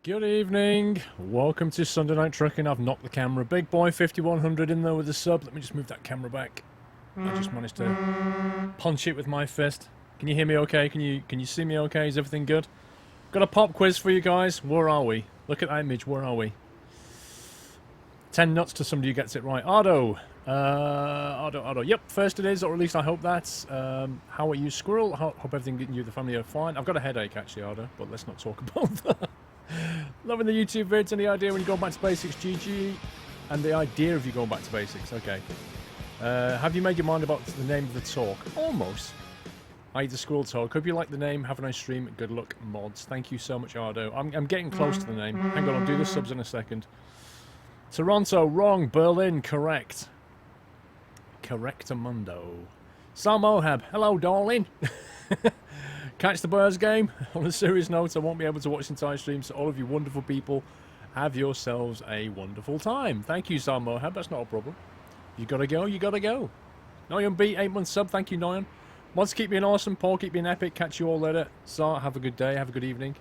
Good evening. Welcome to Sunday Night Trucking. I've knocked the camera. Big boy 5100 in there with a sub. Let me just move that camera back. I just managed to punch it with my fist. Can you hear me okay? Can you see me okay? Is everything good? Got a pop quiz for you guys. Where are we? Look at that image. Where are we? 10 nuts to somebody who gets it right. Ardo. Ardo. Yep, first it is, or at least I hope that's. How are you, Squirrel? Hope everything getting you, the family are fine. I've got a headache actually, Ardo, but let's not talk about that. Loving the YouTube vids and the idea when you go back to basics, GG. And the idea of you going back to basics, okay. Have you made your mind about the name of the talk? Almost. I the Squirrel Talk. Hope you like the name. Have a nice stream. Good luck, mods. Thank you so much, Ardo. I'm getting close to the name. Hang on, I'll do the subs in a second. Toronto, wrong. Berlin, correct. Correctamundo. Sal Mohab, hello, darling. Catch the Bears game. On a serious note, I won't be able to watch the entire stream, so all of you wonderful people, have yourselves a wonderful time. Thank you, Sal Mohab. That's not a problem. You gotta go, you gotta go. Noyan B, 8 months sub. Thank you, Noyan. Mods, keep being awesome. Paul, keep being epic. Catch you all later. Sar, have a good day. Have a good evening.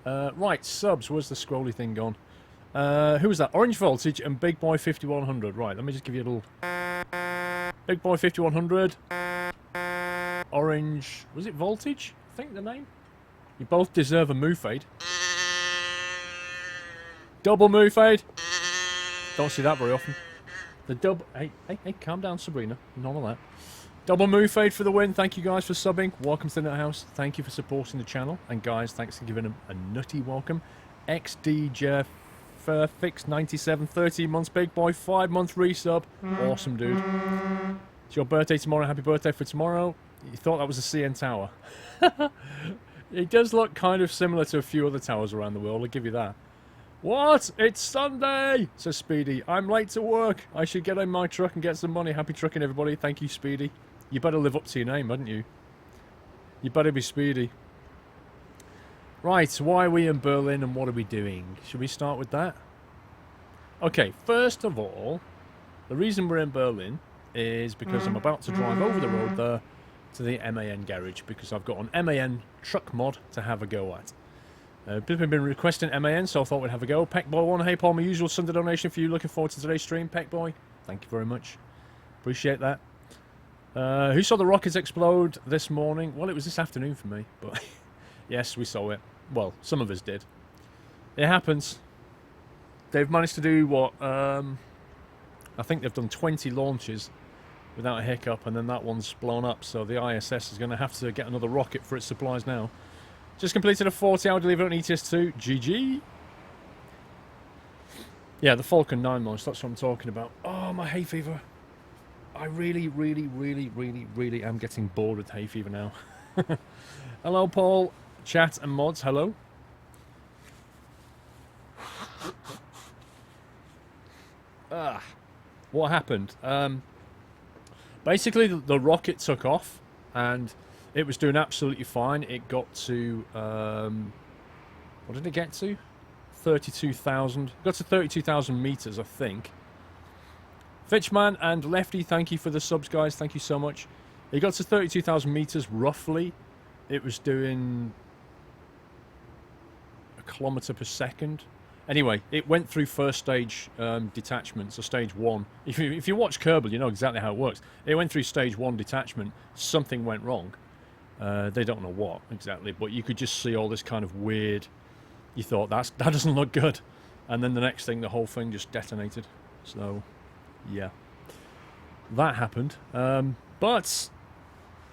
Right, subs. Where's the scrolly thing gone? Who was that? Orange Voltage and Big Boy 5100. Right, let me just give you a little... Big Boy 5100. Orange... Was it Voltage? I think the name? You both deserve a moo fade. Double moo fade. Don't see that very often. The double... Hey, calm down, Sabrina. None of that. Double moo fade for the win. Thank you guys for subbing. Welcome to the Nut House. Thank you for supporting the channel. And guys, thanks for giving them a nutty welcome. XD Fix 97, 13 months, Big Boy, 5-month resub. Awesome, dude. It's your birthday tomorrow. Happy birthday for tomorrow. You thought that was a CN tower. It does look kind of similar to a few other towers around the world. I'll give you that. What? It's Sunday, says Speedy. I'm late to work. I should get in my truck and get some money. Happy trucking, everybody. Thank you, Speedy. You better live up to your name, hadn't you? You better be Speedy. Right, why are we in Berlin and what are we doing? Should we start with that? Okay, first of all, the reason we're in Berlin is because I'm about to drive over the road there to the MAN garage because I've got an MAN truck mod to have a go at. People have been requesting MAN, so I thought we'd have a go. Peckboy1, hey Paul, my usual Sunday donation for you. Looking forward to today's stream, Peckboy. Thank you very much. Appreciate that. Who saw the rockets explode this morning? Well, it was this afternoon for me, but yes, we saw it. Well, some of us did. It happens. They've managed to do what? I think they've done 20 launches without a hiccup, and then that one's blown up. So the ISS is going to have to get another rocket for its supplies now. Just completed a 40-hour delivery on ETS2. GG. Yeah, the Falcon 9 launch. That's what I'm talking about. Oh, my hay fever. I really am getting bored with hay fever now. Hello, Paul. Chat and mods. Hello. What happened? Basically, the rocket took off, and it was doing absolutely fine. It got to, what did it get to? 32,000. Got to 32,000 meters, I think. Fitchman and Lefty, thank you for the subs, guys. Thank you so much. It got to 32,000 meters, roughly. It was doing a kilometer per second. Anyway, it went through first stage detachment, so stage 1. If you watch Kerbal, you know exactly how it works. It went through stage 1 detachment. Something went wrong. They don't know what exactly, but you could just see all this kind of weird... You thought, that doesn't look good. And then the next thing, the whole thing just detonated. So, yeah. That happened. But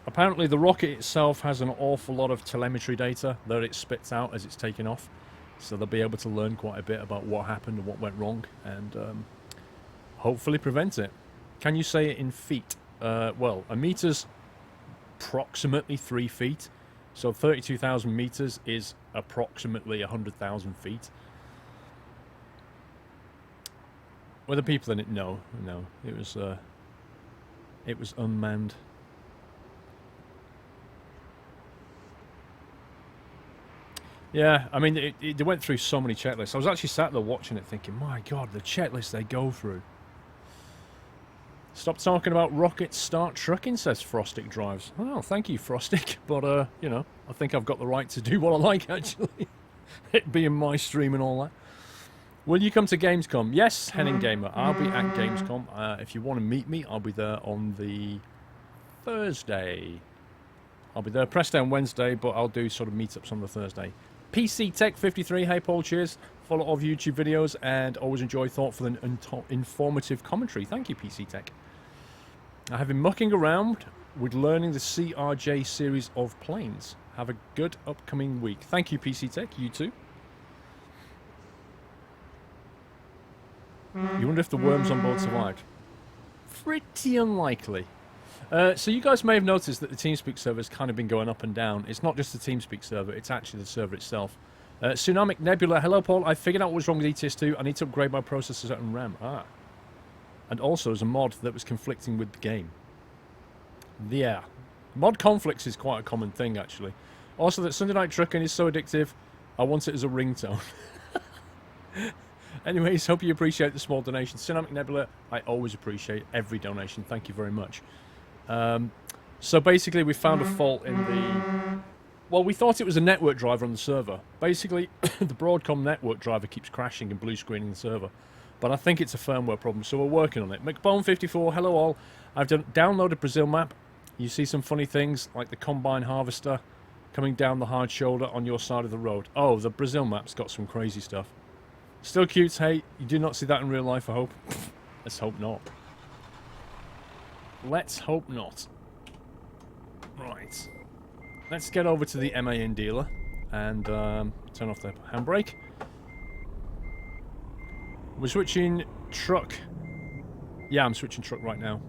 apparently the rocket itself has an awful lot of telemetry data that it spits out as it's taking off. So they'll be able to learn quite a bit about what happened and what went wrong, and hopefully prevent it. Can you say it in feet? Well, a meter's approximately 3 feet, so 32,000 meters is approximately 100,000 feet. Were the people in it? No, it was unmanned. Yeah, I mean, it went through so many checklists. I was actually sat there watching it thinking, my God, the checklist they go through. Stop talking about rockets, start trucking, says Frostic Drives. Oh, thank you, Frostic. But, you know, I think I've got the right to do what I like, actually. It being my stream and all that. Will you come to Gamescom? Yes, Henning Gamer. I'll be at Gamescom. If you want to meet me, I'll be there on the Thursday. I'll be there press down Wednesday, but I'll do sort of meetups on the Thursday. PC Tech 53. Hey Paul, cheers. Follow all of YouTube videos and always enjoy thoughtful and informative commentary. Thank you, PC Tech. I have been mucking around with learning the CRJ series of planes. Have a good upcoming week. Thank you, PC Tech. You too. You wonder if the worms on board survived. Pretty unlikely. So you guys may have noticed that the TeamSpeak server has kind of been going up and down. It's not just the TeamSpeak server, it's actually the server itself. Tsunamic Nebula, hello Paul, I figured out what was wrong with ETS2. I need to upgrade my processor and RAM. And also there's a mod that was conflicting with the game. Yeah. Mod conflicts is quite a common thing, actually. Also, that Sunday Night Trucking is so addictive, I want it as a ringtone. Anyways, hope you appreciate the small donation. Tsunamic Nebula, I always appreciate every donation. Thank you very much. So basically, we found a fault in the... Well, we thought it was a network driver on the server. Basically, the Broadcom network driver keeps crashing and blue screening the server. But I think it's a firmware problem, so we're working on it. McBone54, hello all. I've downloaded Brazil map. You see some funny things, like the combine harvester coming down the hard shoulder on your side of the road. Oh, the Brazil map's got some crazy stuff. Still cute, hey. You do not see that in real life, I hope. Let's hope not. Let's hope not. Right. Let's get over to the MAN dealer and turn off the handbrake. We're switching truck. Yeah, I'm switching truck right now.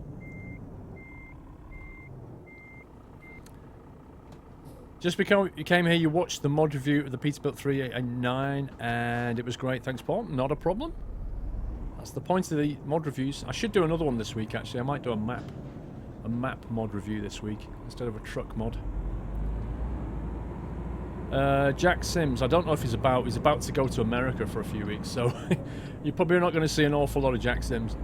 Just because you came here, you watched the mod review of the Peterbilt 389 and it was great. Thanks, Paul. Not a problem. That's the point of the mod reviews. I should do another one this week, actually. I might do a map mod review this week instead of a truck mod. Jack Sims, I don't know if he's about to go to America for a few weeks, so you're probably not going to see an awful lot of Jack Sims.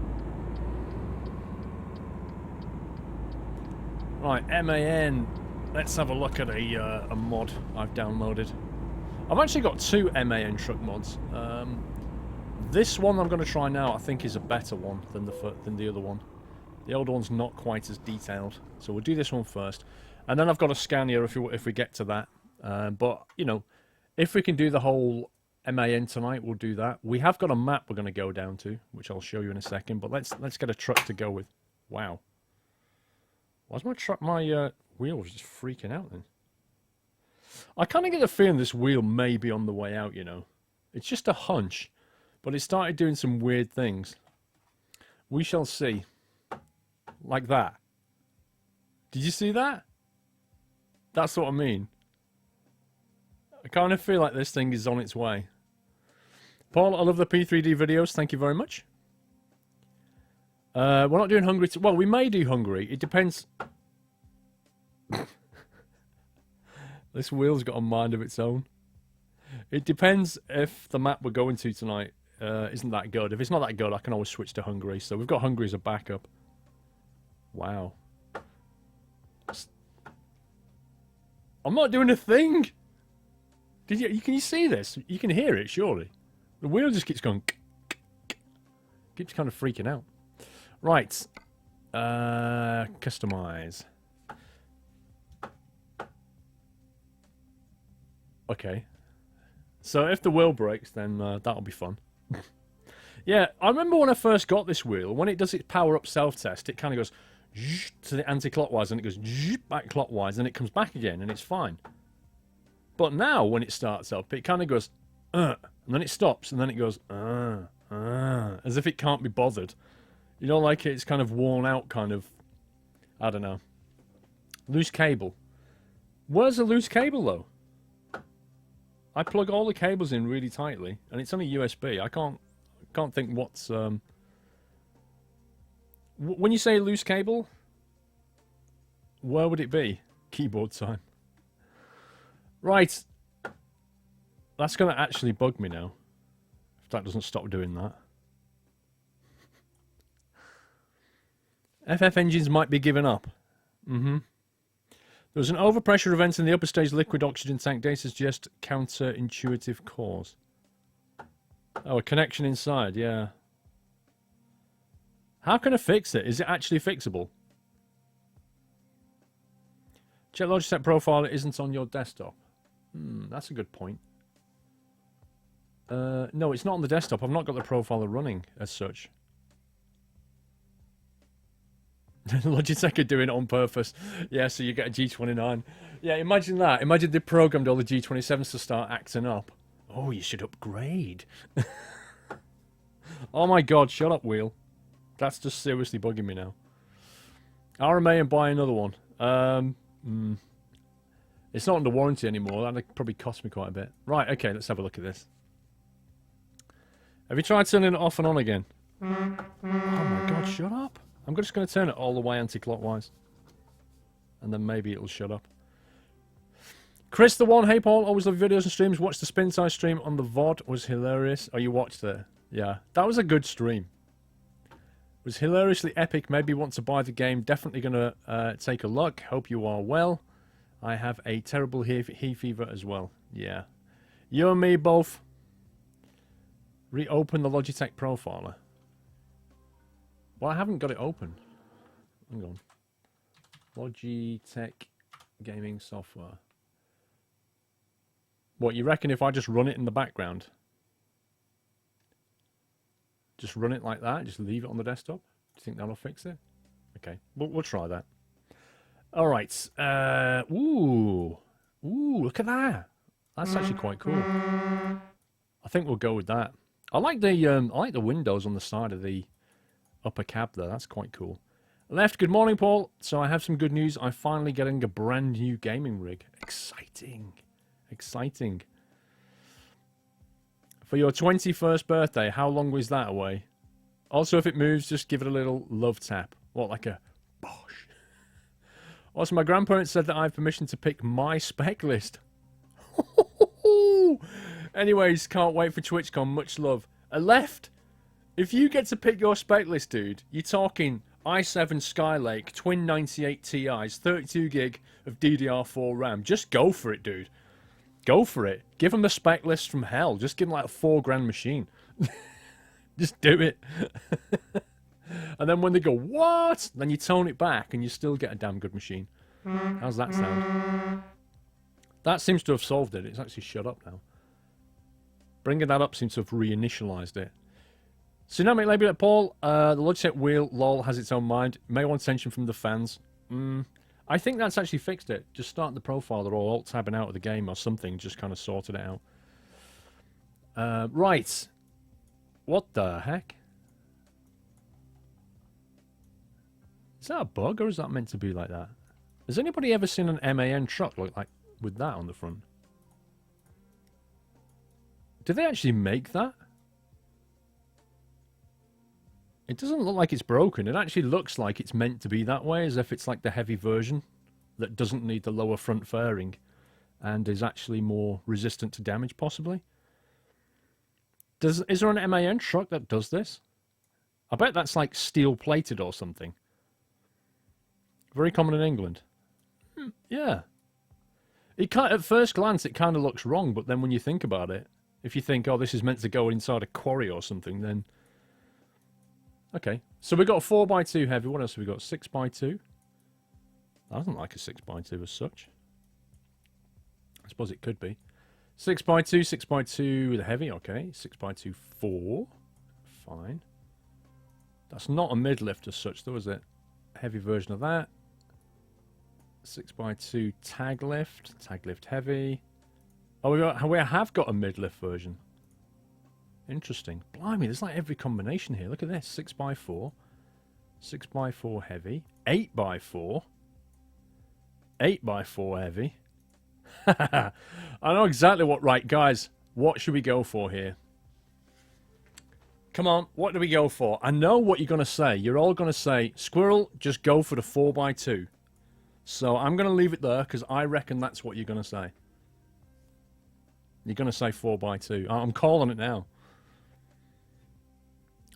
Right, MAN. Let's have a look at a mod I've downloaded. I've actually got two MAN truck mods. This one I'm going to try now I think is a better one than the other one. The old one's not quite as detailed, so we'll do this one first. And then I've got a Scania if we get to that. But, you know, if we can do the whole MAN tonight, we'll do that. We have got a map we're going to go down to, which I'll show you in a second. But let's get a truck to go with. Wow. Why's my wheel was just freaking out then? I kind of get the feeling this wheel may be on the way out, you know. It's just a hunch. But it started doing some weird things. We shall see. Like that. Did you see that? That's what I mean. I kind of feel like this thing is on its way. Paul, I love the P3D videos. Thank you very much. We're not doing Hungary. Well, we may do Hungary. It depends. This wheel's got a mind of its own. It depends if the map we're going to tonight isn't that good. If it's not that good, I can always switch to Hungary. So we've got Hungary as a backup. Wow. I'm not doing a thing. Can you see this? You can hear it, surely. The wheel just keeps going. Keeps kind of freaking out. Right. Customize. Okay. So if the wheel breaks, then that'll be fun. Yeah, I remember when I first got this wheel, when it does its power-up self-test, it kind of goes to the anti-clockwise, and it goes back clockwise, and it comes back again, and it's fine. But now, when it starts up, it kind of goes, and then it stops, and then it goes, as if it can't be bothered. You know, like it's kind of worn out, kind of, I don't know. Loose cable. Where's the loose cable, though? I plug all the cables in really tightly, and it's only USB. I can't think what's, when you say loose cable, where would it be? Keyboard time. Right. That's going to actually bug me now. If that doesn't stop doing that. FF engines might be giving up. There was an overpressure event in the upper stage liquid oxygen tank. Data suggests counterintuitive cause. Oh, a connection inside, yeah. How can I fix it? Is it actually fixable? Check Logitech profile isn't on your desktop. That's a good point. No, it's not on the desktop. I've not got the profiler running as such. Logitech are doing it on purpose. Yeah, so you get a G29. Yeah, imagine that. Imagine they programmed all the G27s to start acting up. Oh, you should upgrade. Oh my god, shut up, Wheel. That's just seriously bugging me now. RMA and buy another one. It's not under warranty anymore. That'd probably cost me quite a bit. Right, okay, let's have a look at this. Have you tried turning it off and on again? Oh my god, shut up. I'm just going to turn it all the way anti-clockwise. And then maybe it'll shut up. Chris the One, hey Paul, always love videos and streams. Watched the spin size stream on the VOD. Was hilarious. Oh, you watched it? Yeah, that was a good stream. It was hilariously epic. Maybe want to buy the game. Definitely going to take a look. Hope you are well. I have a terrible hay fever as well. Yeah. You and me both. Reopen the Logitech profiler. Well, I haven't got it open. Hang on. Logitech gaming software. What, you reckon if I just run it in the background? Just run it like that? Just leave it on the desktop? Do you think that'll fix it? Okay, we'll try that. All right. Ooh, look at that. That's actually quite cool. I think we'll go with that. I like the windows on the side of the upper cab there. That's quite cool. Left. Good morning, Paul. So I have some good news. I'm finally getting a brand new gaming rig. Exciting. Exciting. For your 21st birthday, how long was that away? Also, if it moves, just give it a little love tap. What, like a bosh? Also, my grandparents said that I have permission to pick my spec list. Anyways, can't wait for TwitchCon. Much love. Left. If you get to pick your spec list, dude, you're talking i7 Skylake, twin 98 Ti's, 32 gig of DDR4 RAM. Just go for it, dude. Go for it. Give them a spec list from hell. Just give them like a $4,000 machine. Just do it. And then when they go, what? Then you tone it back and you still get a damn good machine. How's that sound? That seems to have solved it. It's actually shut up now. Bringing that up seems to have reinitialized it. Dynamic Label at Paul, the Logitech wheel, lol, has its own mind. May want attention from the fans. I think that's actually fixed it. Just start the profiler or alt-tabbing out of the game or something. Just kind of sorted it out. Right. What the heck? Is that a bug or is that meant to be like that? Has anybody ever seen an MAN truck look like with that on the front? Do they actually make that? It doesn't look like it's broken. It actually looks like it's meant to be that way, as if it's like the heavy version that doesn't need the lower front fairing and is actually more resistant to damage, possibly. Is there an MAN truck that does this? I bet that's like steel-plated or something. Very common in England. Yeah. At first glance, it kind of looks wrong, but then when you think about it, if you think, oh, this is meant to go inside a quarry or something, then... Okay, so we've got a 4x2 heavy. What else have we got? 6x2. That doesn't like a 6x2 as such. I suppose it could be. 6x2, 6x2 with a heavy. Okay, 6x2, 4. Fine. That's not a mid-lift as such, though, is it? Heavy version of that. 6x2 tag lift heavy. Oh, we have got a mid-lift version. Interesting. Blimey, there's like every combination here. Look at this. 6x4. 6x4 heavy. 8x4. 8x4 heavy. I know exactly what... Right, guys. What should we go for here? Come on. What do we go for? I know what you're going to say. You're all going to say, Squirrel, just go for the 4x2. So I'm going to leave it there because I reckon that's what you're going to say. You're going to say 4x2. I'm calling it now.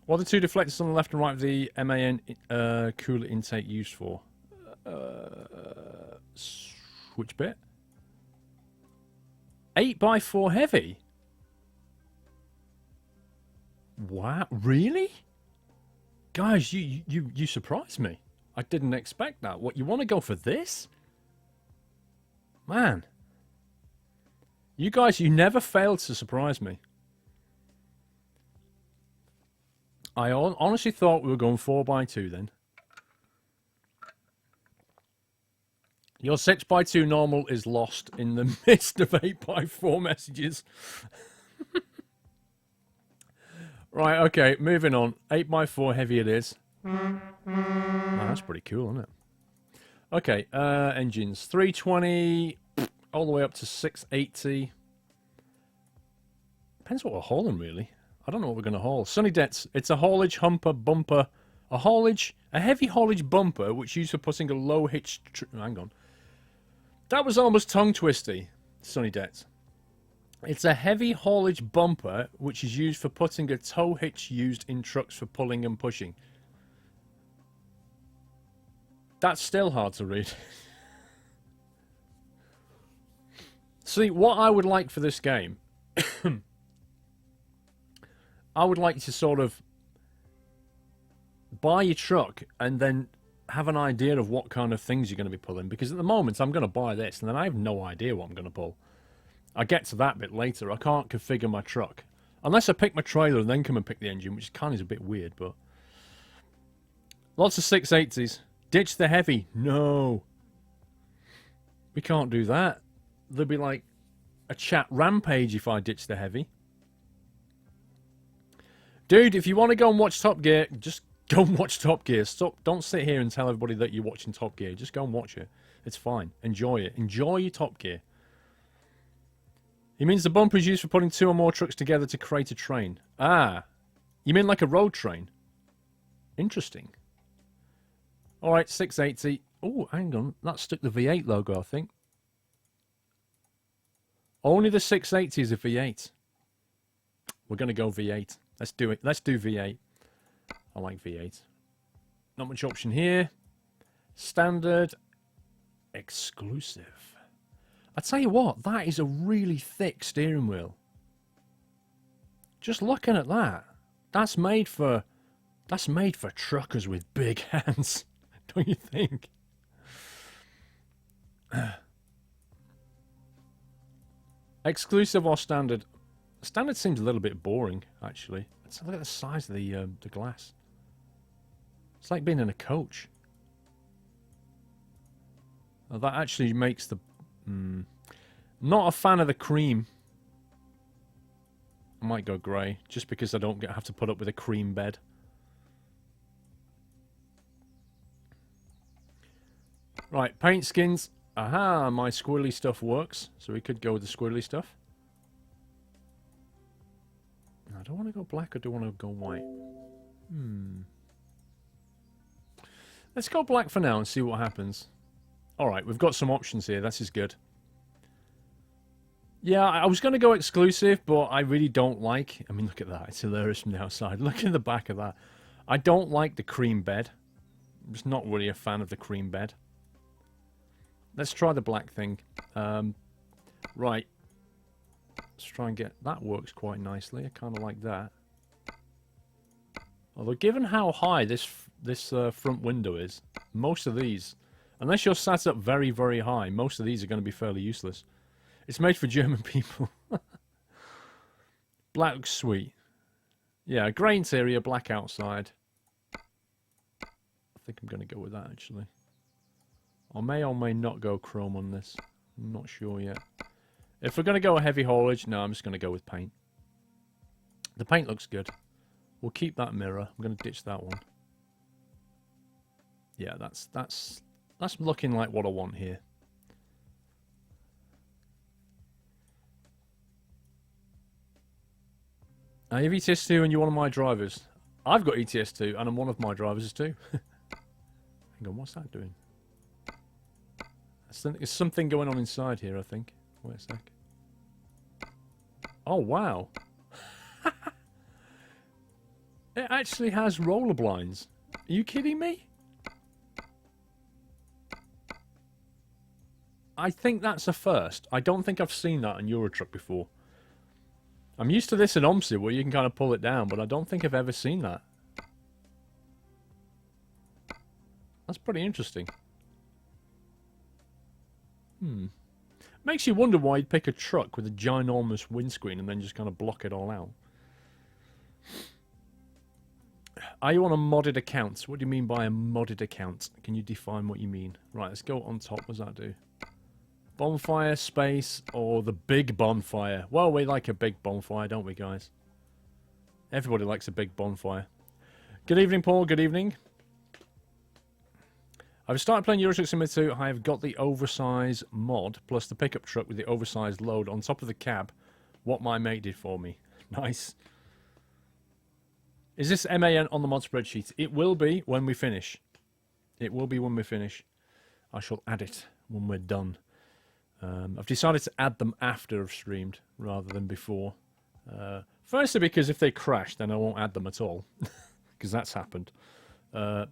What are the two deflectors on the left and right of the MAN cooler intake used for? Which bit? 8x4 heavy? Wow, really? Guys, you surprised me. I didn't expect that. What, you want to go for this? Man. You guys, you never failed to surprise me. I honestly thought we were going 4x2 then. Your 6x2 normal is lost in the midst of 8x4 messages. Right, okay, moving on. 8x4 heavy it is. Man, that's pretty cool, isn't it? Okay, engines. 320 all the way up to 680. Depends what we're hauling, really. I don't know what we're going to haul. Sunny Debts. It's a haulage humper bumper. A heavy haulage bumper, which used for putting a low hitch... Hang on. That was almost tongue-twisty, Sunny Debts. It's a heavy haulage bumper, which is used for putting a tow hitch used in trucks for pulling and pushing. That's still hard to read. See, what I would like for this game... I would like to sort of buy your truck and then have an idea of what kind of things you're going to be pulling. Because at the moment, I'm going to buy this, and then I have no idea what I'm going to pull. I'll get to that bit later. I can't configure my truck. Unless I pick my trailer and then come and pick the engine, which kind of is a bit weird, but... Lots of 680s. Ditch the heavy. No. We can't do that. There'll be like a chat rampage if I ditch the heavy. Dude, if you want to go and watch Top Gear, just go and watch Top Gear. Stop! Don't sit here and tell everybody that you're watching Top Gear. Just go and watch it. It's fine. Enjoy it. Enjoy your Top Gear. He means the bumper is used for putting 2 or more trucks together to create a train. Ah. You mean like a road train? Interesting. Alright, 680. Oh, hang on. That stuck the V8 logo, I think. Only the 680 is a V8. We're going to go V8. Let's do it. Let's do V8. I like V8. Not much option here. Standard. Exclusive. I tell you what, that is a really thick steering wheel. Just looking at that. That's made for truckers with big hands. Don't you think? Exclusive or standard? Standard seems a little bit boring, actually. Let's look at the size of the glass. It's like being in a coach. Oh, that actually makes the... Not a fan of the cream. I might go grey, just because I don't have to put up with a cream bed. Right, paint skins. Aha, my squirrely stuff works. So we could go with the squirrely stuff. I don't want to go black, or do I want to go white? Let's go black for now and see what happens. Alright, we've got some options here. This is good. Yeah, I was going to go exclusive, but I really don't like... I mean, look at that. It's hilarious from the outside. Look at the back of that. I don't like the cream bed. I'm just not really a fan of the cream bed. Let's try the black thing. Right. Let's try and get... That works quite nicely. I kind of like that. Although, given how high this front window is, most of these... Unless you're sat up very, very high, most of these are going to be fairly useless. It's made for German people. Black looks sweet. Yeah, grey interior, black outside. I think I'm going to go with that, actually. I may or may not go chrome on this. I'm not sure yet. If we're going to go a heavy haulage, no, I'm just going to go with paint. The paint looks good. We'll keep that mirror. I'm going to ditch that one. Yeah, that's looking like what I want here. You have ETS2 and you're one of my drivers. I've got ETS2 and I'm one of my drivers too. Hang on, what's that doing? There's something going on inside here, I think. Wait a sec. Oh, wow. It actually has roller blinds. Are you kidding me? I think that's a first. I don't think I've seen that in Euro Truck before. I'm used to this in OMSI where you can kind of pull it down, but I don't think I've ever seen that. That's pretty interesting. Makes you wonder why you'd pick a truck with a ginormous windscreen and then just kind of block it all out. Are you on a modded account? What do you mean by a modded account? Can you define what you mean? Right, let's go on top. What does that do? Bonfire, space, or the big bonfire? Well, we like a big bonfire, don't we, guys? Everybody likes a big bonfire. Good evening, Paul. Good evening. I've started playing Euro Truck Simulator 2. I have got the oversized mod, plus the pickup truck with the oversized load on top of the cab. What my mate did for me. Nice. Is this MAN on the mod spreadsheet? It will be when we finish. It will be when we finish. I shall add it when we're done. I've decided to add them after I've streamed, rather than before. Firstly, because if they crash, then I won't add them at all. Because that's happened. And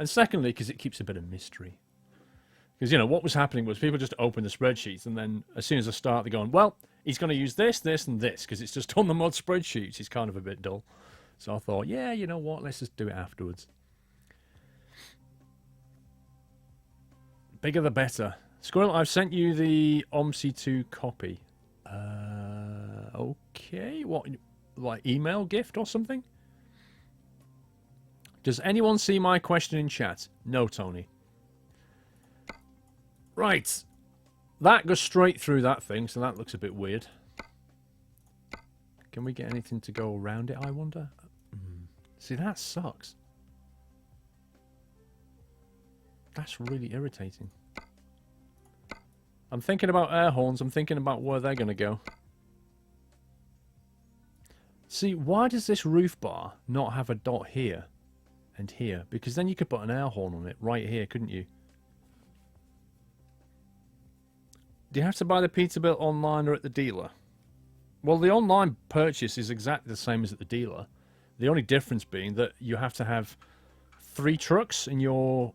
secondly, because it keeps a bit of mystery. Because, you know, what was happening was people just open the spreadsheets, and then as soon as I start, they're going, well, he's going to use this, this, and this, because it's just on the mod spreadsheets. It's kind of a bit dull. So I thought, yeah, you know what, let's just do it afterwards. Bigger the better. Squirrel, I've sent you the OMSI2 copy. Okay, what, like email gift or something? Does anyone see my question in chat? No, Tony. Right. That goes straight through that thing, so that looks a bit weird. Can we get anything to go around it, I wonder? See, that sucks. That's really irritating. I'm thinking about air horns. I'm thinking about where they're going to go. See, why does this roof bar not have a dot here and here? Because then you could put an air horn on it right here, couldn't you? Do you have to buy the Peterbilt online or at the dealer? Well, the online purchase is exactly the same as at the dealer. The only difference being that you have to have 3 trucks in your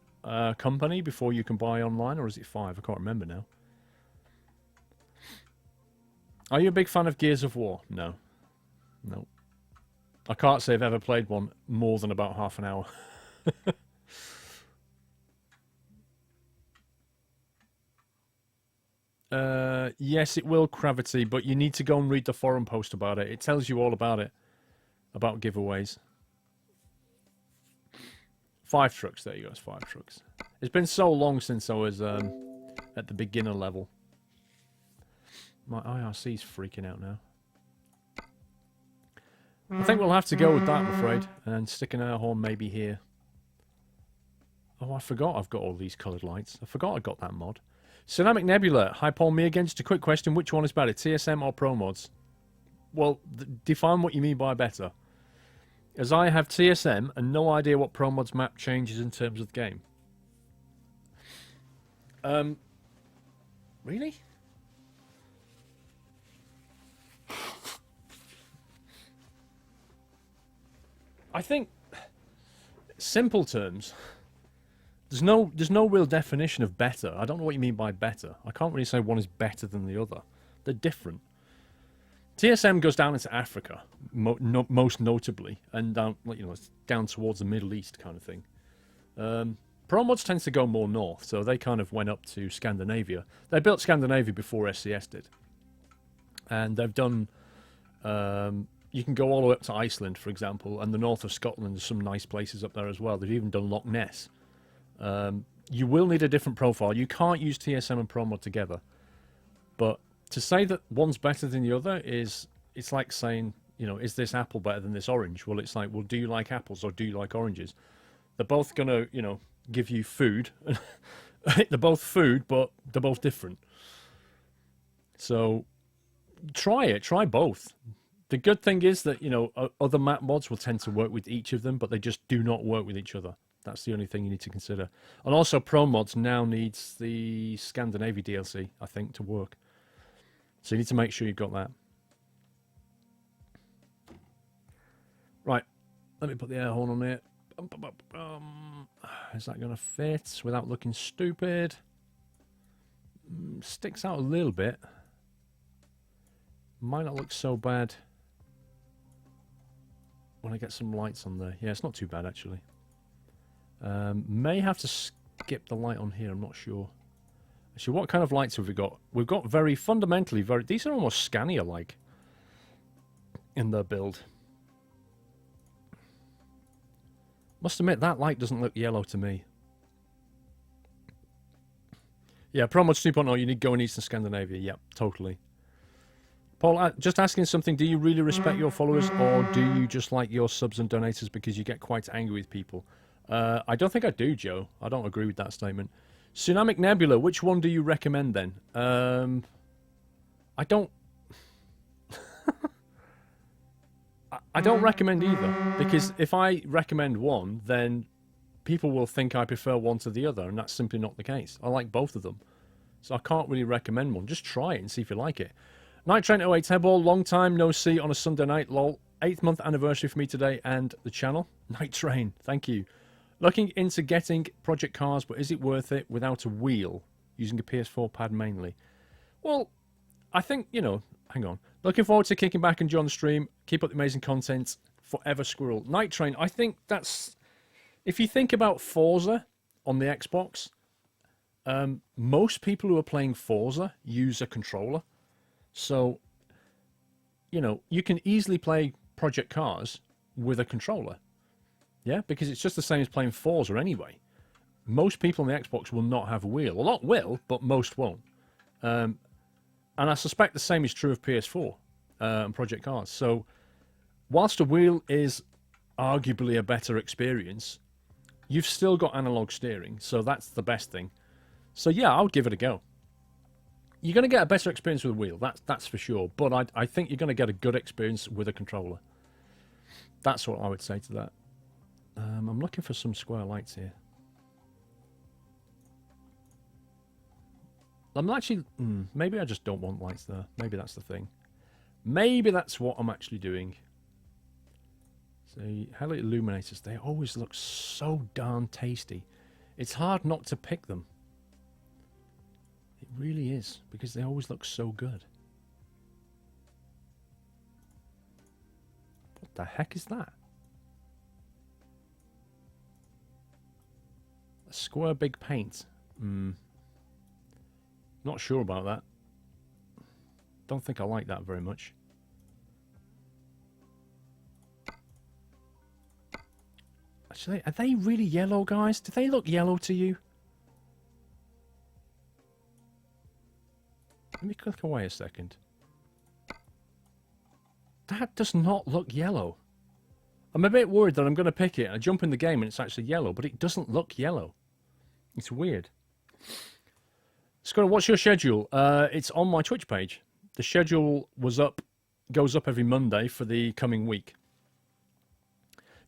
company before you can buy online, or is it 5? I can't remember now. Are you a big fan of Gears of War? No. No. I can't say I've ever played one more than about half an hour. Yes, it will, Gravity, but you need to go and read the forum post about it. It tells you all about it. About giveaways. 5 trucks. There you go. It's 5 trucks. It's been so long since I was at the beginner level. My IRC's freaking out now. I think we'll have to go with that, I'm afraid. And stick an air horn maybe here. Oh, I forgot I've got all these coloured lights. I forgot I got that mod. Ceramic Nebula. Hi, Paul. Me again. Just a quick question. Which one is better, TSM or Pro Mods? Well, define what you mean by better. As I have TSM and no idea what Pro Mods map changes in terms of the game. Really? I think, simple terms, there's no real definition of better. I don't know what you mean by better. I can't really say one is better than the other. They're different. TSM goes down into Africa, most notably, and down, you know, it's down towards the Middle East kind of thing. Pro Mods tends to go more north, so they kind of went up to Scandinavia. They built Scandinavia before SCS did, and they've done. You can go all the way up to Iceland, for example, and the north of Scotland. There's some nice places up there as well. They've even done Loch Ness. You will need a different profile. You can't use TSM and Pro Mod together, but to say that one's better than the other is, it's like saying, you know, is this apple better than this orange? Well, it's like, well, do you like apples or do you like oranges? They're both going to, you know, give you food. They're both food, but they're both different. So try it. Try both. The good thing is that, you know, other map mods will tend to work with each of them, but they just do not work with each other. That's the only thing you need to consider. And also, Pro Mods now needs the Scandinavia DLC, I think, to work. So you need to make sure you've got that. Right. Let me put the air horn on here. Is that going to fit without looking stupid? Sticks out a little bit. Might not look so bad when I get some lights on there. Yeah, it's not too bad actually. May have to skip the light on here, I'm not sure. Actually, what kind of lights have we got? We've got very fundamentally these are almost Scania-like in their build. Must admit, that light doesn't look yellow to me. Yeah, Pro Mods 2.0, you need to go in Eastern Scandinavia. Yep, totally. Paul, just asking something, do you really respect your followers, or do you just like your subs and donators because you get quite angry with people? I don't think I do, Joe. I don't agree with that statement. Tsunamic Nebula, which one do you recommend then? I don't... I don't recommend either, because if I recommend one, then people will think I prefer one to the other, and that's simply not the case. I like both of them. So I can't really recommend one. Just try it and see if you like it. Night Train 08 Headball, long time no see on a Sunday night, lol. 8th month anniversary for me today and the channel. Night Train, thank you. Looking into getting project cars, but is it worth it without a wheel, using a PS4 pad mainly? Well, I think, you know, hang on. Looking forward to kicking back and join the stream. Keep up the amazing content. Forever Squirrel. Night Train, I think that's... If you think about Forza on the Xbox, most people who are playing Forza use a controller. So, you know, you can easily play Project Cars with a controller. Yeah, because it's just the same as playing Forza anyway. Most people on the Xbox will not have a wheel. A lot will, but most won't. And I suspect the same is true of PS4 and Project Cars. So, whilst a wheel is arguably a better experience, you've still got analog steering, so that's the best thing. So yeah, I would give it a go. You're going to get a better experience with a wheel, that's for sure. But I think you're going to get a good experience with a controller. That's what I would say to that. I'm looking for some square lights here. I'm actually... maybe I just don't want lights there. Maybe that's the thing. Maybe that's what I'm actually doing. So, Hello Illuminators, they always look so darn tasty. It's hard not to pick them. It really is, because they always look so good. What the heck is that? A square big paint. Not sure about that. Don't think I like that very much. Actually, are they really yellow, guys? Do they look yellow to you? Let me click away a second. That does not look yellow. I'm a bit worried that I'm going to pick it. I jump in the game and it's actually yellow, but it doesn't look yellow. It's weird. Scott, what's your schedule? It's on my Twitch page. The schedule goes up every Monday for the coming week.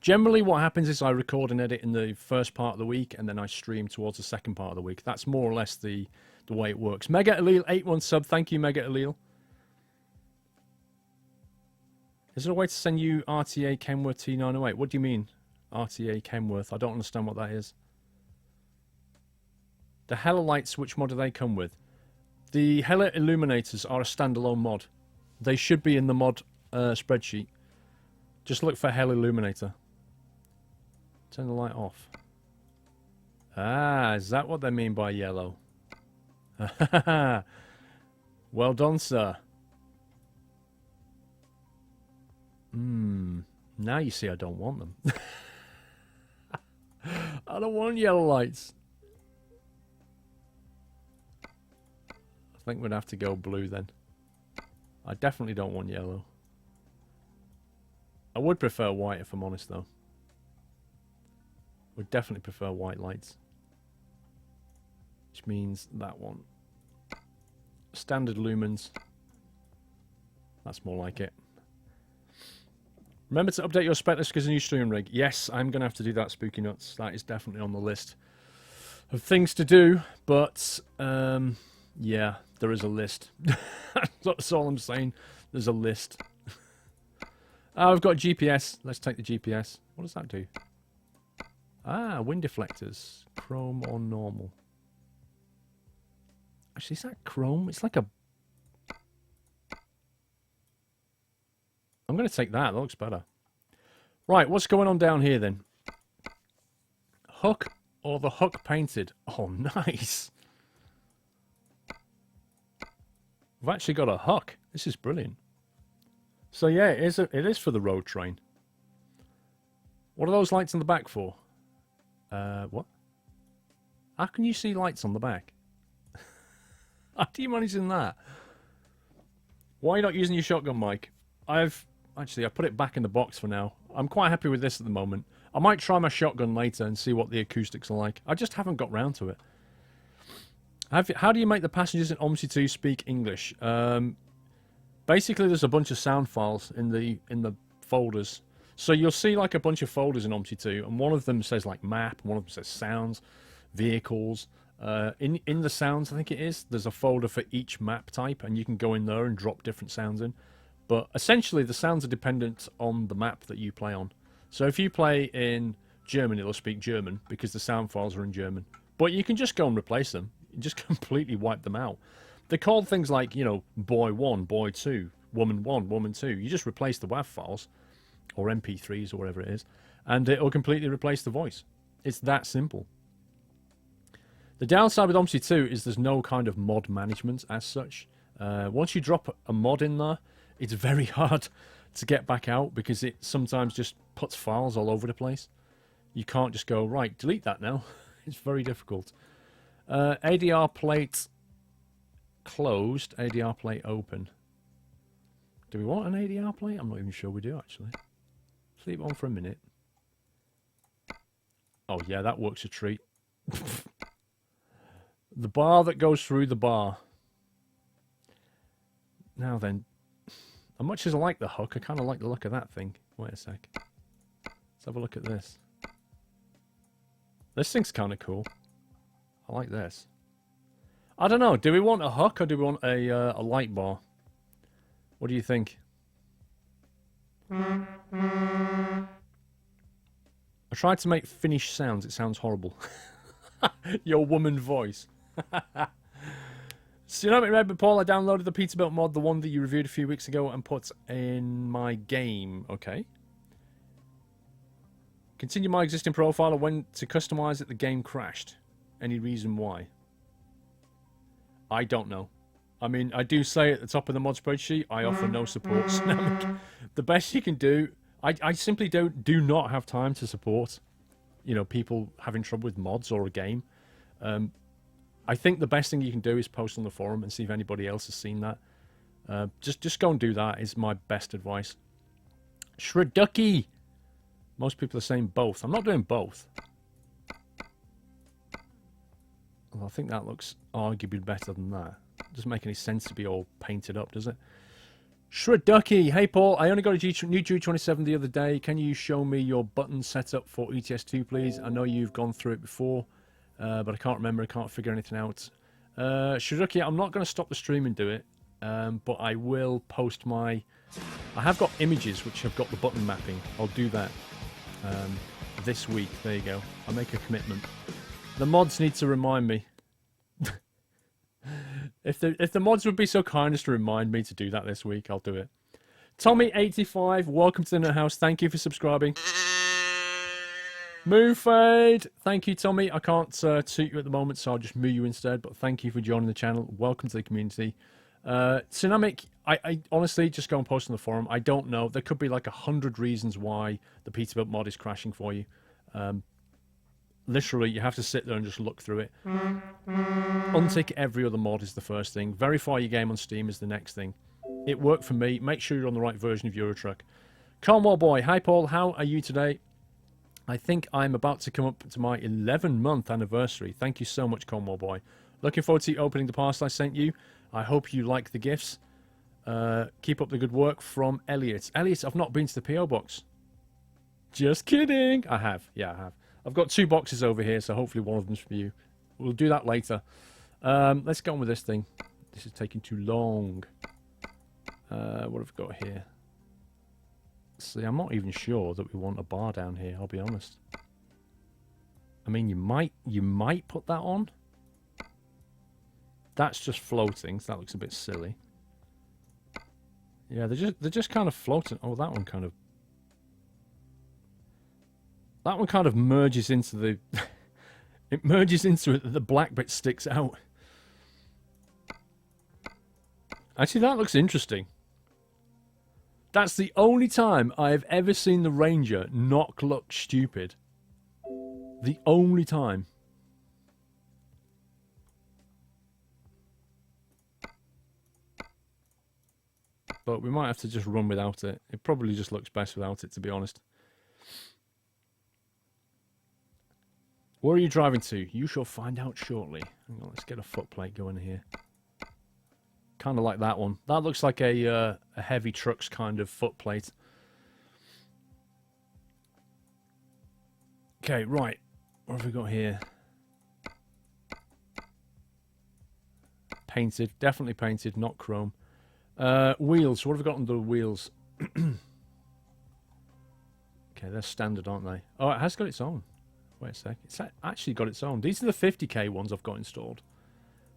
Generally, what happens is I record and edit in the first part of the week, and then I stream towards the second part of the week. That's more or less the way it works. Mega Alil, 8-1 sub. Thank you, Mega Alil. Is there a way to send you RTA Kenworth T908? What do you mean, RTA Kenworth? I don't understand what that is. The Hella Lights, which mod do they come with? The Hella Illuminators are a standalone mod. They should be in the mod spreadsheet. Just look for Hella Illuminator. Turn the light off. Ah, is that what they mean by yellow? Well done, sir. Now you see I don't want them. I don't want yellow lights. I think we'd have to go blue then. I definitely don't want yellow. I would prefer white if I'm honest though. Would definitely prefer white lights. Which means that one. Standard lumens. That's more like it. Remember to update your spec list because a new stream rig. Yes, I'm going to have to do that, Spooky Nuts. That is definitely on the list of things to do. But, yeah, there is a list. That's all I'm saying. There's a list. I've got GPS. Let's take the GPS. What does that do? Ah, wind deflectors. Chrome or normal. Actually, is that chrome? It's like a... I'm going to take that. That looks better. Right, what's going on down here then? Hook or the hook painted? Oh, nice. We've actually got a hook. This is brilliant. So yeah, it is for the road train. What are those lights on the back for? What? How can you see lights on the back? How do you manage in that? Why are you not using your shotgun mic? I put it back in the box for now. I'm quite happy with this at the moment. I might try my shotgun later and see what the acoustics are like. I just haven't got round to it. How do you make the passengers in OMSI 2 speak English? Basically, there's a bunch of sound files in the folders. So you'll see like a bunch of folders in OMSI 2, and one of them says like map, one of them says sounds, vehicles. In the sounds, I think it is, there's a folder for each map type, and you can go in there and drop different sounds in. But essentially, the sounds are dependent on the map that you play on. So if you play in German, it'll speak German because the sound files are in German. But you can just go and replace them. You just completely wipe them out. They're called things like, you know, boy 1, boy 2, woman 1, woman 2. You just replace the WAV files, or MP3s, or whatever it is, and it'll completely replace the voice. It's that simple. The downside with OMSI 2 is there's no kind of mod management as such. Once you drop a mod in there, it's very hard to get back out because it sometimes just puts files all over the place. You can't just go, right, delete that now. It's very difficult. ADR plate closed, ADR plate open. Do we want an ADR plate? I'm not even sure we do, actually. Leave it on for a minute. Oh, yeah, that works a treat. The bar that goes through the bar. Now then, as much as I like the hook, I kind of like the look of that thing. Wait a sec. Let's have a look at this. This thing's kind of cool. I like this. I don't know. Do we want a hook or do we want a light bar? What do you think? I tried to make Finnish sounds. It sounds horrible. Your woman voice. Tsunami Red Paul, I downloaded the Peterbilt mod, the one that you reviewed a few weeks ago, and put in my game. Okay. Continue my existing profile. I went to customize it. The game crashed. Any reason why? I don't know. I mean, I do say at the top of the mod spreadsheet, I offer no support. The best you can do, I simply do not have time to support, you know, people having trouble with mods or a game. I think the best thing you can do is post on the forum and see if anybody else has seen that. Just go and do that is my best advice. Shreducky! Most people are saying both. I'm not doing both. Well, I think that looks arguably better than that. Doesn't make any sense to be all painted up, does it? Shreducky! Hey Paul, I only got a new G27 the other day. Can you show me your button setup for ETS2, please? I know you've gone through it before, but I can't remember. I can't figure anything out. Shreducky, I'm not going to stop the stream and do it, but I will post my... I have got images which have got the button mapping. I'll do that this week. There you go. I'll make a commitment. The mods need to remind me. If the mods would be so kind as to remind me to do that this week, I'll do it. Tommy85, welcome to the Nut House. Thank you for subscribing. Moo Fade, thank you, Tommy. I can't toot you at the moment, so I'll just moo you instead. But thank you for joining the channel. Welcome to the community. Tsunamic, I honestly just go and post on the forum. I don't know. There could be like 100 reasons why the Peterbilt mod is crashing for you. Literally, you have to sit there and just look through it. Untick every other mod is the first thing. Verify your game on Steam is the next thing. It worked for me. Make sure you're on the right version of Eurotruck. Cornwall Boy, hi Paul, how are you today? I think I'm about to come up to my 11-month anniversary. Thank you so much, Cornwall Boy. Looking forward to you opening the parcel I sent you. I hope you like the gifts. Keep up the good work from Elliot. Elliot, I've not been to the P.O. box. Just kidding. I have. Yeah, I have. I've got 2 boxes over here, so hopefully one of them's for you. We'll do that later. Let's get on with this thing. This is taking too long. What have we got here? See, I'm not even sure that we want a bar down here, I'll be honest. I mean, you might put that on. That's just floating, so that looks a bit silly. Yeah, they're just kind of floating. Oh, that one kind of... That one kind of merges into the... It merges into it, the black bit sticks out. Actually, that looks interesting. That's the only time I have ever seen the Ranger not look stupid. The only time. But we might have to just run without it. It probably just looks best without it, to be honest. Where are you driving to? You shall find out shortly. Hang on, let's get a footplate going here. Kind of like that one. That looks like a heavy trucks kind of footplate. Okay, right. What have we got here? Painted. Definitely painted, not chrome. Wheels. What have we got on the wheels? Okay, they're standard, aren't they? Oh, it has got its own. Wait a sec. It's actually got its own. These are the 50k ones I've got installed.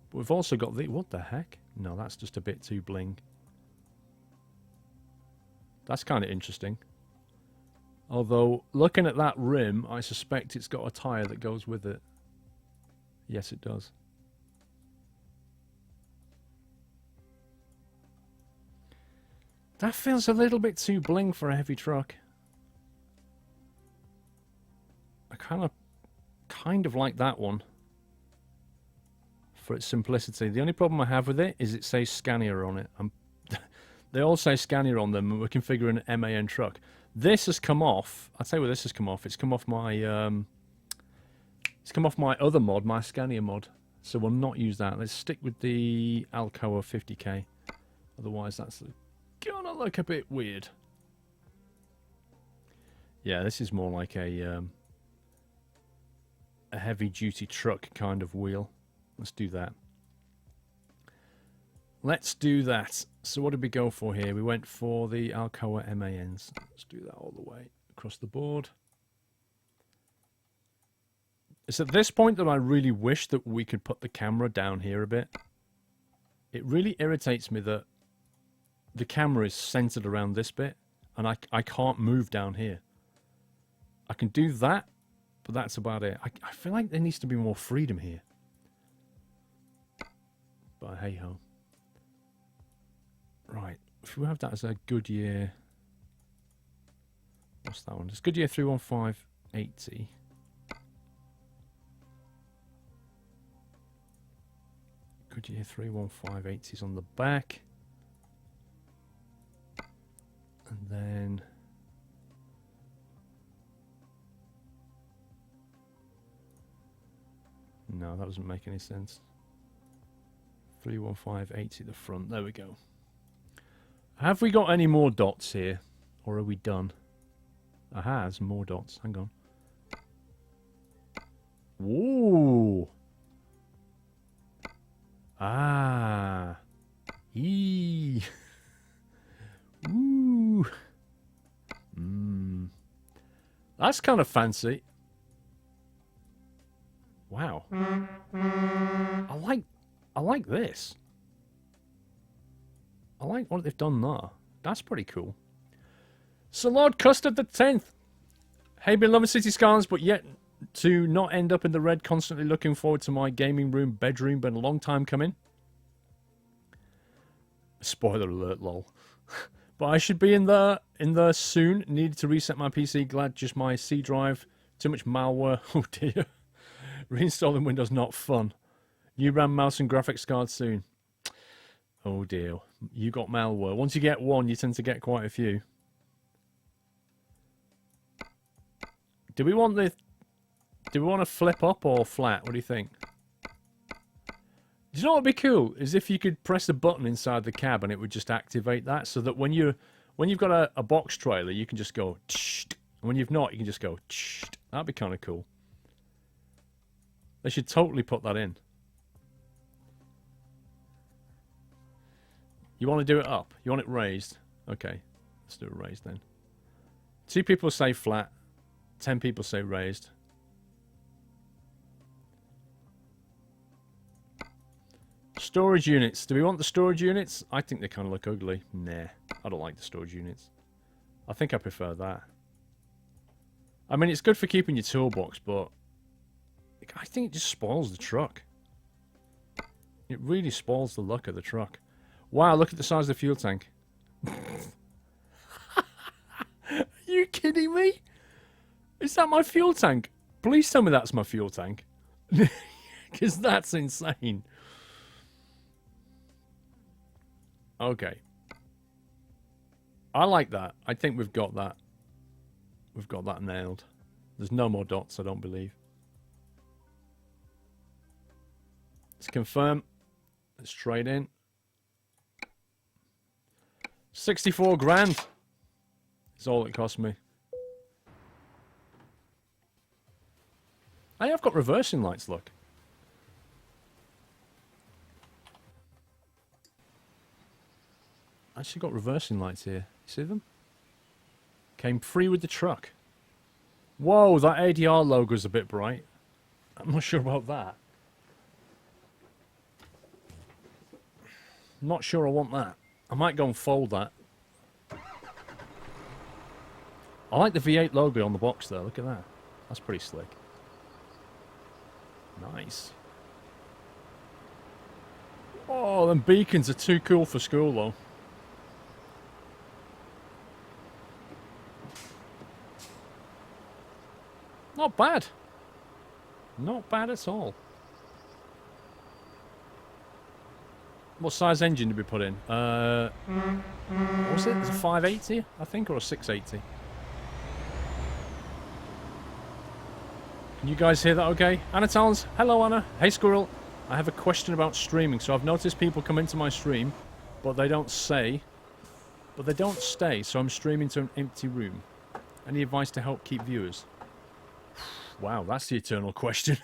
But we've also got the... What the heck? No, that's just a bit too bling. That's kind of interesting. Although, looking at that rim, I suspect it's got a tyre that goes with it. Yes, it does. That feels a little bit too bling for a heavy truck. I kind of like that one. For its simplicity. The only problem I have with it is it says Scania on it. They all say Scania on them, and we're configuring an MAN truck. This has come off. I'll tell you where this has come off. It's come off my other mod, my Scania mod. So we'll not use that. Let's stick with the Alcoa 50k. Otherwise, that's gonna look a bit weird. Yeah, this is more like a heavy-duty truck kind of wheel. Let's do that. Let's do that. So what did we go for here? We went for the Alcoa MANs. Let's do that all the way across the board. It's at this point that I really wish that we could put the camera down here a bit. It really irritates me that the camera is centered around this bit, and I can't move down here. I can do that, but that's about it. I feel like there needs to be more freedom here. But hey-ho. Right, if we have that as a Goodyear... What's that one? It's Goodyear 31580. Goodyear 31580 is on the back. And then... No, that doesn't make any sense. 31580 the front. There we go. Have we got any more dots here? Or are we done? Aha, there's more dots. Hang on. Ooh. Ah. Eee. Ooh. That's kind of fancy. Wow. I like this. I like what they've done there. That's pretty cool. So Lord Custard the 10th. Hey, been loving City Skylines, but yet to not end up in the red, constantly looking forward to my gaming room, bedroom, been a long time coming. Spoiler alert, lol. But I should be in there soon. Needed to reset my PC. Glad just my C drive. Too much malware. Oh dear. Reinstalling Windows not fun. New RAM, mouse and graphics card soon. Oh dear. You got malware. Once you get one, you tend to get quite a few. Do we want to flip up or flat? What do you think? Do you know what would be cool? Is if you could press a button inside the cab and it would just activate that, so that when you've got a box trailer, you can just go and when you've not, you can just go That'd be kind of cool. They should totally put that in. You want to do it up? You want it raised? Okay, let's do it raised then. 2 people say flat. 10 people say raised. Storage units. Do we want the storage units? I think they kind of look ugly. Nah, I don't like the storage units. I think I prefer that. I mean, it's good for keeping your toolbox, but I think it just spoils the truck. It really spoils the look of the truck. Wow, look at the size of the fuel tank. Are you kidding me? Is that my fuel tank? Please tell me that's my fuel tank. Because that's insane. Okay. I like that. I think we've got that. We've got that nailed. There's no more dots, I don't believe. Let's confirm. Let's trade in. 64 grand. Is all it cost me. I have got reversing lights, look. Actually got reversing lights here. See them? Came free with the truck. Whoa, that ADR logo's a bit bright. I'm not sure about that. Not sure I want that. I might go and fold that. I like the V8 logo on the box though. Look at that. That's pretty slick. Nice. Oh, them beacons are too cool for school though. Not bad. Not bad at all. What size engine did we put in? What was it? Is it a 580, I think, or a 680? Can you guys hear that okay? Anna Talons. Hello, Anna. Hey, Squirrel. I have a question about streaming. So I've noticed people come into my stream, but they don't say. But they don't stay, so I'm streaming to an empty room. Any advice to help keep viewers? Wow, that's the eternal question.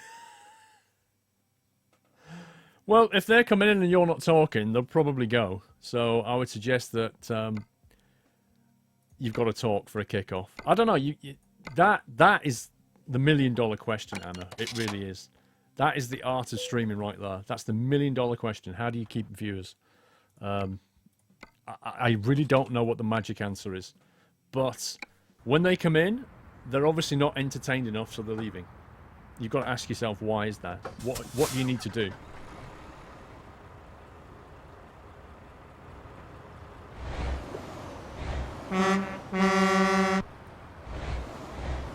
Well, if they're coming in and you're not talking, they'll probably go. So I would suggest that you've got to talk for a kickoff. I don't know. That is the $1 million question, Anna. It really is. That is the art of streaming right there. That's the $1 million question. How do you keep viewers? I really don't know what the magic answer is. But when they come in, they're obviously not entertained enough, so they're leaving. You've got to ask yourself, why is that? What do you need to do?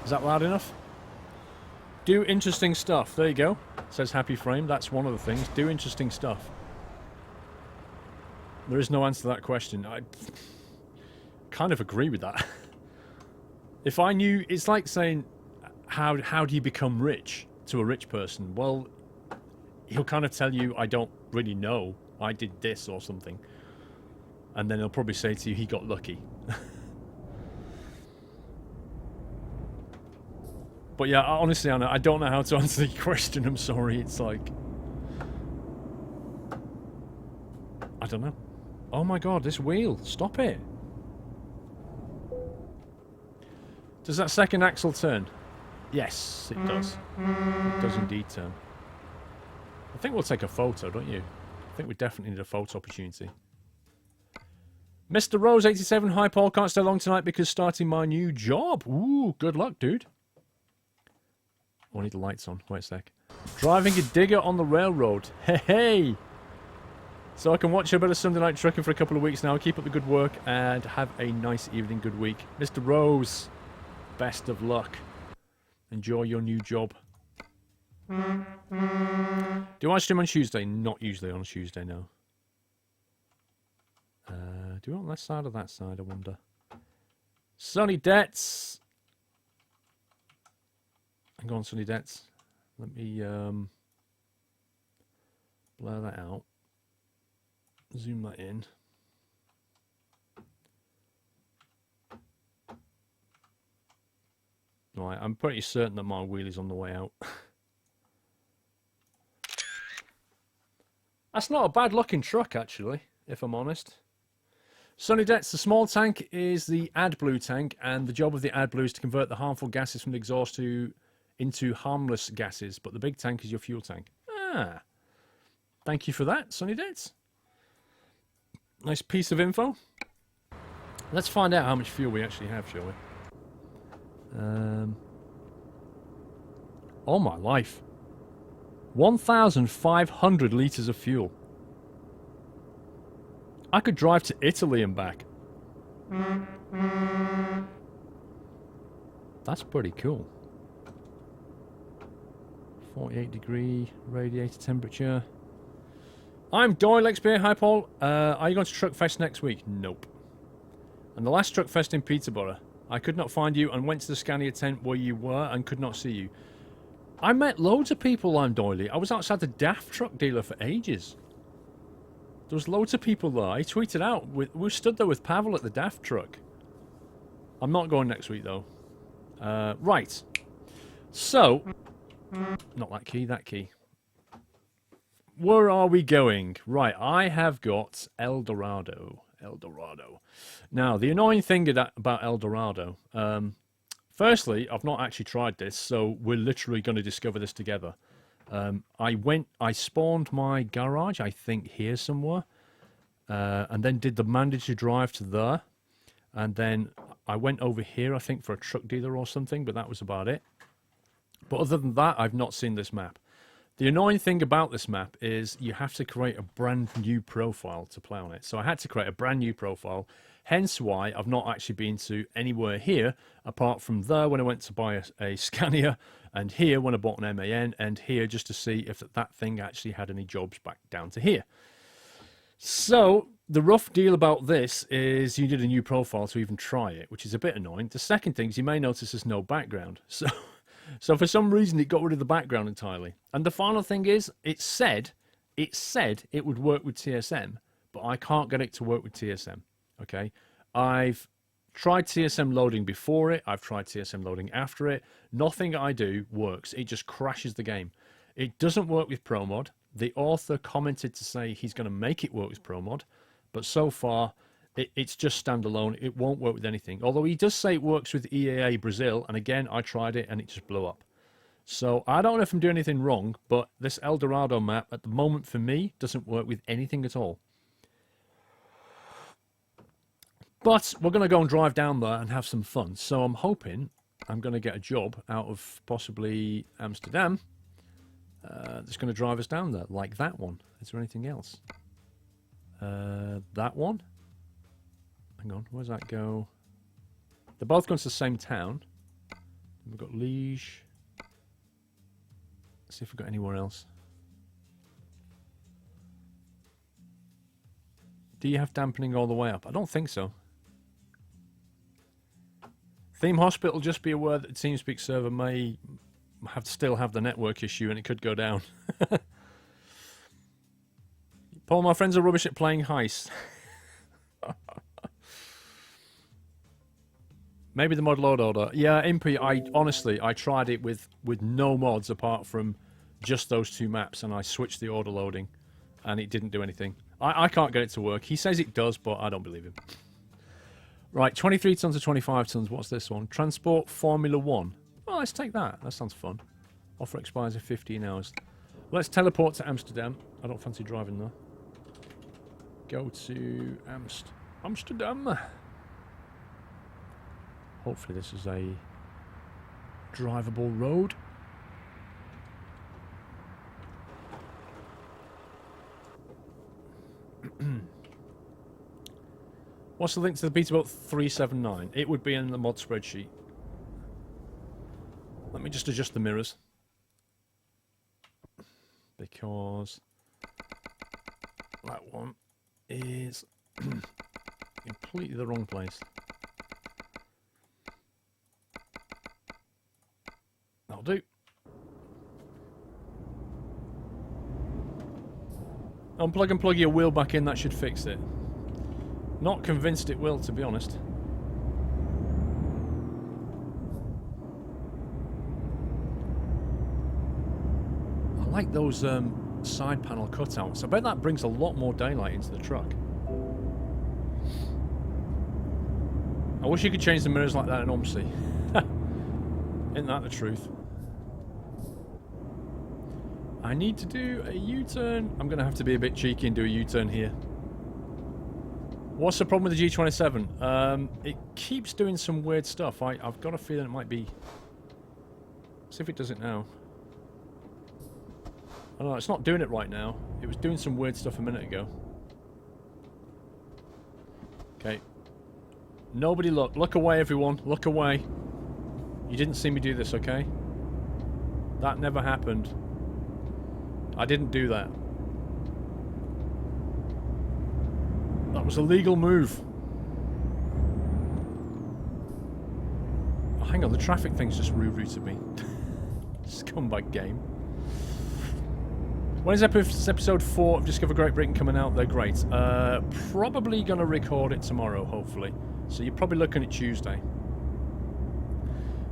Is that loud enough? Do interesting stuff. There you go. Says Happy Frame. That's one of the things. Do interesting stuff. There is no answer to that question. I kind of agree with that. If I knew... It's like saying, how do you become rich to a rich person? Well, he'll kind of tell you, I don't really know. I did this or something. And then he'll probably say to you, he got lucky. But yeah, honestly, Anna, I don't know how to answer the question. I'm sorry. It's like... I don't know. Oh my god, this wheel. Stop it. Does that second axle turn? Yes, it does. It does indeed turn. I think we'll take a photo, don't you? I think we definitely need a photo opportunity. Mr. Rose 87, hi Paul, can't stay long tonight because starting my new job. Ooh, good luck, dude. Oh, I need the lights on. Wait a sec. Driving a digger on the railroad. Hey, hey! So I can watch a bit of Sunday Night Trucking for a couple of weeks now. Keep up the good work and have a nice evening, good week. Mr. Rose, best of luck. Enjoy your new job. Do I stream on Tuesday? Not usually on Tuesday, no. Do you want that side or that side, I wonder? Sunny Debts! Hang on, Sunny Debts. Let me blur that out. Zoom that in. Right, I'm pretty certain that my wheel is on the way out. That's not a bad looking truck, actually, if I'm honest. Sunny Debts, the small tank is the AdBlue tank, and the job of the AdBlue is to convert the harmful gases from the exhaust into harmless gases, but the big tank is your fuel tank. Ah. Thank you for that, Sunny Dates. Nice piece of info. Let's find out how much fuel we actually have, shall we? Oh my life. 1,500 litres of fuel. I could drive to Italy and back. That's pretty cool. 48 degree radiator temperature. I'm Doyle XP. Hi Paul. Are you going to Truckfest next week? Nope. And the last Truckfest in Peterborough, I could not find you and went to the Scania tent where you were and could not see you. I met loads of people, I'm Doily. I was outside the DAF truck dealer for ages. There was loads of people there. I tweeted out. We stood there with Pavel at the DAF truck. I'm not going next week though. Right. So, not that key, that key. Where are we going? Right, I have got El Dorado. El Dorado. Now, the annoying thing about El Dorado, firstly, I've not actually tried this, so we're literally going to discover this together. I spawned my garage, I think here somewhere, and then did the mandatory drive to there, and then I went over here, I think, for a truck dealer or something, but that was about it. But other than that, I've not seen this map. The annoying thing about this map is you have to create a brand new profile to play on it. So I had to create a brand new profile, hence why I've not actually been to anywhere here, apart from there when I went to buy a Scania, and here when I bought an MAN, and here just to see if that thing actually had any jobs back down to here. So the rough deal about this is you did a new profile to even try it, which is a bit annoying. The second thing is you may notice there's no background. So for some reason it got rid of the background entirely. And the final thing is, it said it would work with TSM, but I can't get it to work with TSM. Okay, I've tried TSM loading before it. I've tried TSM loading after it. Nothing I do works. It just crashes the game. It doesn't work with ProMod. The author commented to say he's going to make it work with ProMod, but so far it's just standalone. It won't work with anything. Although he does say it works with EAA Brazil, and again, I tried it and it just blew up. So I don't know if I'm doing anything wrong, but this El Dorado map at the moment for me doesn't work with anything at all. But we're going to go and drive down there and have some fun. So I'm hoping I'm going to get a job out of possibly Amsterdam that's going to drive us down there, like that one. Is there anything else? That one? Hang on, where's that go? They're both going to the same town. We've got Liege. Let's see if we've got anywhere else. Do you have dampening all the way up? I don't think so. Theme Hospital, just be aware that the TeamSpeak server may still have the network issue and it could go down. Paul, my friends are rubbish at playing heist. Maybe the mod load order. Yeah, Impy, I tried it with no mods apart from just those two maps, and I switched the order loading, and it didn't do anything. I can't get it to work. He says it does, but I don't believe him. Right, 23 tons to 25 tons. What's this one? Transport Formula 1. Well, let's take that. That sounds fun. Offer expires in 15 hours. Let's teleport to Amsterdam. I don't fancy driving there. Go to Amsterdam. Hopefully this is a drivable road. What's the link to the Peterbilt 379? It would be in the mod spreadsheet. Let me just adjust the mirrors. Because that one is completely the wrong place. That'll do. Unplug and plug your wheel back in, that should fix it. Not convinced it will, to be honest. I like those side panel cutouts. I bet that brings a lot more daylight into the truck. I wish you could change the mirrors like that in OMSI. Isn't that the truth? I need to do a U-turn. I'm going to have to be a bit cheeky and do a U-turn here. What's the problem with the G27? It keeps doing some weird stuff. I've got a feeling it might be... See if it does it now. I don't know, it's not doing it right now. It was doing some weird stuff a minute ago. Okay. Nobody look. Look away, everyone. Look away. You didn't see me do this, okay? That never happened. I didn't do that. That was a legal move. Oh, hang on, the traffic thing's just rerouted me. Scumbag game. When is episode 4 of Discover Great Britain coming out? They're great. Probably going to record it tomorrow, hopefully. So you're probably looking at Tuesday.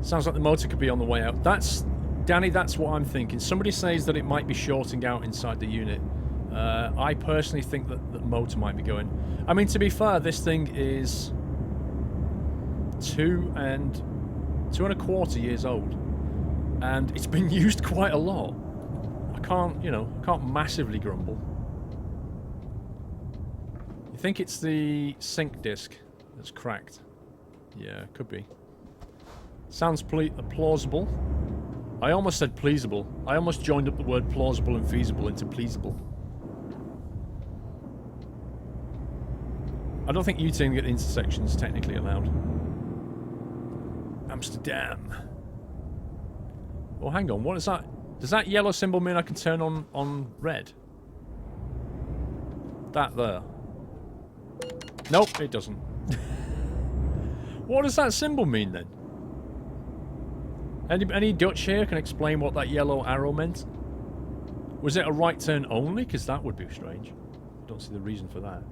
Sounds like the motor could be on the way out. Danny, that's what I'm thinking. Somebody says that it might be shorting out inside the unit. I personally think that the motor might be going. I mean, to be fair, this thing is 2.25 years old. And it's been used quite a lot. I can't, you know, I can't massively grumble. You think it's the sync disc that's cracked? Yeah, could be. Sounds plausible. I almost said pleasable. I almost joined up the word plausible and feasible into pleasable. I don't think U-turning at intersections is technically allowed. Amsterdam. Oh, hang on. What is that? Does that yellow symbol mean I can turn on red? That there. Nope, it doesn't. What does that symbol mean then? Any Dutch here can explain what that yellow arrow meant? Was it a right turn only? Because that would be strange. I don't see the reason for that.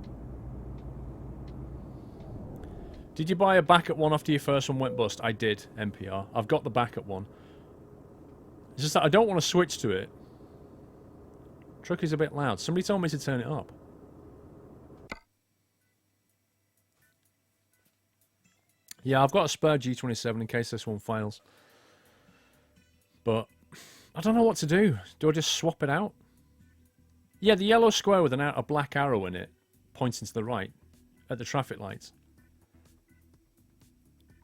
Did you buy a backup one after your first one went bust? I did, NPR. I've got the backup one. It's just that I don't want to switch to it. Truck is a bit loud. Somebody told me to turn it up. Yeah, I've got a spare G27 in case this one fails. But I don't know what to do. Do I just swap it out? Yeah, the yellow square with a black arrow in it pointing to the right at the traffic lights.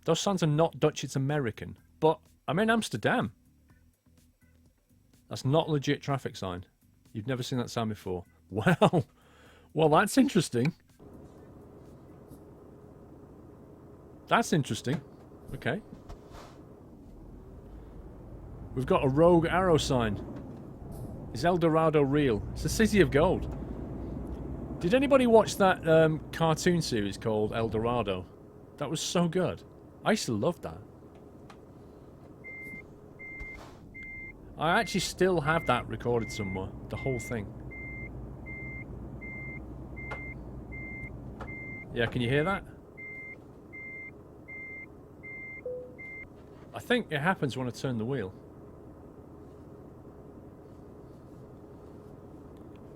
Those signs are not Dutch, it's American. But I'm in Amsterdam. That's not a legit traffic sign. You've never seen that sign before. Wow. Well, that's interesting. That's interesting. Okay. We've got a rogue arrow sign. Is El Dorado real? It's the City of Gold. Did anybody watch that cartoon series called El Dorado? That was so good. I used to love that. I actually still have that recorded somewhere. The whole thing. Yeah, can you hear that? I think it happens when I turn the wheel.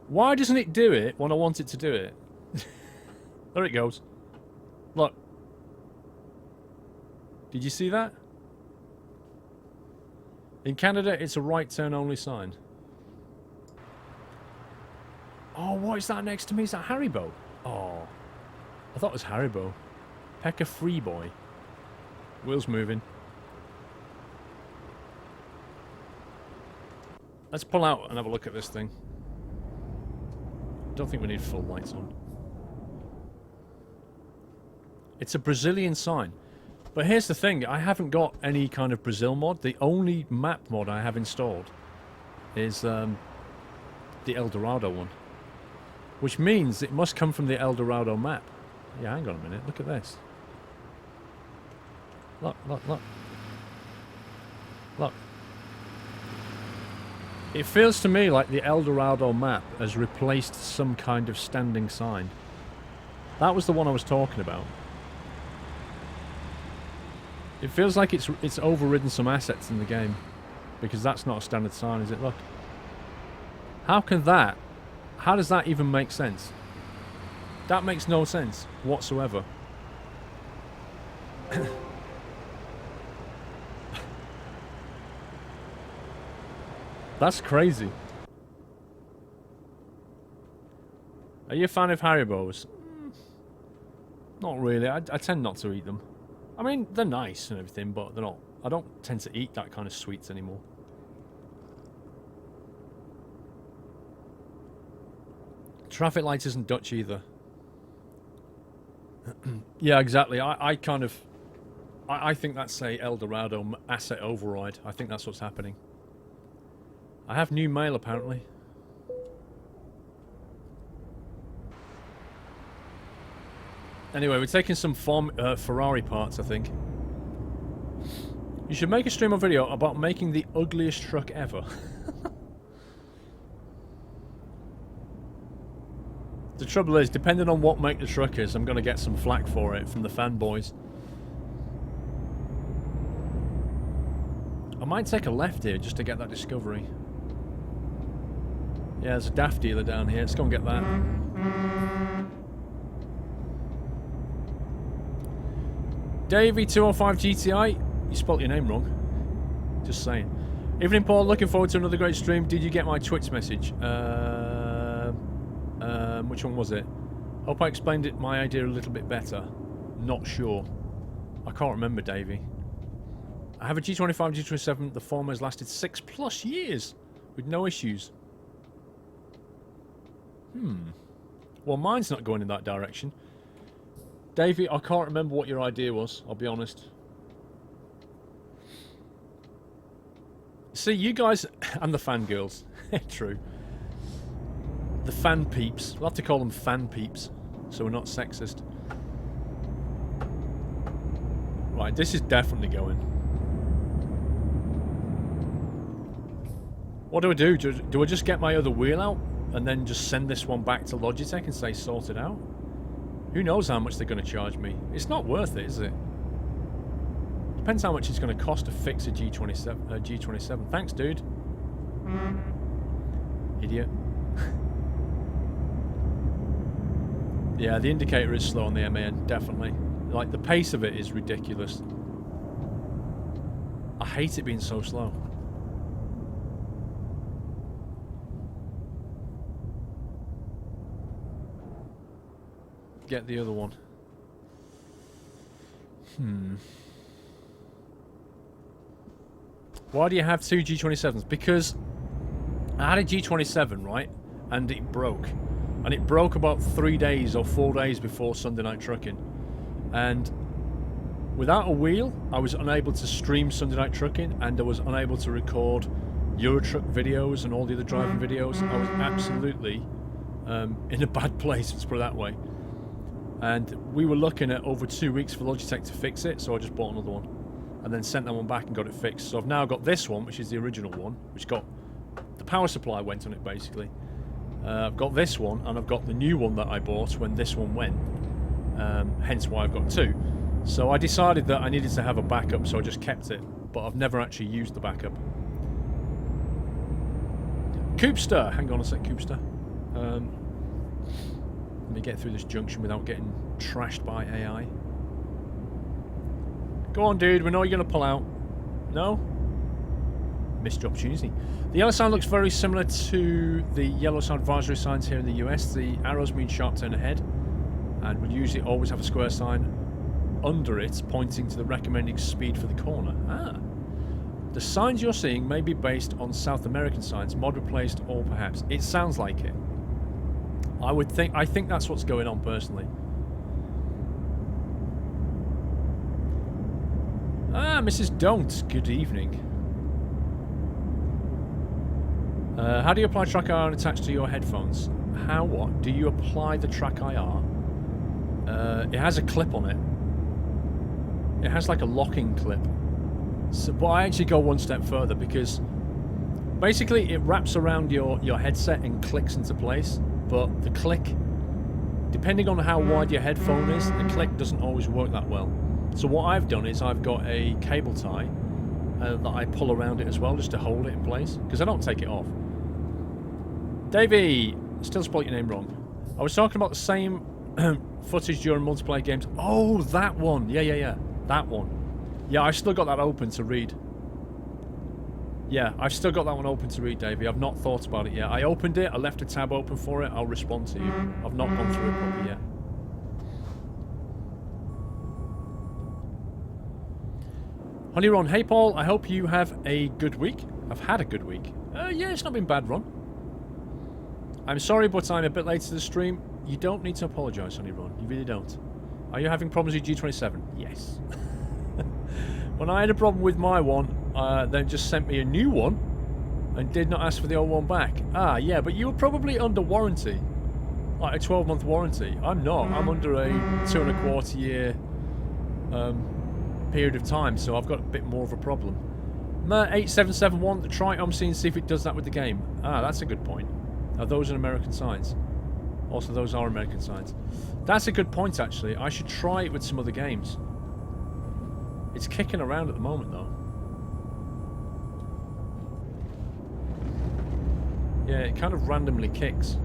Why doesn't it do it when I want it to do it? There it goes. Look. Did you see that? In Canada, it's a right turn only sign. Oh, what is that next to me? Is that Haribo? Oh. I thought it was Haribo. Pekka Free Boy. Wheels moving. Let's pull out and have a look at this thing. Don't think we need full lights on. It's a Brazilian sign. But here's the thing, I haven't got any kind of Brazil mod. The only map mod I have installed is the El Dorado one. Which means it must come from the El Dorado map. Yeah, hang on a minute, look at this. Look, look, look. Look. It feels to me like the El Dorado map has replaced some kind of standing sign. That was the one I was talking about. It feels like it's overridden some assets in the game. Because that's not a standard sign, is it? Look. How can that... How does that even make sense? That makes no sense whatsoever. That's crazy. Are you a fan of Haribos? Not really. I tend not to eat them. I mean, they're nice and everything, but they're not. I don't tend to eat that kind of sweets anymore. Traffic lights isn't Dutch either. Yeah, exactly. I kind of... I think that's a El Dorado asset override. I think that's what's happening. I have new mail, apparently. Anyway, we're taking some Ferrari parts, I think. You should make a stream or video about making the ugliest truck ever. The trouble is, depending on what make the truck is, I'm going to get some flack for it from the fanboys. I might take a left here just to get that discovery. Yeah, there's a daft dealer down here. Let's go and get that. Davey205 GTI, you spelt your name wrong. Just saying. Evening, Paul. Looking forward to another great stream. Did you get my Twitch message? Which one was it? Hope I explained my idea a little bit better. Not sure. I can't remember, Davey. I have a G25, G27. The former has lasted 6+ years with no issues. Well, mine's not going in that direction. Davey, I can't remember what your idea was, I'll be honest. See, you guys and the fangirls. True. The fan peeps. We'll have to call them fan peeps, so we're not sexist. Right, this is definitely going. What do I do? Do I just get my other wheel out and then just send this one back to Logitech and say sort it out? Who knows how much they're going to charge me? It's not worth it, is it? Depends how much it's going to cost to fix a G27. Thanks, dude. Idiot. Yeah, the indicator is slow on the MAN, definitely. Like, the pace of it is ridiculous. I hate it being so slow. Get the other one. Why do you have two G27s? Because I had a G27, right? And it broke. And it broke about 3 days or 4 days before Sunday Night Trucking. And without a wheel, I was unable to stream Sunday Night Trucking, and I was unable to record Eurotruck videos and all the other driving videos. I was absolutely in a bad place, let's put it that way. And we were looking at over 2 weeks for Logitech to fix it, so I just bought another one. And then sent that one back and got it fixed. So I've now got this one, which is the original one, which got... the power supply went on it, basically. I've got this one, and I've got the new one that I bought when this one went. Hence why I've got two. So I decided that I needed to have a backup, so I just kept it. But I've never actually used the backup. Coopster! Hang on a sec, Coopster. Let me get through this junction without getting trashed by AI. Go on, dude. We know you're going to pull out. No? Missed your opportunity. The yellow sign looks very similar to the yellow sign advisory signs here in the US. The arrows mean sharp turn ahead, and we'll usually always have a square sign under it pointing to the recommended speed for the corner. Ah. The signs you're seeing may be based on South American signs, mod replaced, or perhaps. It sounds like it. I think that's what's going on personally. Ah, Mrs. Don't. Good evening. How do you apply track IR attached to your headphones? How what? Do you apply the track IR? It has a clip on it. It has like a locking clip. So, but I actually go one step further because basically it wraps around your headset and clicks into place. But the click, depending on how wide your headphone is, the click doesn't always work that well. So what I've done is I've got a cable tie that I pull around it as well just to hold it in place because I don't take it off. Davey, still spelled your name wrong. I was talking about the same footage during multiplayer games. Oh, that one. Yeah. That one. Yeah, I still got that open to read. Yeah, I've still got that one open to read, Davey. I've not thought about it yet. I opened it, I left a tab open for it, I'll respond to you. I've not gone through it properly yet. Honeyron, hey Paul, I hope you have a good week. I've had a good week. Yeah, it's not been bad, Ron. I'm sorry, but I'm a bit late to the stream. You don't need to apologise, Honeyron. You really don't. Are you having problems with G27? Yes. When I had a problem with my one, they just sent me a new one and did not ask for the old one back. Ah, yeah, but you were probably under warranty. Like a 12-month warranty. I'm not. I'm under a 2.25 year period of time, so I've got a bit more of a problem. Ma8771, try OMSI and see if it does that with the game. Ah, that's a good point. Those are American signs. Also, those are American signs. That's a good point, actually. I should try it with some other games. It's kicking around at the moment, though. Yeah, it kind of randomly kicks.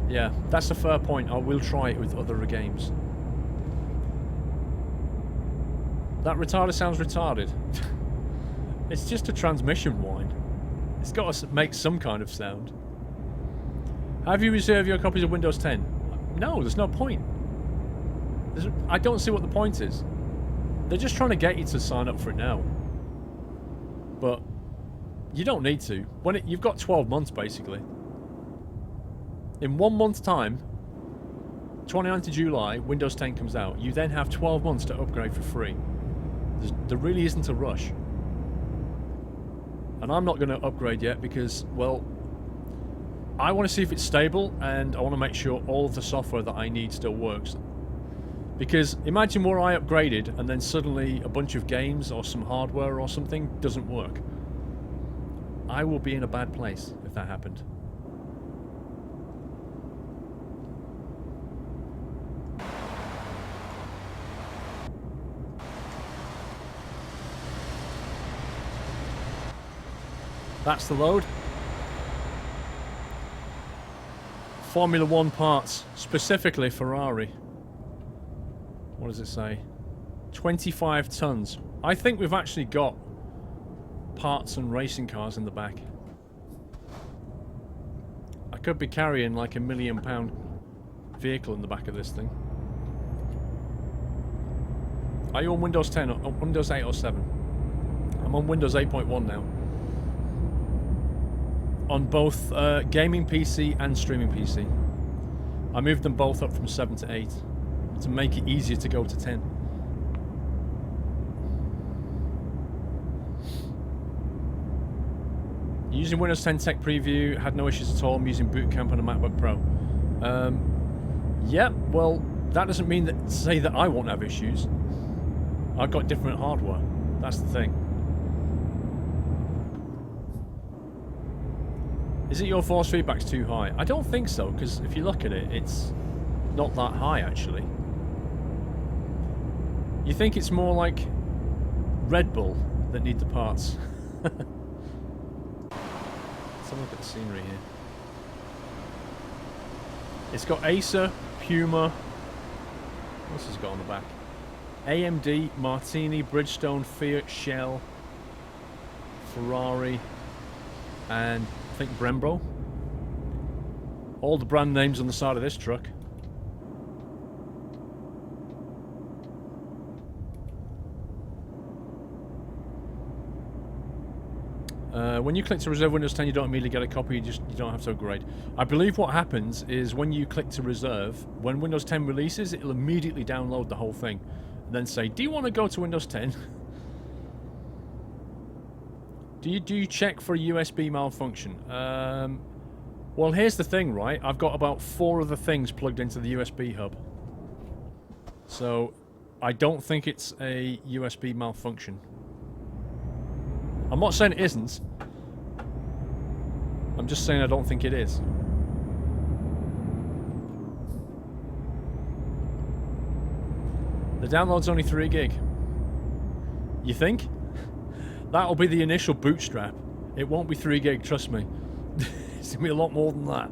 Yeah, that's a fair point. I will try it with other games. That retarder sounds retarded. It's just a transmission whine. It's got to make some kind of sound. Have you reserved your copies of Windows 10? No, there's no point. I don't see what the point is. They're just trying to get you to sign up for it now. But you don't need to. You've got 12 months, basically. In 1 month's time, 29th of July, Windows 10 comes out. You then have 12 months to upgrade for free. There really isn't a rush. And I'm not going to upgrade yet because, well, I want to see if it's stable and I want to make sure all of the software that I need still works. Because imagine where I upgraded and then suddenly a bunch of games or some hardware or something doesn't work. I will be in a bad place if that happened. That's the load. Formula 1 parts, specifically Ferrari. What does it say? 25 tons. I think we've actually got parts and racing cars in the back. I could be carrying like a £1 million vehicle in the back of this thing. Are you on Windows 10 or Windows 8 or 7? I'm on Windows 8.1 now. On both gaming PC and streaming PC. I moved them both up from 7 to 8 to make it easier to go to 10. Using Windows 10 Tech Preview, had no issues at all. I'm using Boot Camp on a MacBook Pro. Yeah, well, that doesn't mean that say that I won't have issues. I've got different hardware. That's the thing. Is it your force feedback's too high? I don't think so, because if you look at it, it's not that high, actually. You think it's more like Red Bull that need the parts. Let's have a look at the scenery here. It's got Acer, Puma. What else has it got on the back? AMD, Martini, Bridgestone, Fiat, Shell, Ferrari, and I think Brembo. All the brand names on the side of this truck. When you click to reserve Windows 10, you don't immediately get a copy, you don't have to upgrade. I believe what happens is when you click to reserve, when Windows 10 releases, it'll immediately download the whole thing. And then say, do you want to go to Windows 10? Do you check for a USB malfunction? Well, here's the thing, right? I've got about 4 other things plugged into the USB hub. So, I don't think it's a USB malfunction. I'm not saying it isn't. I'm just saying I don't think it is. The download's only 3 gig. You think? That'll be the initial bootstrap. It won't be 3 gig, trust me. It's going to be a lot more than that.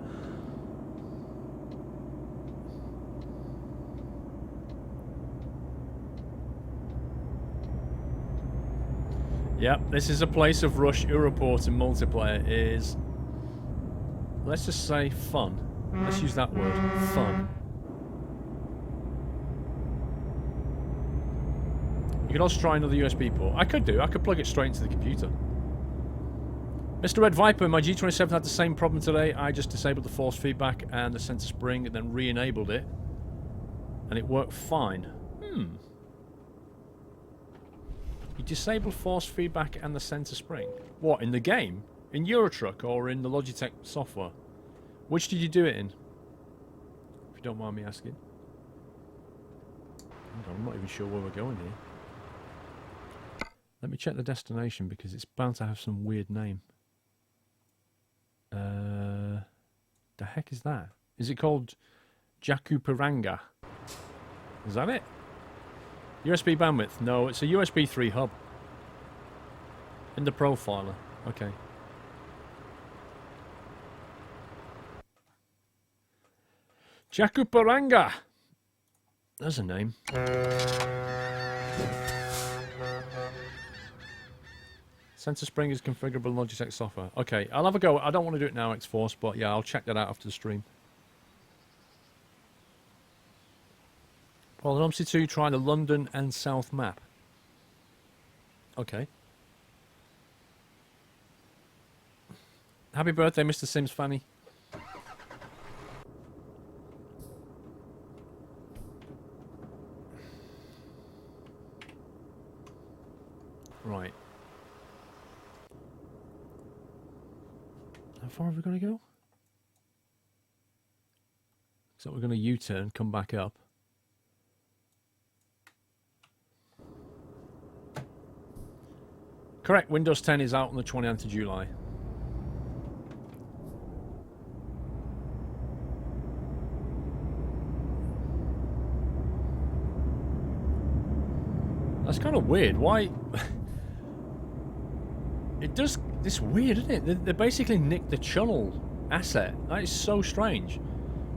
Yep, this is a place of rush. Europort in multiplayer is, let's just say, fun. Let's use that word, fun. You could also try another USB port. I could plug it straight into the computer. Mr. Red Viper, my G27 had the same problem today. I just disabled the force feedback and the center spring and then re-enabled it. And it worked fine. You disabled force feedback and the center spring? What, in the game? In Eurotruck or in the Logitech software? Which did you do it in? If you don't mind me asking. I'm not even sure where we're going here. Let me check the destination because it's bound to have some weird name. The heck is that? Is it called Jacuparanga? Is that it? USB bandwidth? No, it's a USB 3 hub. In the profiler. Okay. Jacuparanga! There's a name. Sensor spring is configurable in Logitech software. Okay, I'll have a go. I don't want to do it now, X-Force, but yeah, I'll check that out after the stream. Well, in OMSI2, try the London and South map. Okay. Happy birthday, Mr. Sims Fanny. Right. How far are we going to go? So we're going to U-turn, come back up. Correct, Windows 10 is out on the 29th of July. That's kind of weird. Why? It does. It's weird, isn't it? They basically nicked the channel asset. That is so strange.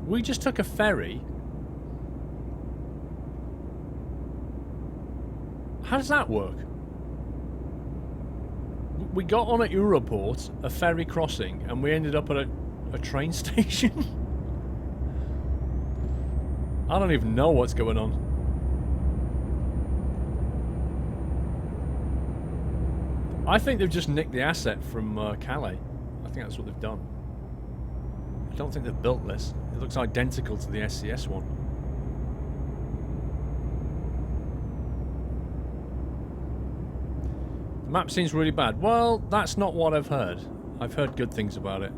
We just took a ferry. How does that work? We got on at Europort, a ferry crossing, and we ended up at a train station. I don't even know what's going on. I think they've just nicked the asset from Calais. I think that's what they've done. I don't think they've built this. It looks identical to the SCS one. The map seems really bad. Well, that's not what I've heard. I've heard good things about it.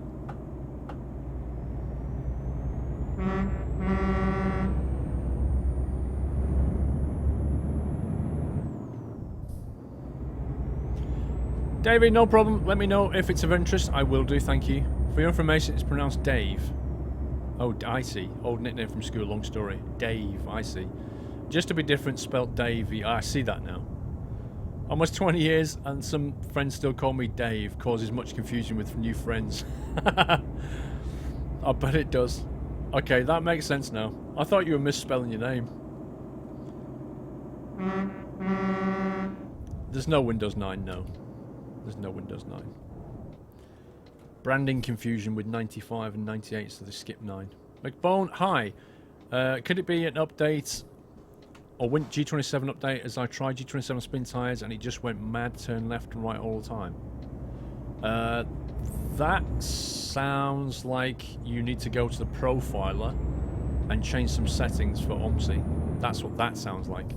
David, no problem. Let me know if it's of interest. I will do, thank you. For your information, it's pronounced Dave. Oh, I see. Old nickname from school, long story. Dave, I see. Just to be different, spelt Davey. I see that now. Almost 20 years, and some friends still call me Dave. Causes much confusion with new friends. I bet it does. Okay, that makes sense now. I thought you were misspelling your name. There's no Windows 9, no. There's no Windows 9. Branding confusion with 95 and 98, so they skipped 9. McBone, hi. Could it be an update or G27 update as I tried G27 spin tyres and it just went mad, turn left and right all the time? That sounds like you need to go to the profiler and change some settings for OMSI. That's what that sounds like.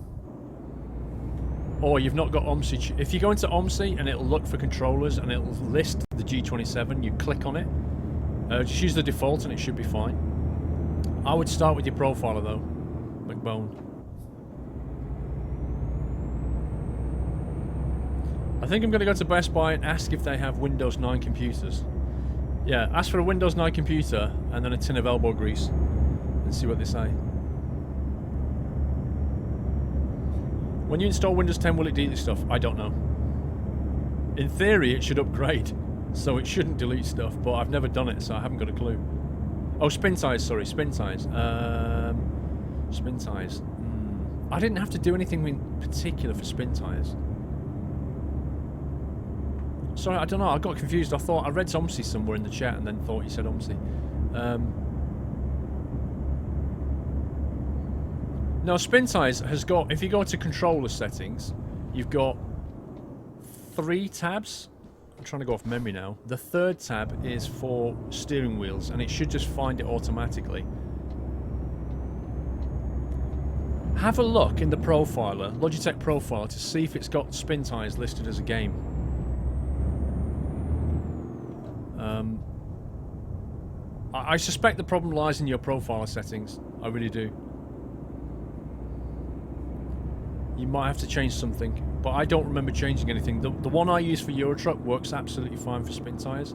Or you've not got OMSI. If you go into OMSI and it'll look for controllers and it'll list the G27, you click on it. Just use the default and it should be fine. I would start with your profiler though, McBone. I think I'm going to go to Best Buy and ask if they have Windows 9 computers. Yeah, ask for a Windows 9 computer and then a tin of elbow grease and see what they say. When you install Windows 10, will it delete stuff? I don't know. In theory, it should upgrade, so it shouldn't delete stuff, but I've never done it, so I haven't got a clue. Oh, spin ties, sorry, spin ties. Spin ties. I didn't have to do anything in particular for spin ties. sorry, I don't know. I got confused. I thought I read Omsi somewhere in the chat and then thought you said Omsi. No, Spin Tires has got, if you go to controller settings, you've got 3 tabs. I'm trying to go off memory now. The 3rd tab is for steering wheels, and it should just find it automatically. Have a look in the profiler, Logitech profiler, to see if it's got Spin Tires listed as a game. I suspect the problem lies in your profiler settings. I really do. You might have to change something, but I don't remember changing anything. The one I use for Eurotruck works absolutely fine for Spin Tires.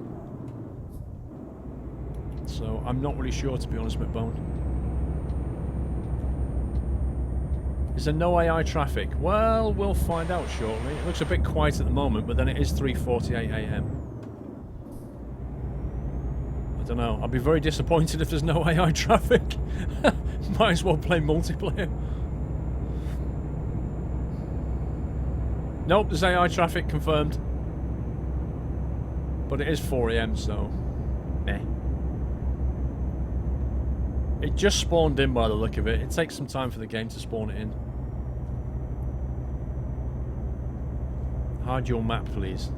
So I'm not really sure, to be honest, McBone. Is there no AI traffic? Well, we'll find out shortly. It looks a bit quiet at the moment, but then it is 3:48 AM. I don't know. I'll be very disappointed if there's no AI traffic. Might as well play multiplayer. Nope, there's AI traffic confirmed. But it is 4 AM, so... meh. It just spawned in by the look of it. It takes some time for the game to spawn it in. Hide your map, please.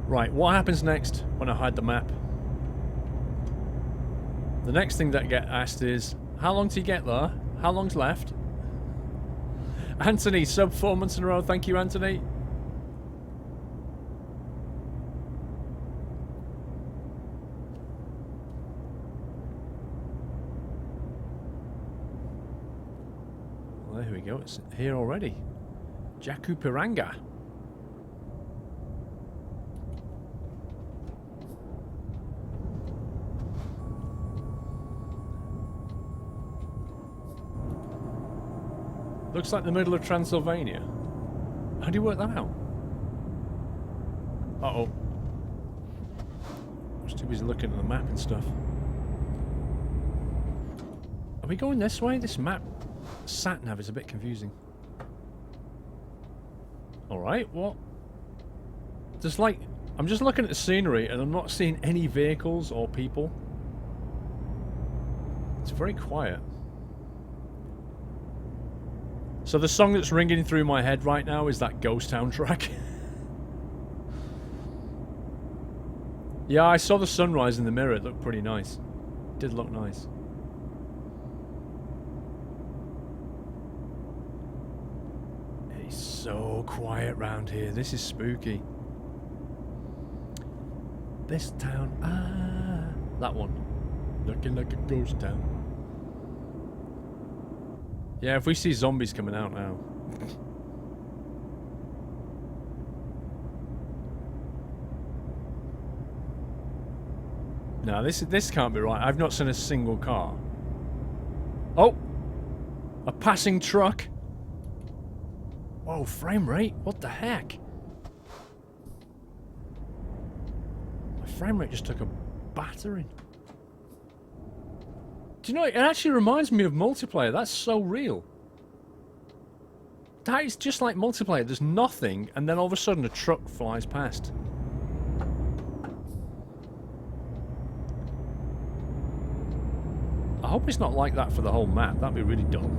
Right, what happens next when I hide the map? The next thing that get asked is, how long to you get there? How long's left? Anthony, sub 4 months in a row. Thank you, Anthony. Well, there we go. It's here already. Jaku Piranga. Looks like the middle of Transylvania. How do you work that out? Uh-oh. I was too busy looking at the map and stuff. Are we going this way? This map sat-nav is a bit confusing. Alright, what? There's like... I'm just looking at the scenery and I'm not seeing any vehicles or people. It's very quiet. So the song that's ringing through my head right now is that Ghost Town track. Yeah, I saw the sunrise in the mirror. It looked pretty nice. It did look nice. It's so quiet round here. This is spooky. This town, that one. Looking like a ghost town. Yeah, if we see zombies coming out now. No, this can't be right. I've not seen a single car. Oh! A passing truck! Whoa, frame rate? What the heck? My frame rate just took a battering. Do you know, it actually reminds me of multiplayer. That's so real. That is just like multiplayer. There's nothing, and then all of a sudden a truck flies past. I hope it's not like that for the whole map. That'd be really dull.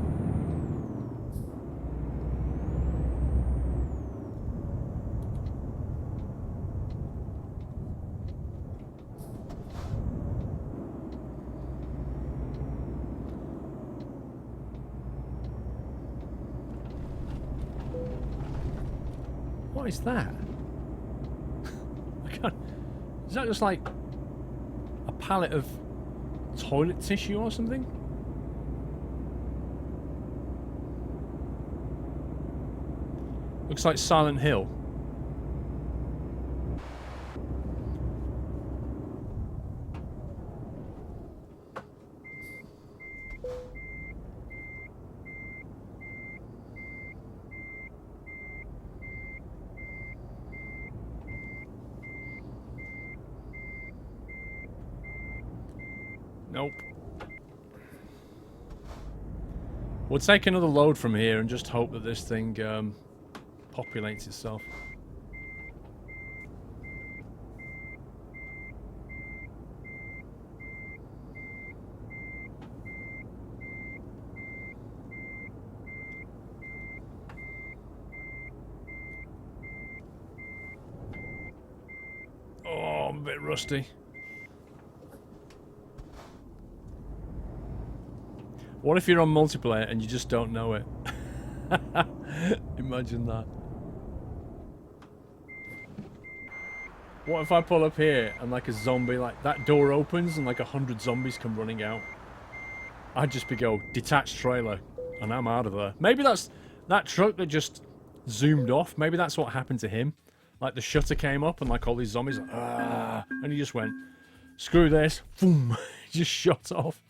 What is that? I can't... Is that just like a pallet of toilet tissue or something? Looks like Silent Hill. Nope. We'll take another load from here and just hope that this thing populates itself. I'm a bit rusty. What if you're on multiplayer and you just don't know it? Imagine that. What if I pull up here and like a zombie, like that door opens and like 100 zombies come running out? I'd just be go, detached trailer, and I'm out of there. Maybe that's that truck that just zoomed off. Maybe that's what happened to him. Like the shutter came up and like all these zombies, like, ah, and he just went, screw this, boom, just shot off.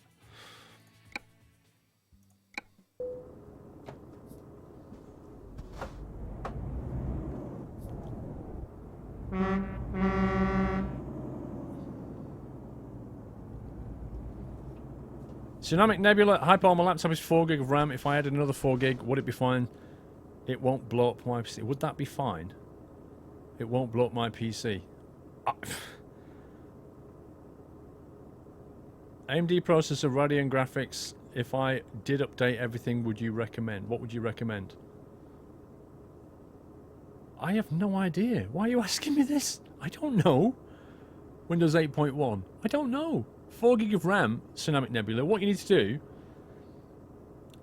Dynamic Nebula, Hyper, my laptop is 4 gig of RAM. If I added another 4 gig, would it be fine? It won't blow up my PC. Would that be fine? It won't blow up my PC. AMD processor, Radeon graphics. If I did update everything, would you recommend? What would you recommend? I have no idea. Why are you asking me this? I don't know. Windows 8.1. I don't know. 4 gig of RAM, Dynamic Nebula. What you need to do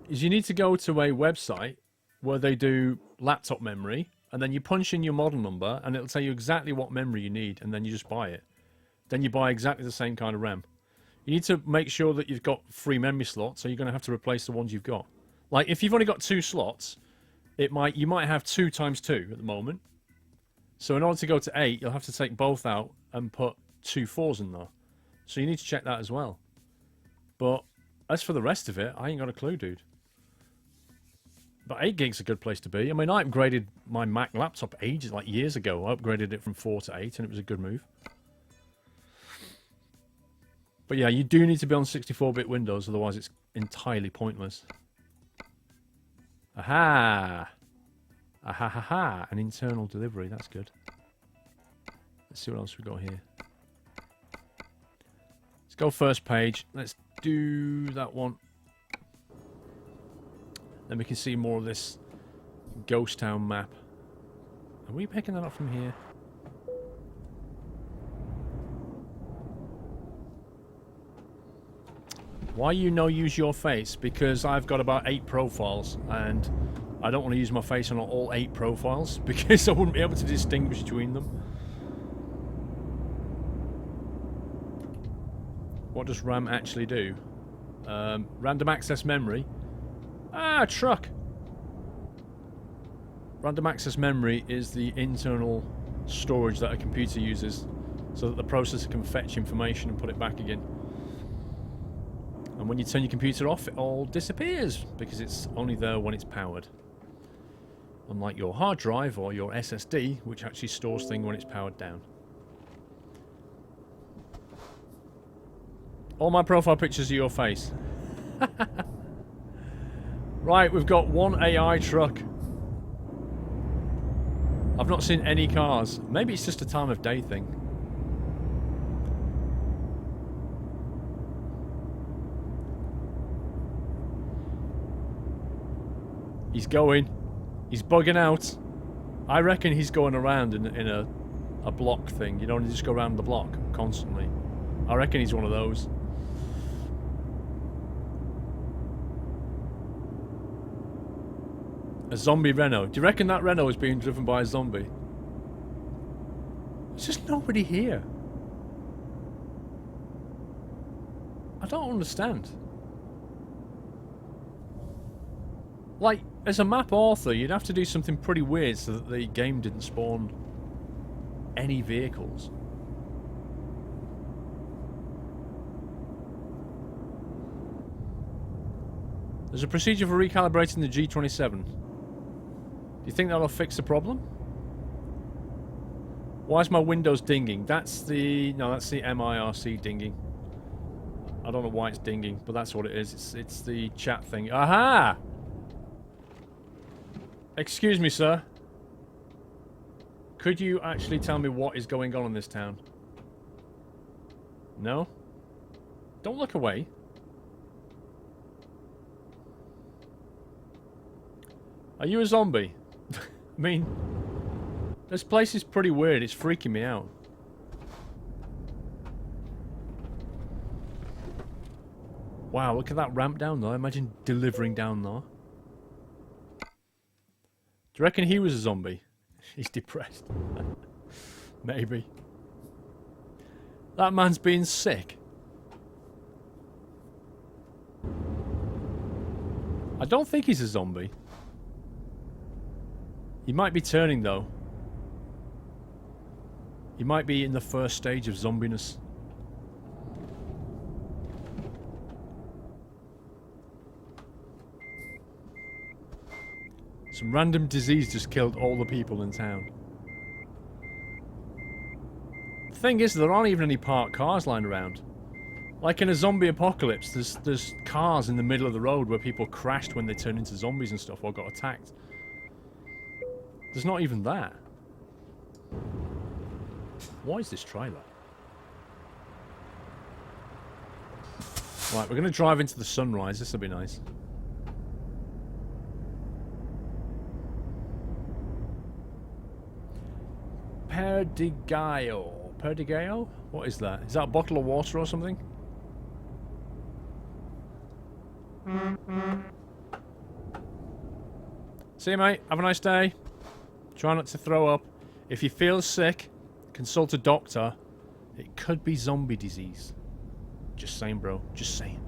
is you need to go to a website where they do laptop memory, and then you punch in your model number, and it'll tell you exactly what memory you need, and then you just buy it. Then you buy exactly the same kind of RAM. You need to make sure that you've got 3 memory slots, so you're going to have to replace the ones you've got. Like, if you've only got 2 slots, you might have 2 times 2 at the moment. So in order to go to 8, you'll have to take both out and put 2 4s in there. So you need to check that as well. But as for the rest of it, I ain't got a clue, dude. But 8 gig's a good place to be. I mean, I upgraded my Mac laptop ages, like years ago. I upgraded it from 4 to 8, and it was a good move. But yeah, you do need to be on 64-bit Windows, otherwise it's entirely pointless. Aha! Aha ha ha! An internal delivery, that's good. Let's see what else we got here. Let's go first page. Let's do that one. Then we can see more of this ghost town map. Are we picking that up from here? Why use your face? Because I've got about 8 profiles, and I don't want to use my face on all 8 profiles because I wouldn't be able to distinguish between them. What does RAM actually do? Random access memory. Ah, truck! Random access memory is the internal storage that a computer uses so that the processor can fetch information and put it back again. And when you turn your computer off, it all disappears because it's only there when it's powered. Unlike your hard drive or your SSD, which actually stores things when it's powered down. All my profile pictures are your face. Right, we've got one AI truck. I've not seen any cars. Maybe it's just a time of day thing. He's going. He's bugging out. I reckon he's going around in a block thing. You don't just go around the block constantly. I reckon he's one of those. A zombie Renault. Do you reckon that Renault is being driven by a zombie? There's just nobody here. I don't understand. Like, as a map author, you'd have to do something pretty weird so that the game didn't spawn any vehicles. There's a procedure for recalibrating the G27. Do you think that'll fix the problem? Why is my Windows dinging? That's the... No, that's the MIRC dinging. I don't know why it's dinging, but that's what it is. It's the chat thing. Aha! Excuse me, sir. Could you actually tell me what is going on in this town? No? Don't look away. Are you a zombie? I mean, this place is pretty weird. It's freaking me out. Wow, look at that ramp down there. Imagine delivering down there. Do you reckon he was a zombie? He's depressed. Maybe. That man's being sick. I don't think he's a zombie. He might be turning, though. He might be in the first stage of zombiness. Some random disease just killed all the people in town. The thing is, there aren't even any parked cars lying around. Like in a zombie apocalypse, there's cars in the middle of the road where people crashed when they turned into zombies and stuff or got attacked. There's not even that. What is this trailer? Right, we're going to drive into the sunrise. This will be nice. Perdigallo. Perdigallo? What is that? Is that a bottle of water or something? See you, mate. Have a nice day. Try not to throw up. If you feel sick, consult a doctor. It could be zombie disease. Just saying, bro. Just saying.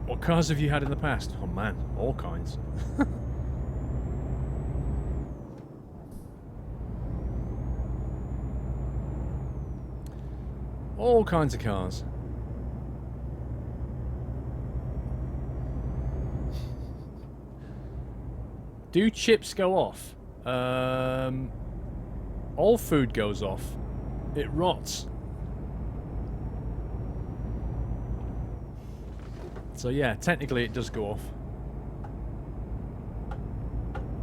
What cars have you had in the past? Oh, man. All kinds. All kinds of cars. Do chips go off? All food goes off. It rots. So yeah, technically it does go off.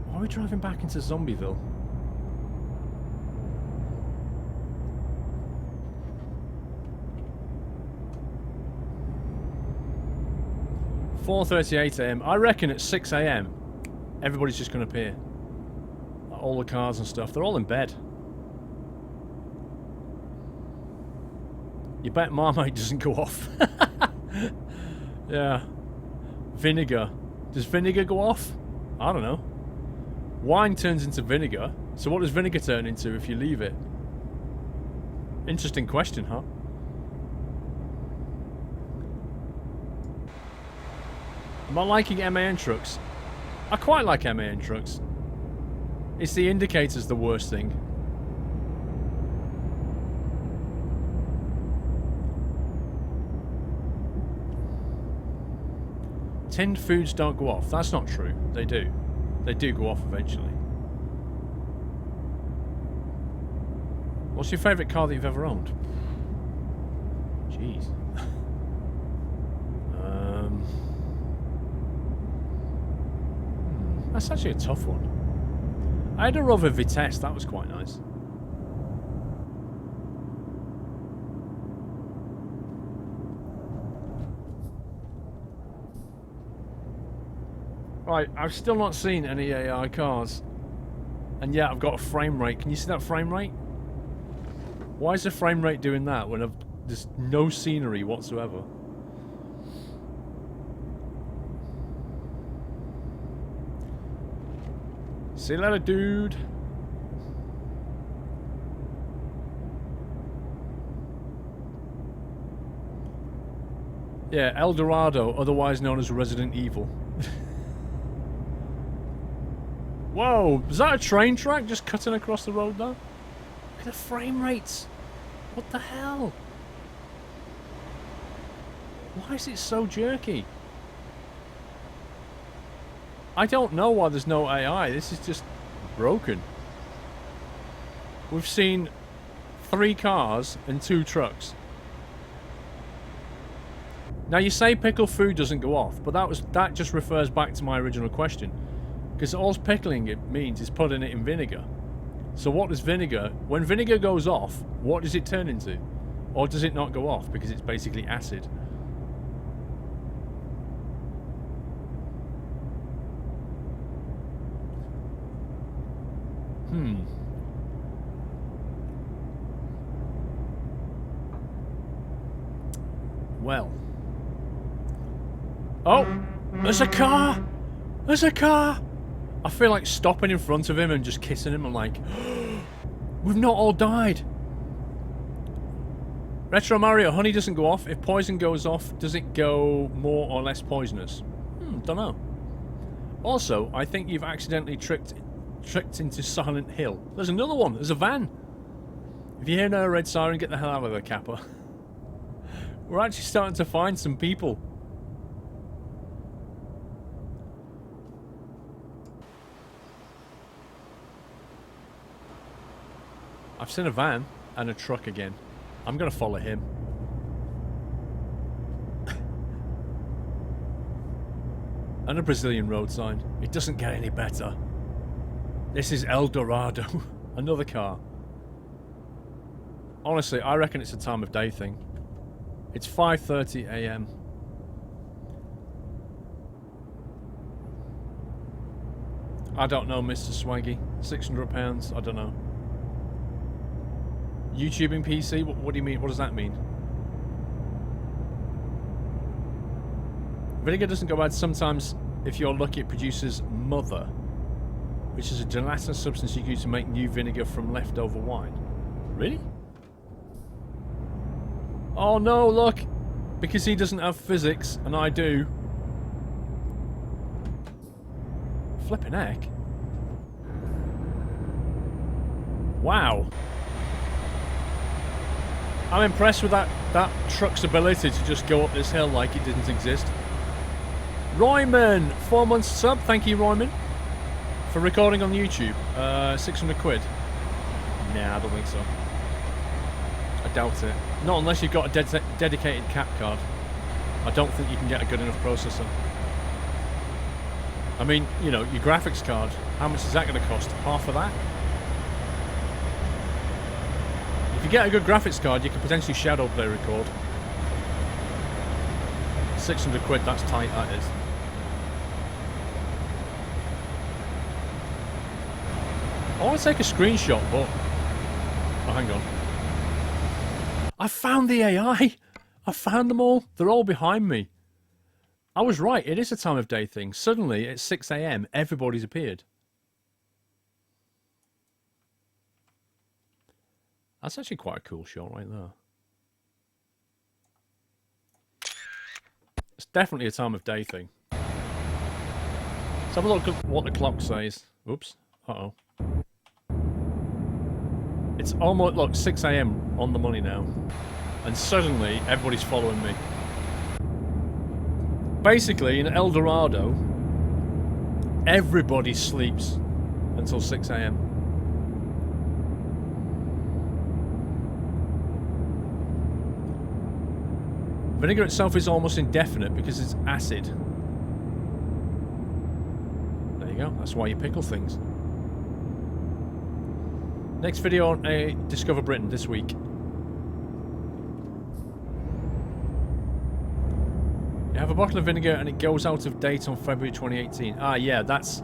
Why are we driving back into Zombieville? $4:38 AM. I reckon at 6 AM everybody's just going to appear. Like all the cars and stuff. They're all in bed. You bet Marmite doesn't go off. Yeah. Vinegar. Does vinegar go off? I don't know. Wine turns into vinegar. So what does vinegar turn into if you leave it? Interesting question, huh? Am I liking MAN trucks? I quite like MAN trucks. It's the indicators the worst thing. Tinned foods don't go off. That's not true. They do. They do go off eventually. What's your favourite car that you've ever owned? Jeez. That's actually a tough one. I had a Rover Vitesse. That was quite nice. Right, I've still not seen any AI cars. And yeah, I've got a frame rate. Can you see that frame rate? Why is the frame rate doing that when there's no scenery whatsoever? See you later, dude. Yeah, El Dorado, otherwise known as Resident Evil. Whoa, is that a train track just cutting across the road there? Look at the frame rates. What the hell? Why is it so jerky? I don't know why there's no AI. This is just broken. We've seen 3 cars and 2 trucks. Now you say pickle food doesn't go off, but that just refers back to my original question. Because all pickling it means is putting it in vinegar. So what does vinegar... When vinegar goes off, what does it turn into? Or does it not go off because it's basically acid? Hmm. Well. Oh! There's a car! There's a car! I feel like stopping in front of him and just kissing him. I'm like, we've not all died. Retro Mario, honey doesn't go off. If poison goes off, does it go more or less poisonous? Don't know. Also, I think you've accidentally tricked into Silent Hill. There's another one. There's a van. If you hear no red siren, get the hell out of there, Kappa. We're actually starting to find some people. I've seen a van and a truck again. I'm gonna follow him. And a Brazilian road sign. It doesn't get any better. This is El Dorado. Another car. Honestly, I reckon it's a time of day thing. It's 5:30 AM. I don't know, Mr. Swaggy. £600, I don't know. YouTubing PC? What do you mean? What does that mean? Vinegar doesn't go bad. Sometimes, if you're lucky, it produces mother, which is a gelatinous substance you use to make new vinegar from leftover wine. Really? Oh no, look! Because he doesn't have physics, and I do. Flippin' heck. Wow. I'm impressed with that truck's ability to just go up this hill like it didn't exist. Royman, 4 months sub. Thank you, Royman, for recording on YouTube. 600 quid. Nah, I don't think so. I doubt it. Not unless you've got a dedicated cap card. I don't think you can get a good enough processor. I mean, you know, your graphics card, how much is that going to cost? Half of that? If you get a good graphics card, you can potentially shadow play record. 600 quid, that's tight, that is. I want to take a screenshot, but... Oh, hang on. I found the AI! I found them all! They're all behind me. I was right, it is a time of day thing. Suddenly, at 6 AM, everybody's appeared. That's actually quite a cool shot right there. It's definitely a time of day thing. Let's have a look at what the clock says. Oops. Uh-oh. It's almost, look, 6 AM on the money now. And suddenly, everybody's following me. Basically, in El Dorado, everybody sleeps until 6 AM. Vinegar itself is almost indefinite because it's acid. There you go, that's why you pickle things. Next video on Discover Britain this week. You have a bottle of vinegar and it goes out of date on February 2018. Ah, yeah, that's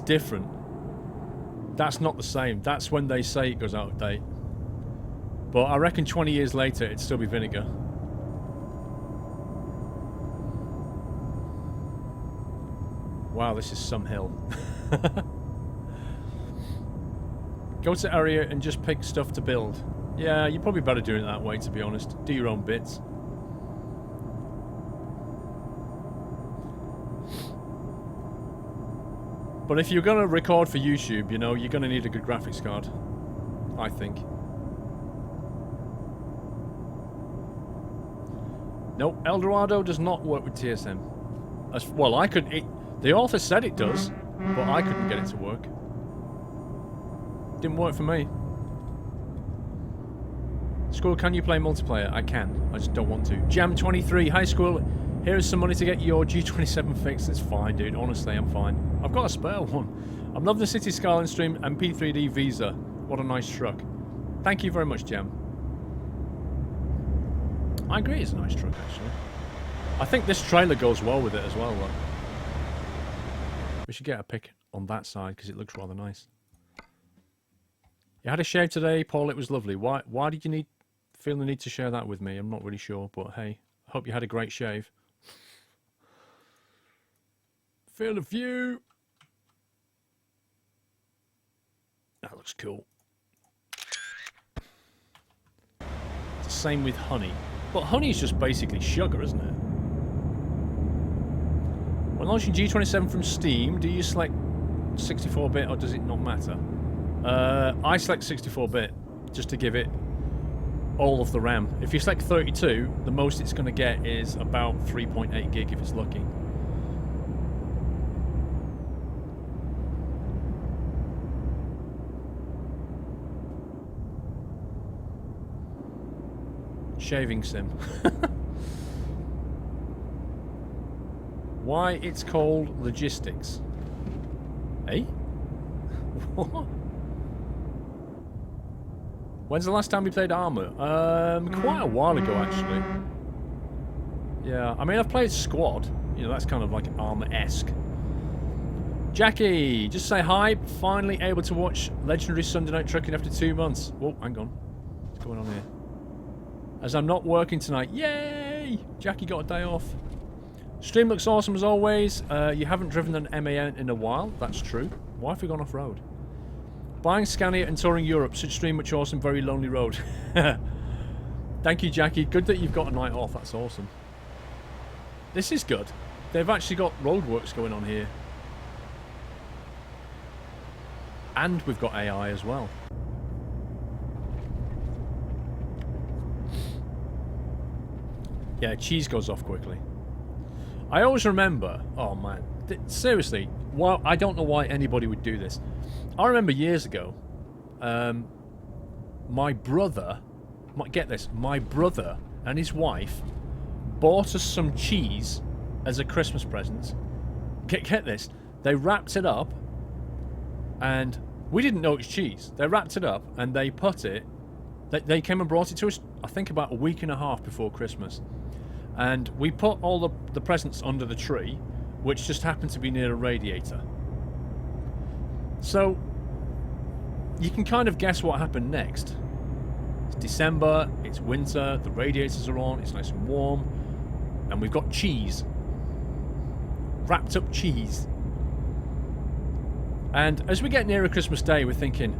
different. That's not the same. That's when they say it goes out of date. But I reckon 20 years later it'd still be vinegar. Wow, this is some hill. Go to area and just pick stuff to build. Yeah, you're probably better doing it that way, to be honest. Do your own bits. But if you're going to record for YouTube, you know, you're going to need a good graphics card. I think. Nope, El Dorado does not work with TSM. Well, I could... the author said it does, but I couldn't get it to work. Didn't work for me. Squirrel, can you play multiplayer? I can. I just don't want to. Jam23. Hi, Squirrel. Here is some money to get your G27 fixed. It's fine, dude. Honestly, I'm fine. I've got a spare one. I'm loving the City Skyline stream and P3D Visa. What a nice truck. Thank you very much, Jam. I agree it's a nice truck, actually. I think this trailer goes well with it as well, though. We should get a pic on that side because it looks rather nice. You had a shave today, Paul. It was lovely. Why did you feel the need to share that with me? I'm not really sure, but hey, Hope you had a great shave. Feel the view. That looks cool. It's the same with honey. But honey is just basically sugar, isn't it? When launching G27 from Steam, do you select 64-bit or does it not matter? I select 64-bit just to give it all of the RAM. If you select 32, the most it's going to get is about 3.8 gig if it's lucky. Shaving sim. Why it's called logistics. Eh? What? When's the last time we played Armour? Quite a while ago, actually. Yeah, I mean, I've played Squad. You know, that's kind of like Armour-esque. Jackie, just say hi. Finally able to watch Legendary Sunday Night Trucking after 2 months. Oh, hang on. What's going on here? As I'm not working tonight. Yay! Jackie got a day off. Stream looks awesome as always. You haven't driven an MAN in a while. That's true. Why have we gone off-road? Buying Scania and touring Europe. Such stream, much awesome, very lonely road. Thank you, Jackie. Good that you've got a night off. That's awesome. This is good. They've actually got roadworks going on here. And we've got AI as well. Yeah, cheese goes off quickly. I always remember... Oh, man. Seriously. Well, I don't know why anybody would do this. I remember years ago, my brother... Get this. My brother and his wife bought us some cheese as a Christmas present. Get this. They wrapped it up, and we didn't know it's cheese. They wrapped it up, and they put it... They came and brought it to us, I think, about a week and a half before Christmas. And we put all the presents under the tree, which just happened to be near a radiator. So, you can kind of guess what happened next. It's December, it's winter, the radiators are on, it's nice and warm, and we've got cheese. Wrapped up cheese. And as we get nearer Christmas Day, we're thinking,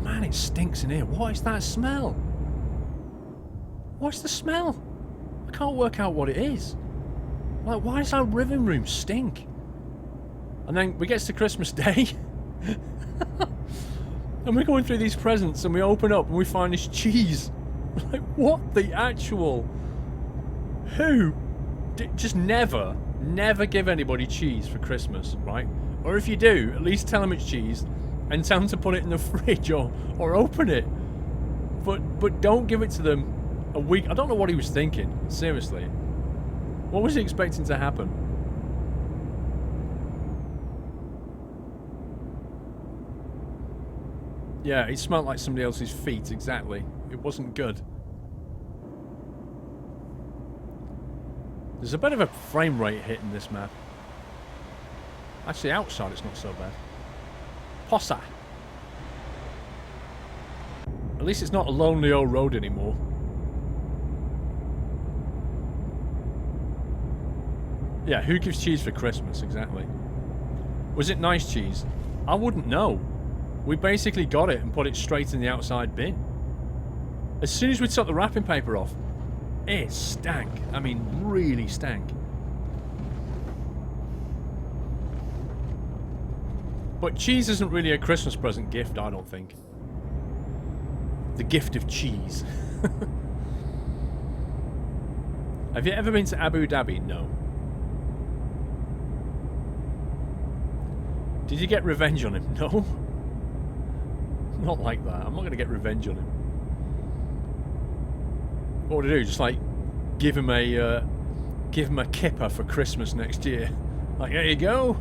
man, it stinks in here. What is that smell? What's the smell? I can't work out what it is. Like, why does our living room stink? And then we get to Christmas Day, and we're going through these presents, and we open up, and we find this cheese. Like, what the actual... Who? Just never give anybody cheese for Christmas, right? Or if you do, at least tell them it's cheese, and tell them to put it in the fridge, or open it. But don't give it to them a week. I don't know what he was thinking, seriously. What was he expecting to happen? Yeah, it smelled like somebody else's feet, exactly. It wasn't good. There's a bit of a frame rate hit in this map. Actually, outside it's not so bad. Possa. At least it's not a lonely old road anymore. Yeah, who gives cheese for Christmas, exactly? Was it nice cheese? I wouldn't know. We basically got it and put it straight in the outside bin. As soon as we took the wrapping paper off, it stank. I mean, really stank. But cheese isn't really a Christmas present gift, I don't think. The gift of cheese. Have you ever been to Abu Dhabi? No. Did you get revenge on him? No. Not like that. I'm not going to get revenge on him. What would I do? Just like give him a kipper for Christmas next year. Like, there you go.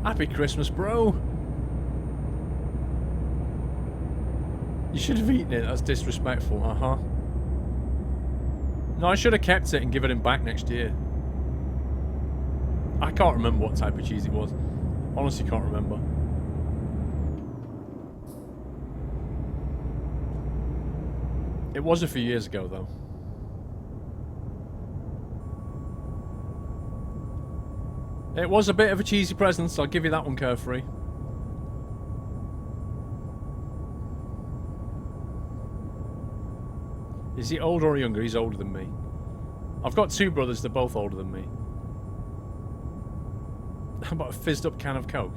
Happy Christmas, bro. You should have eaten it. That's disrespectful. Uh-huh. No, I should have kept it and given him back next year. I can't remember what type of cheese it was. Honestly, can't remember. It was a few years ago, though. It was a bit of a cheesy present, so I'll give you that one, Carefree. Is he older or younger? He's older than me. I've got two brothers, they're both older than me. How about a fizzed up can of Coke?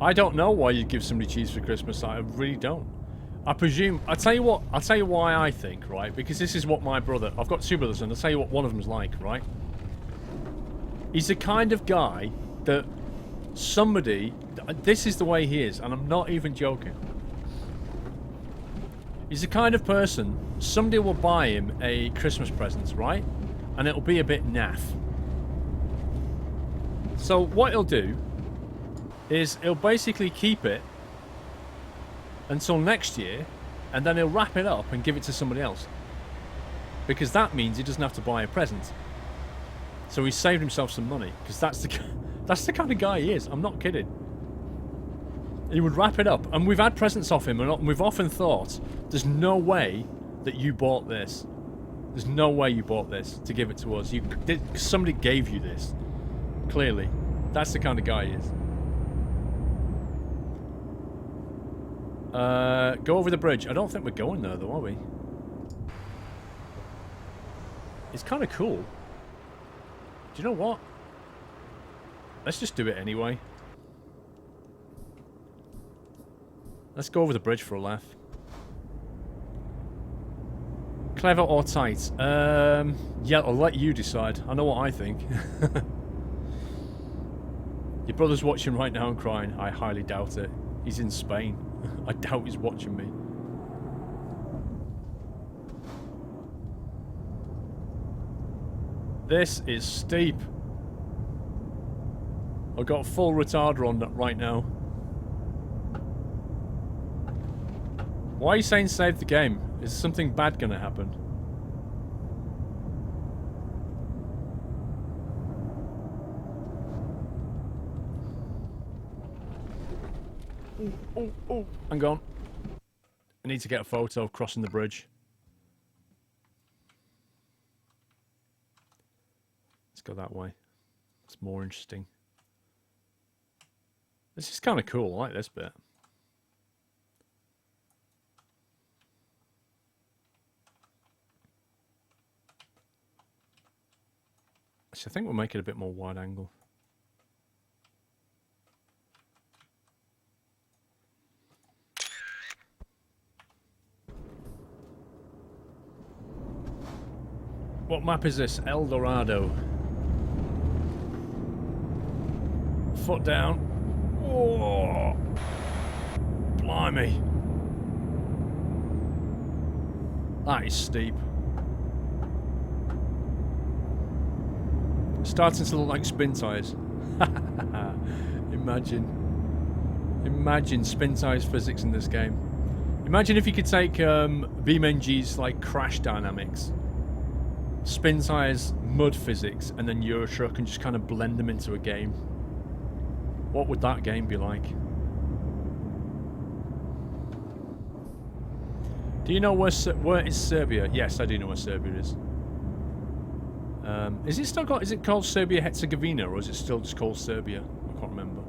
I don't know why you'd give somebody cheese for Christmas. I really don't. I presume... I'll tell you why I think, right? Because this is what my brother... I've got two brothers, and I'll tell you what one of them's like, right? He's the kind of guy that somebody... This is the way he is, and I'm not even joking. He's the kind of person... Somebody will buy him a Christmas present, right? And it'll be a bit naff. So what he'll do... is he'll basically keep it until next year, and then he'll wrap it up and give it to somebody else. Because that means he doesn't have to buy a present. So he's saved himself some money, because that's the kind of guy he is. I'm not kidding. He would wrap it up, and we've had presents off him, and we've often thought, there's no way that you bought this. There's no way you bought this to give it to us. Somebody gave you this. Clearly. That's the kind of guy he is. Go over the bridge. I don't think we're going there, though, are we? It's kind of cool. Do you know what? Let's just do it anyway. Let's go over the bridge for a laugh. Clever or tight? Yeah, I'll let you decide. I know what I think. Your brother's watching right now and crying. I highly doubt it. He's in Spain. I doubt he's watching me. This is steep. I've got full retarder on that right now. Why are you saying save the game? Is something bad gonna happen? Oh, hang on. I need to get a photo of crossing the bridge. Let's go that way. It's more interesting. This is kind of cool. I like this bit. Actually, I think we'll make it a bit more wide angle. What map is this? El Dorado. Foot down. Oh, blimey. That is steep. Starting to look like spin tyres. Imagine spin tyres physics in this game. Imagine if you could take BeamNG's like crash dynamics, spin tyres, mud physics, and then Euro Truck, and just kind of blend them into a game. What would that game be like? Do you know where is Serbia? Yes, I do know where Serbia is. Is it still called? Is it called Serbia Herzegovina, or is it still just called Serbia? I can't remember.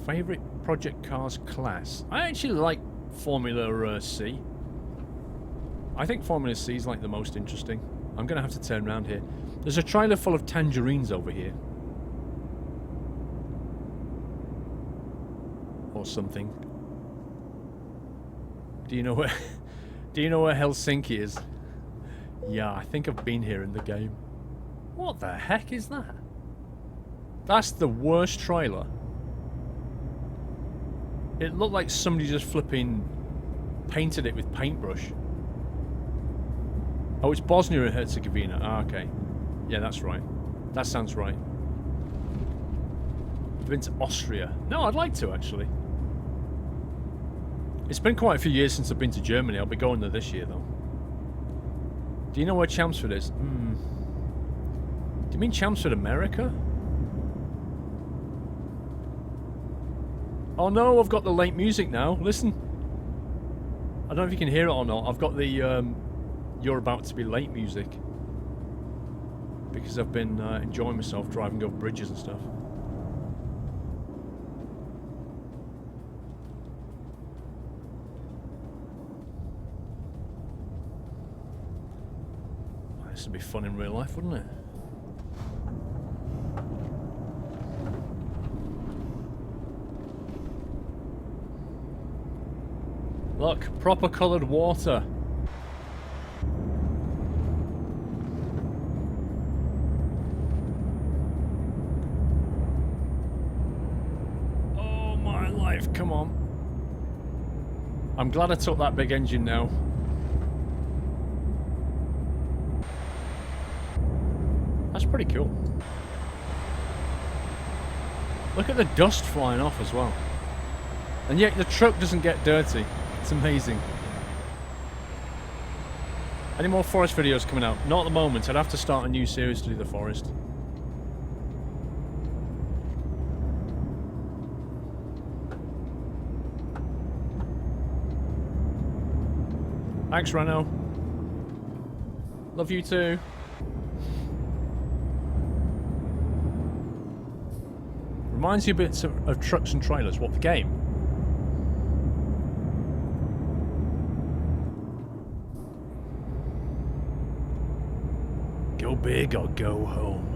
Favorite project cars class? I actually like Formula C. I think Formula C is like the most interesting. I'm gonna have to turn around here. There's a trailer full of tangerines over here, or something. Do you know where? Do you know where Helsinki is? Yeah, I think I've been here in the game. What the heck is that? That's the worst trailer. It looked like somebody just flipping painted it with paintbrush. Oh, it's Bosnia and Herzegovina. Ah, okay. Yeah, that's right. That sounds right. I've been to Austria. No, I'd like to, actually. It's been quite a few years since I've been to Germany. I'll be going there this year, though. Do you know where Chelmsford is? Do you mean Chelmsford, America? Oh no, I've got the late music now. Listen. I don't know if you can hear it or not. I've got the you're about to be late music. Because I've been enjoying myself driving over bridges and stuff. This would be fun in real life, wouldn't it? Look, proper coloured water. Oh my life, come on. I'm glad I took that big engine now. That's pretty cool. Look at the dust flying off as well. And yet the truck doesn't get dirty. It's amazing. Any more forest videos coming out? Not at the moment. I'd have to start a new series to do the forest. Thanks, Reno. Love you too. Reminds you a bit of Trucks and Trailers. What, the game? Go big or go home.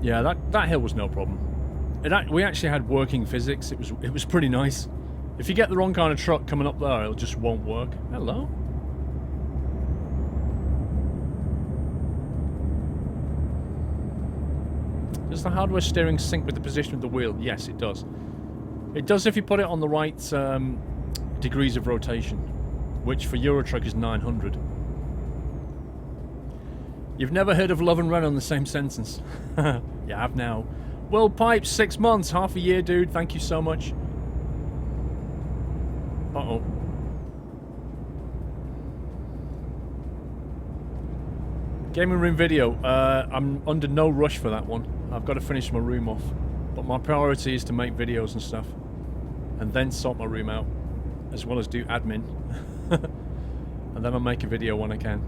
Yeah, that hill was no problem. We actually had working physics. It was pretty nice. If you get the wrong kind of truck coming up there, it just won't work. Hello? Does the hardware steering sync with the position of the wheel? Yes, it does. It does if you put it on the right degrees of rotation, which for Euro Truck is 900. You've never heard of love and run in the same sentence. You have now. World Pipes, 6 months, half a year, dude. Thank you so much. Uh-oh. Gaming room video. I'm under no rush for that one. I've got to finish my room off. But my priority is to make videos and stuff. And then sort my room out. As well as do admin. And then I'll make a video when I can.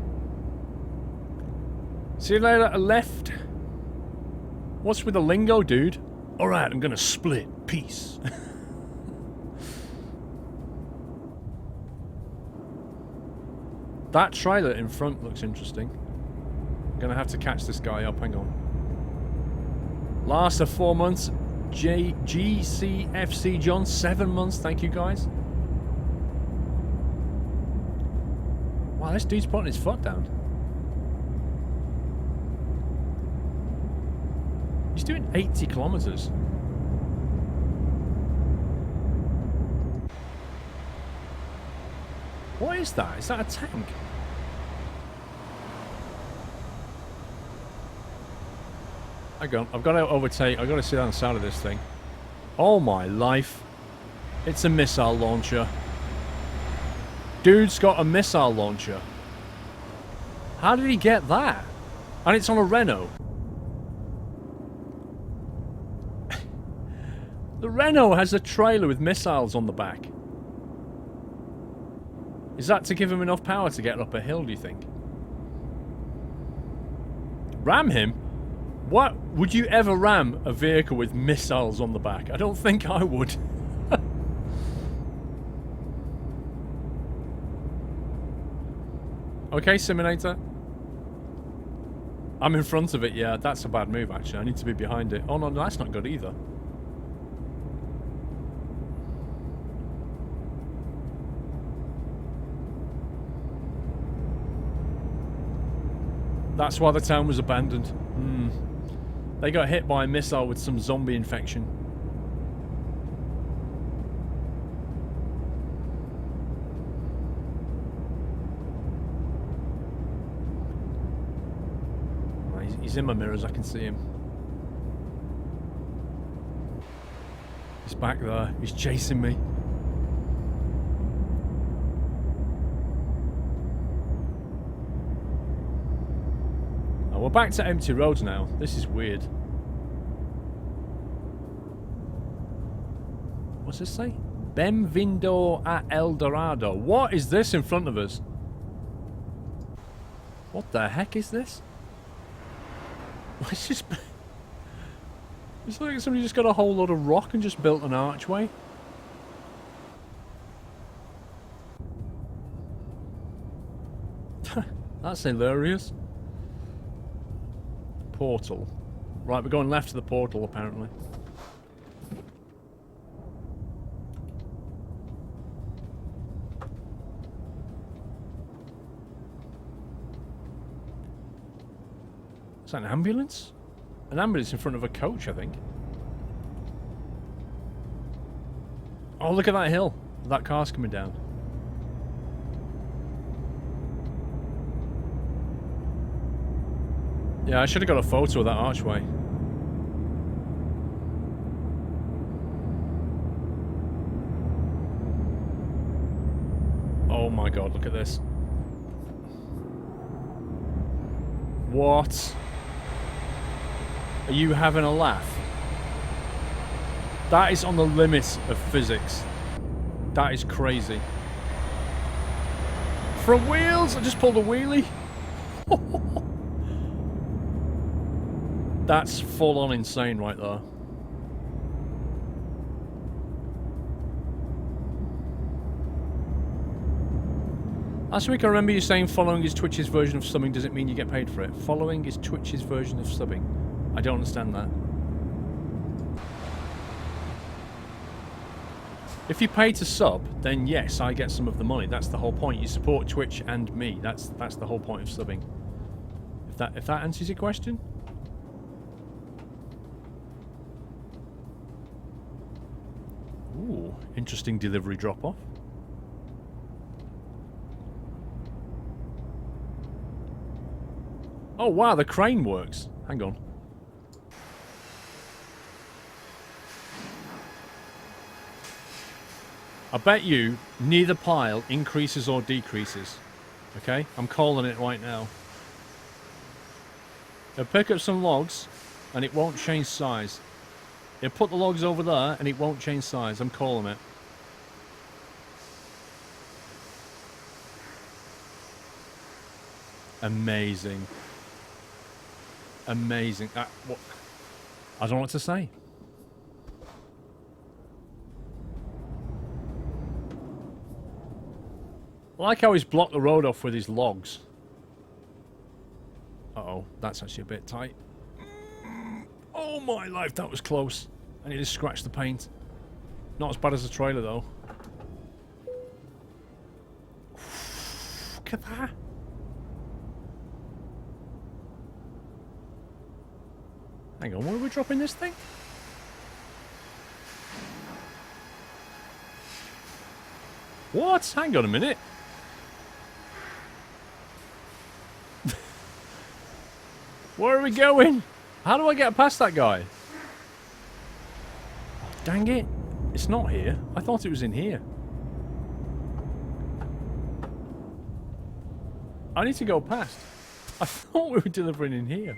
See you later, left. What's with the lingo, dude? Alright, I'm gonna split. Peace. That trailer in front looks interesting. I'm gonna have to catch this guy up. Hang on. Last of 4 months. GCFC John, 7 months. Thank you, guys. Wow, this dude's putting his foot down. He's doing 80 kilometers. What is that? Is that a tank? Hang on, I've got to overtake. I've got to sit on the side of this thing. Oh my life. It's a missile launcher. Dude's got a missile launcher. How did he get that? And it's on a Renault. The Renault has a trailer with missiles on the back. Is that to give him enough power to get up a hill, do you think? Ram him? What? Would you ever ram a vehicle with missiles on the back? I don't think I would. Okay, Simulator. I'm in front of it, yeah. That's a bad move, actually. I need to be behind it. Oh, no, that's not good either. That's why the town was abandoned. They got hit by a missile with some zombie infection. He's in my mirrors, I can see him. He's back there. He's chasing me. Oh, we're back to empty roads now. This is weird. What's this say? Benvindo a El Dorado. What is this in front of us? What the heck is this? It's just... It's like somebody just got a whole load of rock and just built an archway. That's hilarious. Portal. Right, we're going left to the portal, apparently. Is that an ambulance? An ambulance in front of a coach, I think. Oh, look at that hill. That car's coming down. Yeah, I should have got a photo of that archway. Oh my god, look at this. What? Are you having a laugh? That is on the limits of physics. That is crazy. Front wheels! I just pulled a wheelie. That's full on insane right there. Last week I remember you saying following is Twitch's version of subbing doesn't mean you get paid for it. Following is Twitch's version of subbing. I don't understand that. If you pay to sub, then yes, I get some of the money. That's the whole point. You support Twitch and me. That's the whole point of subbing. If that answers your question. Ooh, interesting delivery drop-off. Oh wow, the crane works. Hang on. I bet you neither pile increases or decreases. Okay? I'm calling it right now. It'll pick up some logs and it won't change size. It'll put the logs over there and it won't change size. I'm calling it. Amazing. Amazing. What? I don't know what to say. I like how he's blocked the road off with his logs. Uh-oh, that's actually a bit tight. Oh my life, that was close. I need to scratch the paint. Not as bad as the trailer though. Look at that. Hang on, where are we dropping this thing? What? Hang on a minute. Where are we going? How do I get past that guy? Oh, dang it. It's not here. I thought it was in here. I need to go past. I thought we were delivering in here.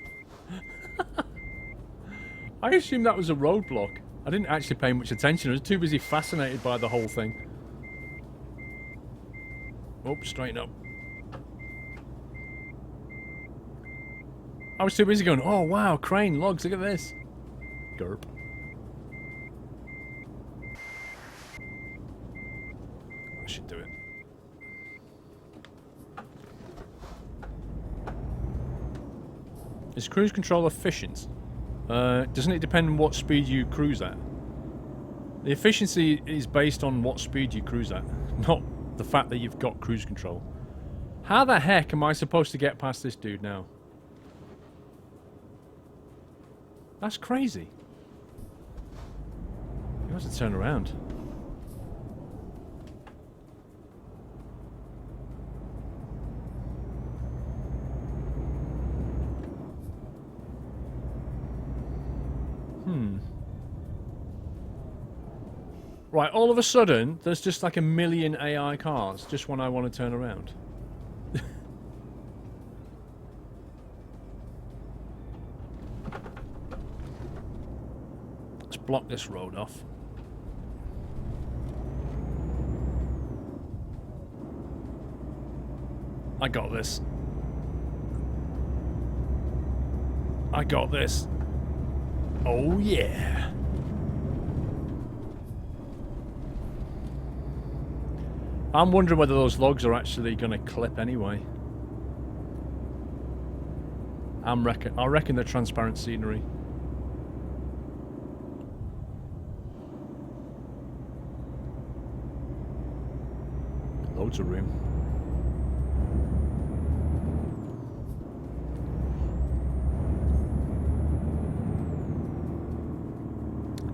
I assumed that was a roadblock. I didn't actually pay much attention. I was too busy fascinated by the whole thing. Oh, straighten up. I was too busy going, oh wow, crane, logs, look at this. Derp. I should do it. Is cruise control efficient? Doesn't it depend on what speed you cruise at? The efficiency is based on what speed you cruise at, not the fact that you've got cruise control. How the heck am I supposed to get past this dude now? That's crazy. You have to turn around. Right, all of a sudden, there's just like a million AI cars just when I want to turn around. Let's block this road off. I got this. I got this. Oh yeah. I'm wondering whether those logs are actually going to clip anyway. I reckon they're transparent scenery. Loads of room.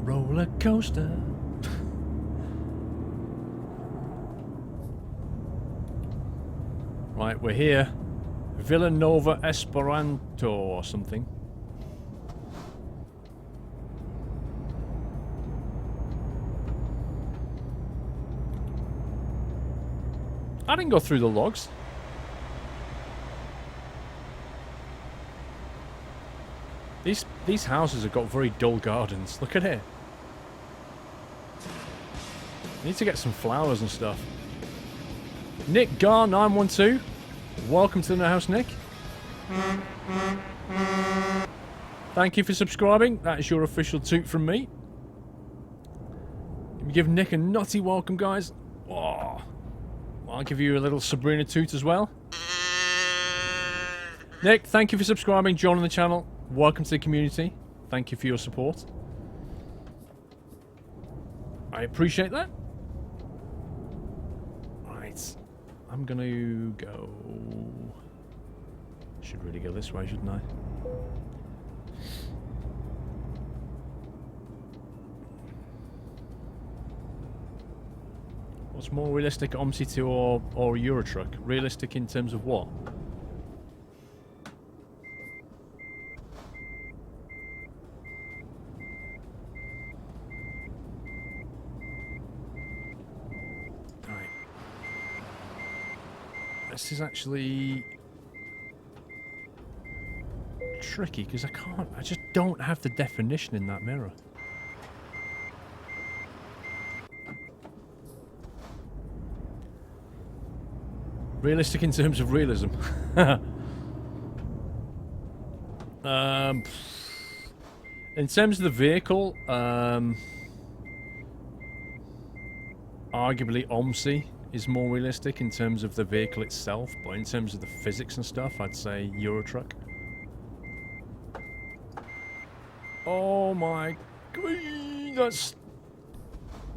Roller coaster. Right, we're here. Villanova Esperanto or something. I didn't go through the logs. These houses have got very dull gardens. Look at it. Need to get some flowers and stuff. Nick Gar 912. Welcome to the house, Nick. Thank you for subscribing. That is your official toot from me. Give Nick a nutty welcome, guys. Oh. I'll give you a little Sabrina toot as well. Nick, thank you for subscribing, joining the channel. Welcome to the community. Thank you for your support. I appreciate that. Right. I'm gonna go... Should really go this way, shouldn't I? What's more realistic, OMC2 or Eurotruck? Realistic in terms of what? Right. This is actually tricky because I just don't have the definition in that mirror. Realistic in terms of realism. In terms of the vehicle, arguably OMC is more realistic in terms of the vehicle itself, but in terms of the physics and stuff, I'd say Eurotruck. Oh my god, that's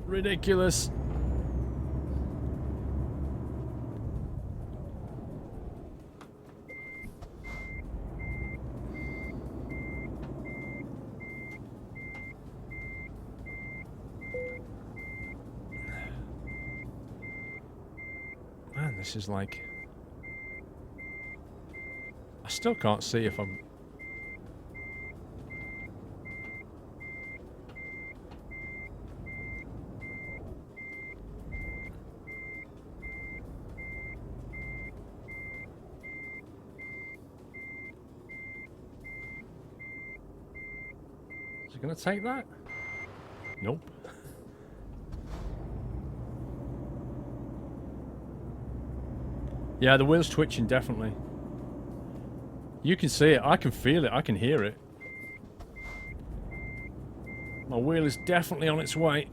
ridiculous. Man, this is like... I still can't see if I'm... Is it going to take that? Nope. Yeah, the wheel's twitching, definitely. You can see it, I can feel it, I can hear it. My wheel is definitely on its way.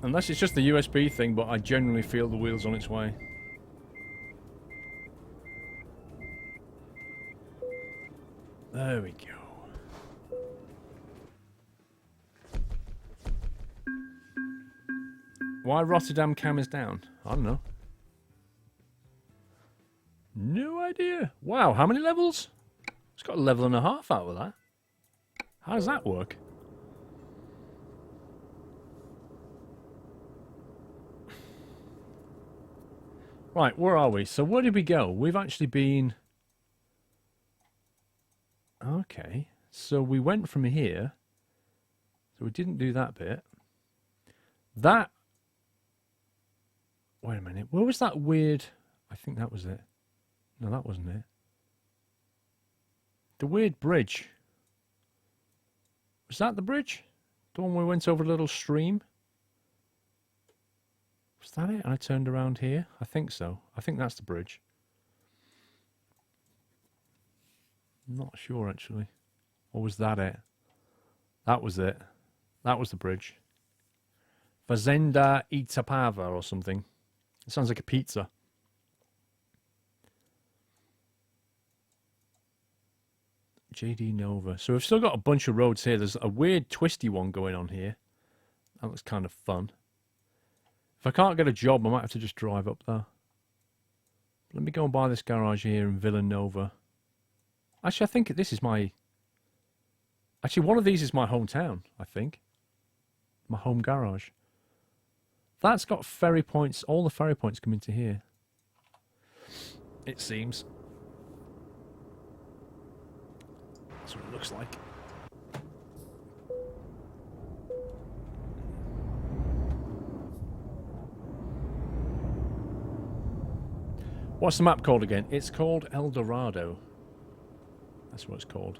Unless it's just the USB thing, but I generally feel the wheel's on its way. There we go. Why Rotterdam cam is down? I don't know. No idea. Wow, how many levels? It's got a level and a half out of that. How does that work? Right, where are we? So where did we go? We've actually been... Okay, so we went from here. So we didn't do that bit. That... Wait a minute, where was that weird... I think that was it. No, that wasn't it. The weird bridge. Was that the bridge? The one where we went over a little stream? Was that it? And I turned around here? I think so. I think that's the bridge. I'm not sure, actually. Or was that it? That was it. That was the bridge. Fazenda Itapava or something. It sounds like a pizza. JD Nova. So we've still got a bunch of roads here. There's a weird twisty one going on here. That looks kind of fun. If I can't get a job, I might have to just drive up there. Let me go and buy this garage here in Villanova. Actually, I think this is my... Actually, one of these is my hometown, I think. My home garage. That's got ferry points. All the ferry points come into here. It seems. That's what it looks like. What's the map called again? It's called El Dorado. That's what it's called.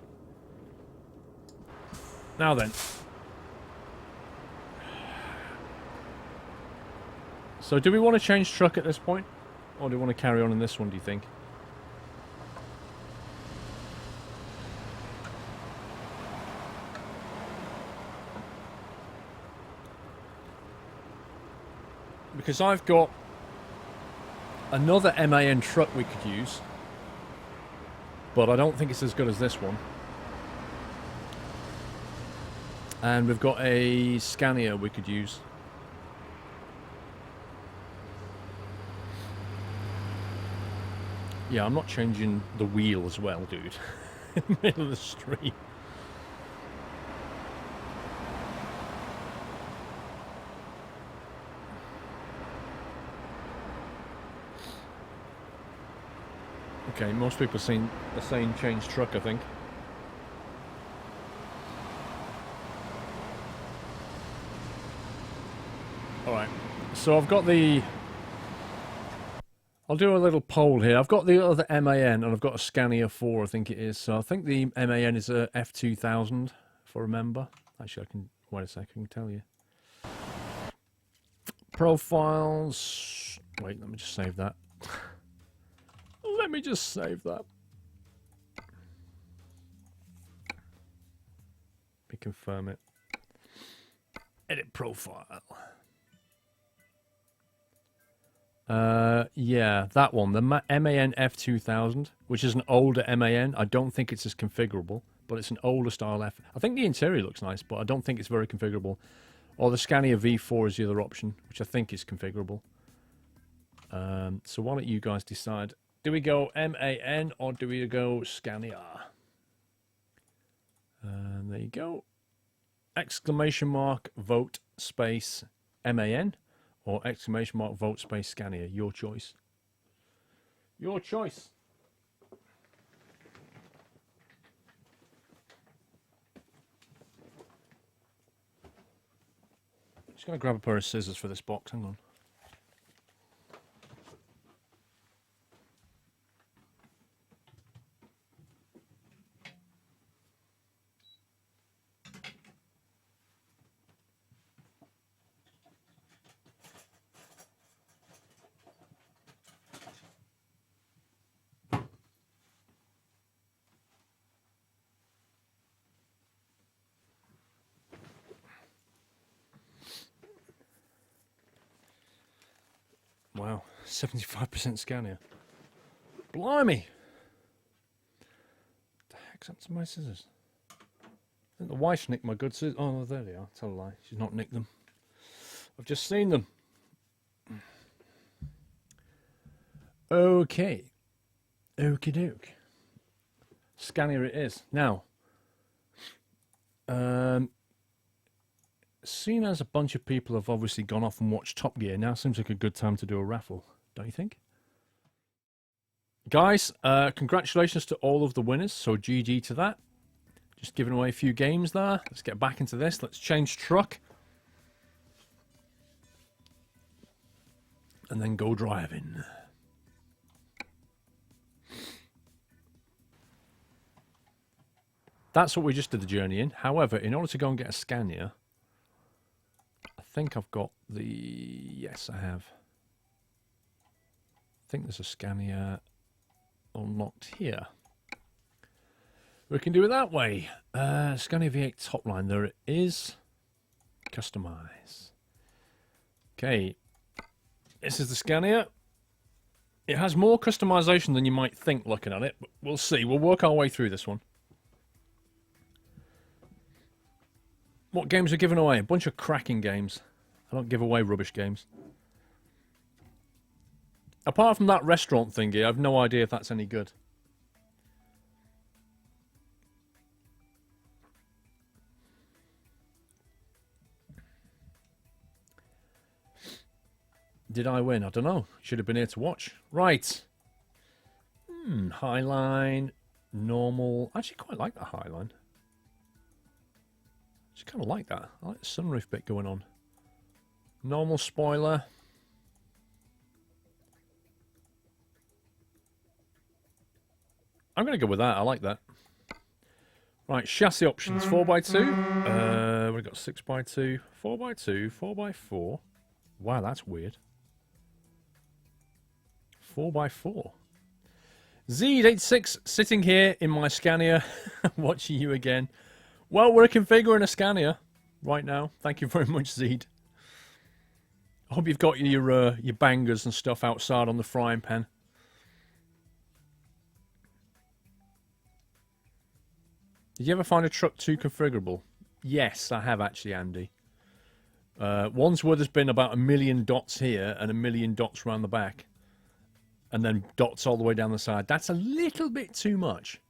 Now then. So do we want to change truck at this point? Or do we want to carry on in this one, do you think? Because I've got another MAN truck we could use. But I don't think it's as good as this one. And we've got a Scania we could use. Yeah, I'm not changing the wheel as well, dude. In the middle of the street. Okay, most people are saying change truck, I think. Alright, so I've got the... I'll do a little poll here. I've got the other MAN and I've got a Scania 4, I think it is. So I think the MAN is a F2000, if I remember. Actually, I can... Wait a second, I can tell you. Profiles... Wait, let me just save that. Let me just save that. Let me confirm it. Edit profile. Yeah, that one. The MAN F2000, which is an older MAN. I don't think it's as configurable, but it's an older style F. I think the interior looks nice, but I don't think it's very configurable. Or the Scania V4 is the other option, which I think is configurable. So why don't you guys decide? Do we go MAN or do we go Scania? And there you go. Exclamation mark vote space MAN or exclamation mark vote space Scania. Your choice. Your choice. Just gonna grab a pair of scissors for this box. Hang on. Wow, 75% Scania. Blimey! What the heck's up to my scissors? I think the wife nicked my good scissors. Oh, there they are. Tell a lie. She's not nicked them. I've just seen them. Okay. Okie doke. Scania it is. Now, seeing as a bunch of people have obviously gone off and watched Top Gear, now seems like a good time to do a raffle, don't you think? Guys, congratulations to all of the winners, so GG to that. Just giving away a few games there. Let's get back into this. Let's change truck. And then go driving. That's what we just did the journey in. However, in order to go and get a Scania... I think I've got the... Yes, I have. I think there's a Scania unlocked here. We can do it that way. Scania V8 top line. There it is. Customize. Okay. This is the Scania. It has more customization than you might think looking at it, but we'll see. We'll work our way through this one. What games are given away? A bunch of cracking games. I don't give away rubbish games. Apart from that restaurant thingy, I have no idea if that's any good. Did I win? I don't know. Should have been here to watch. Right. Highline. Normal. I actually quite like that Highline. Just kind of like that. I like the sunroof bit going on. Normal spoiler. I'm going to go with that. I like that. Right, chassis options. 4x2. We've got 6x2, 4x2, 4x4. Wow, that's weird. 4x4. Z86 sitting here in my Scania, watching you again. Well, we're configuring a Scania right now. Thank you very much, Zed. I hope you've got your bangers and stuff outside on the frying pan. Did you ever find a truck too configurable? Yes, I have actually, Andy. Ones where there's been about 1 million dots here and 1 million dots around the back. And then dots all the way down the side. That's a little bit too much.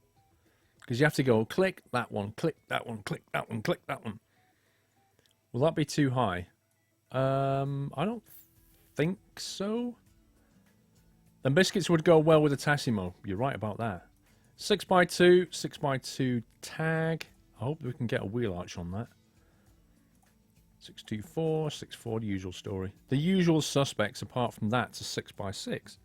Because you have to go click that one, click that one, click that one, click that one. Will that be too high? I don't think so. Then biscuits would go well with a Tassimo. You're right about that. 6x2, 6x2 tag. I hope we can get a wheel arch on that. 624, 64, the usual story. The usual suspects apart from that to 6x6.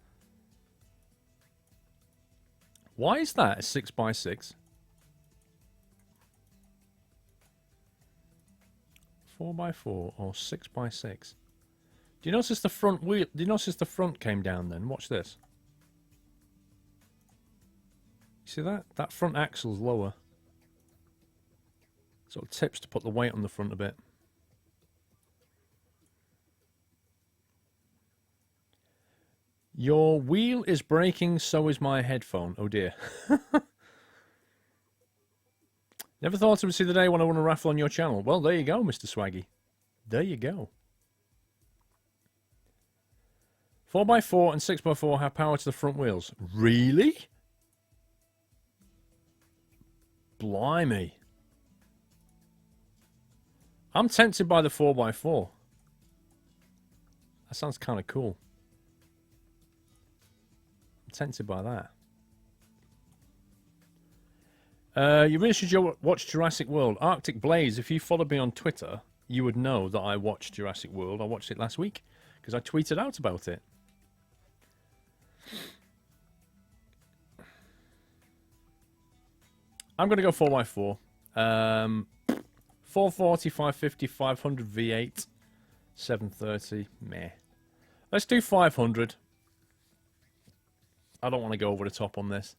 Why is that a 6x6? 4x4 or 6x6? Do you notice the front wheel? Do you notice the front came down then? Watch this. See that? That front axle's lower. Sort of tips to put the weight on the front a bit. Your wheel is breaking, so is my headphone. Oh dear. Never thought I would see the day when I won a raffle on your channel. Well, there you go, Mr. Swaggy. There you go. 4x4 and 6x4 have power to the front wheels. Really? Blimey. I'm tempted by the 4x4. That sounds kind of cool. I'm tempted by that. You really should watch Jurassic World. Arctic Blaze, if you followed me on Twitter, you would know that I watched Jurassic World. I watched it last week because I tweeted out about it. I'm going to go 4x4. 440, 550, 500 V8, 730. Meh. Let's do 500. I don't want to go over the top on this.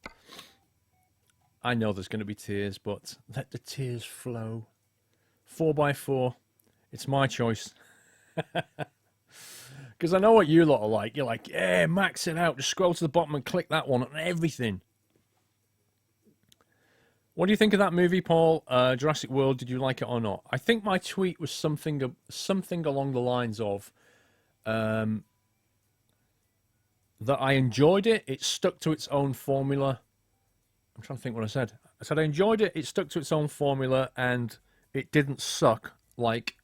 I know there's going to be tears, but let the tears flow. 4x4. It's my choice. Because I know what you lot are like. You're like, yeah, max it out. Just scroll to the bottom and click that one on everything. What do you think of that movie, Paul? Jurassic World, did you like it or not? I think my tweet was something along the lines of that I enjoyed it. It stuck to its own formula. I'm trying to think what I said. I said I enjoyed it. It stuck to its own formula, and it didn't suck like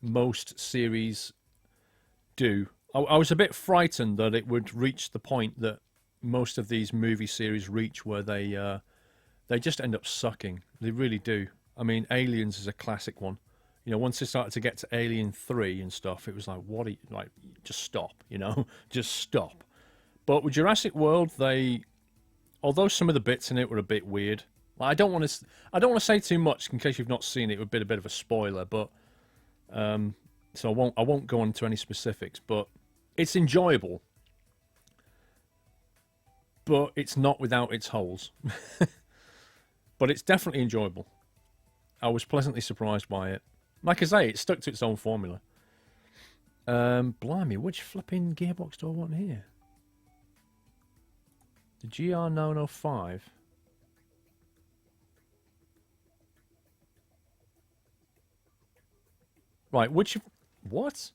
most series do. I was a bit frightened that it would reach the point that most of these movie series reach, where they just end up sucking. They really do. I mean, Aliens is a classic one. You know, once they started to get to Alien 3 and stuff, it was like, what are you, like, just stop, you know? Just stop. But with Jurassic World, although some of the bits in it were a bit weird. Like, I don't want to say too much in case you've not seen it. It would be a bit of a spoiler, but so I won't go on to any specifics, but it's enjoyable. But it's not without its holes. But it's definitely enjoyable. I was pleasantly surprised by it. Like I say, it stuck to its own formula. Blimey, which flipping gearbox do I want here? The GR905. Right, what?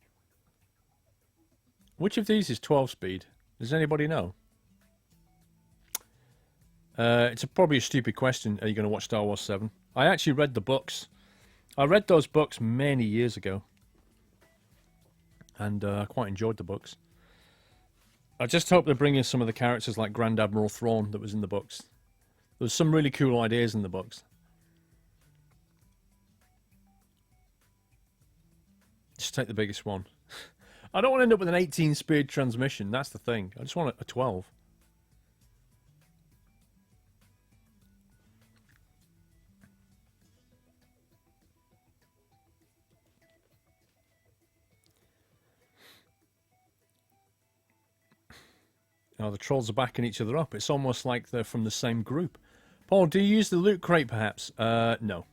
Which of these is 12-speed? Does anybody know? It's probably a stupid question. Are you going to watch Star Wars 7? I actually read the books. I read those books many years ago. And I quite enjoyed the books. I just hope they bring in some of the characters like Grand Admiral Thrawn that was in the books. There was some really cool ideas in the books. Just take the biggest one. I don't want to end up with an 18-speed transmission. That's the thing. I just want a 12. Oh, the trolls are backing each other up. It's almost like they're from the same group. Paul, do you use the loot crate perhaps? No.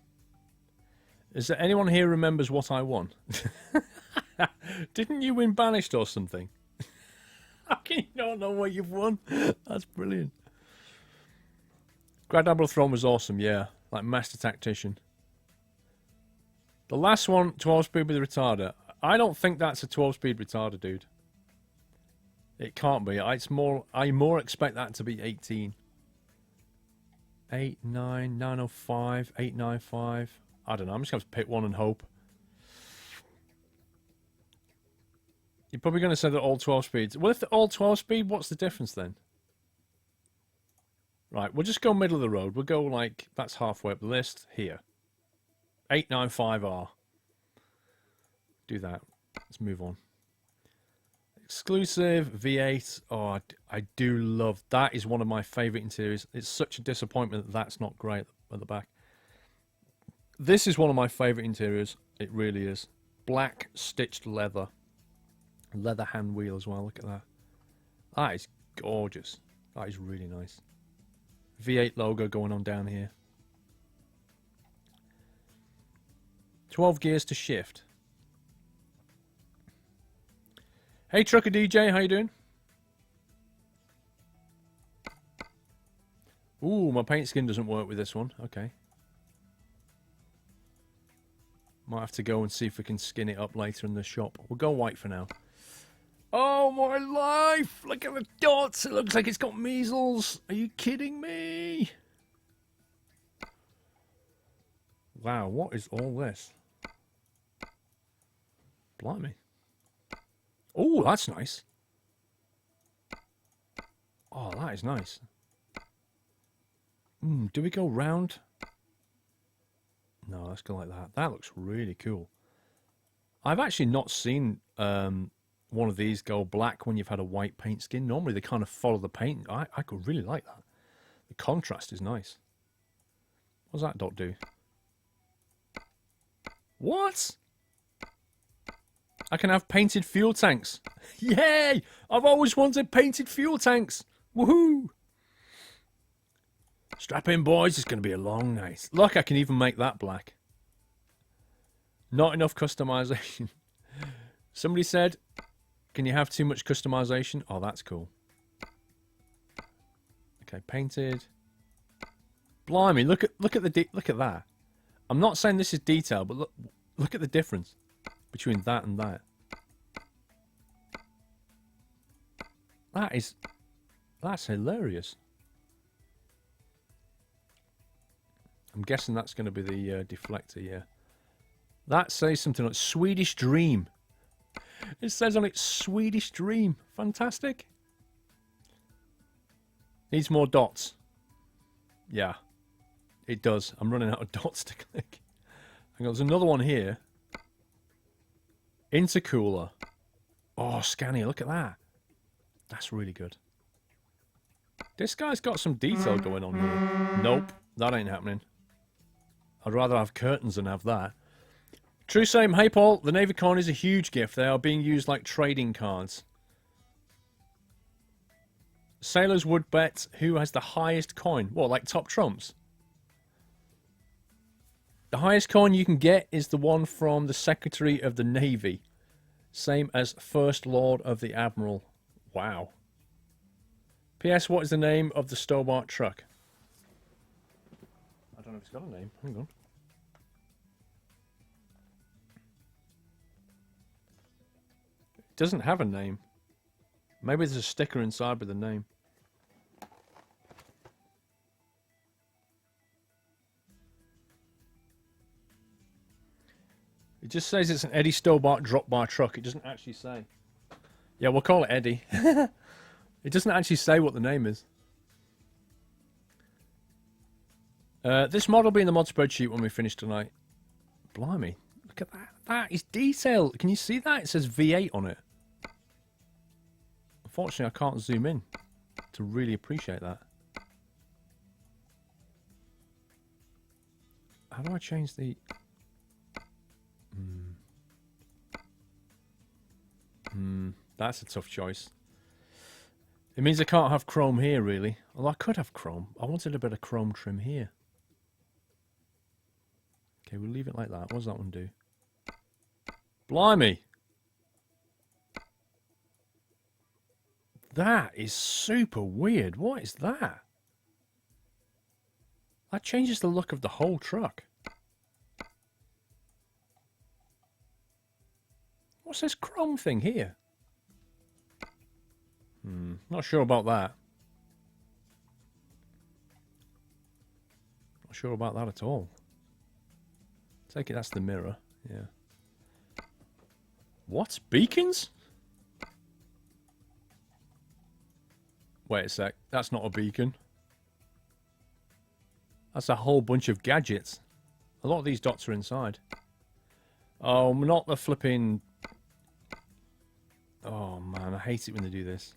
Is there anyone here who remembers what I won? Didn't you win Banished or something? How can you not know what you've won? That's brilliant. Grand Admiral Thrawn was awesome, yeah. Like Master Tactician. The last one, 12-speed with a retarder. I don't think that's a 12-speed retarder, dude. It can't be. It's more. I more expect that to be 18. 8, 9, 905, 895. I don't know. I'm just going to pick one and hope. You're probably going to say they're all 12 speeds. Well, if they're all 12 speed, what's the difference then? Right, we'll just go middle of the road. We'll go like, that's halfway up the list. Here. 895R. Do that. Let's move on. Exclusive V8. Oh, I do love that. Is one of my favourite interiors. It's such a disappointment that that's not great at the back. This is one of my favourite interiors. It really is. Black stitched leather. Leather hand wheel as well. Look at that. That is gorgeous. That is really nice. V8 logo going on down here. 12 gears to shift. Hey Trucker DJ, how you doing? Ooh, my paint skin doesn't work with this one. Okay. Might have to go and see if we can skin it up later in the shop. We'll go white for now. Oh my life! Look at the dots! It looks like it's got measles! Are you kidding me? Wow, what is all this? Blimey. Oh, that's nice. Oh, that is nice. Do we go round? No, let's go like that. That looks really cool. I've actually not seen one of these go black when you've had a white paint skin. Normally they kind of follow the paint. I could really like that. The contrast is nice. What does that dot do? What? I can have painted fuel tanks. Yay! I've always wanted painted fuel tanks. Woohoo! Strap in, boys. It's going to be a long night. Look, I can even make that black. Not enough customization. Somebody said, can you have too much customization? Oh, that's cool. Okay, painted. Blimey, look at that. I'm not saying this is detail, but look at the difference between that and that. That's hilarious. I'm guessing that's going to be the deflector, yeah. That says something like Swedish Dream. It says on it Swedish Dream. Fantastic. Needs more dots. Yeah, it does. I'm running out of dots to click. Hang on, there's another one here. Intercooler. Oh, Scania, look at that. That's really good. This guy's got some detail going on here. Nope, that ain't happening. I'd rather have curtains than have that. True same. Hey, Paul, the Navy coin is a huge gift. They are being used like trading cards. Sailors would bet who has the highest coin. What, like top trumps? The highest coin you can get is the one from the Secretary of the Navy. Same as First Lord of the Admiral. Wow. P.S. What is the name of the Stobart truck? I don't know if it's got a name. Hang on. It doesn't have a name. Maybe there's a sticker inside with a name. It just says it's an Eddie Stobart drop bar truck. It doesn't actually say. Yeah, we'll call it Eddie. It doesn't actually say what the name is. This mod will be in the mod spreadsheet when we finish tonight. Blimey. Look at that. That is detail. Can you see that? It says V8 on it. Unfortunately, I can't zoom in to really appreciate that. How do I change the... That's a tough choice. It means I can't have chrome here, really. Although I could have chrome. I wanted a bit of chrome trim here. Okay, we'll leave it like that. What does that one do? Blimey! That is super weird. What is that? That changes the look of the whole truck. What's this chrome thing here? Not sure about that. Not sure about that at all. Take it that's the mirror. Yeah. What? Beacons? Wait a sec. That's not a beacon. That's a whole bunch of gadgets. A lot of these dots are inside. Oh, not the flipping... Oh, man. I hate it when they do this.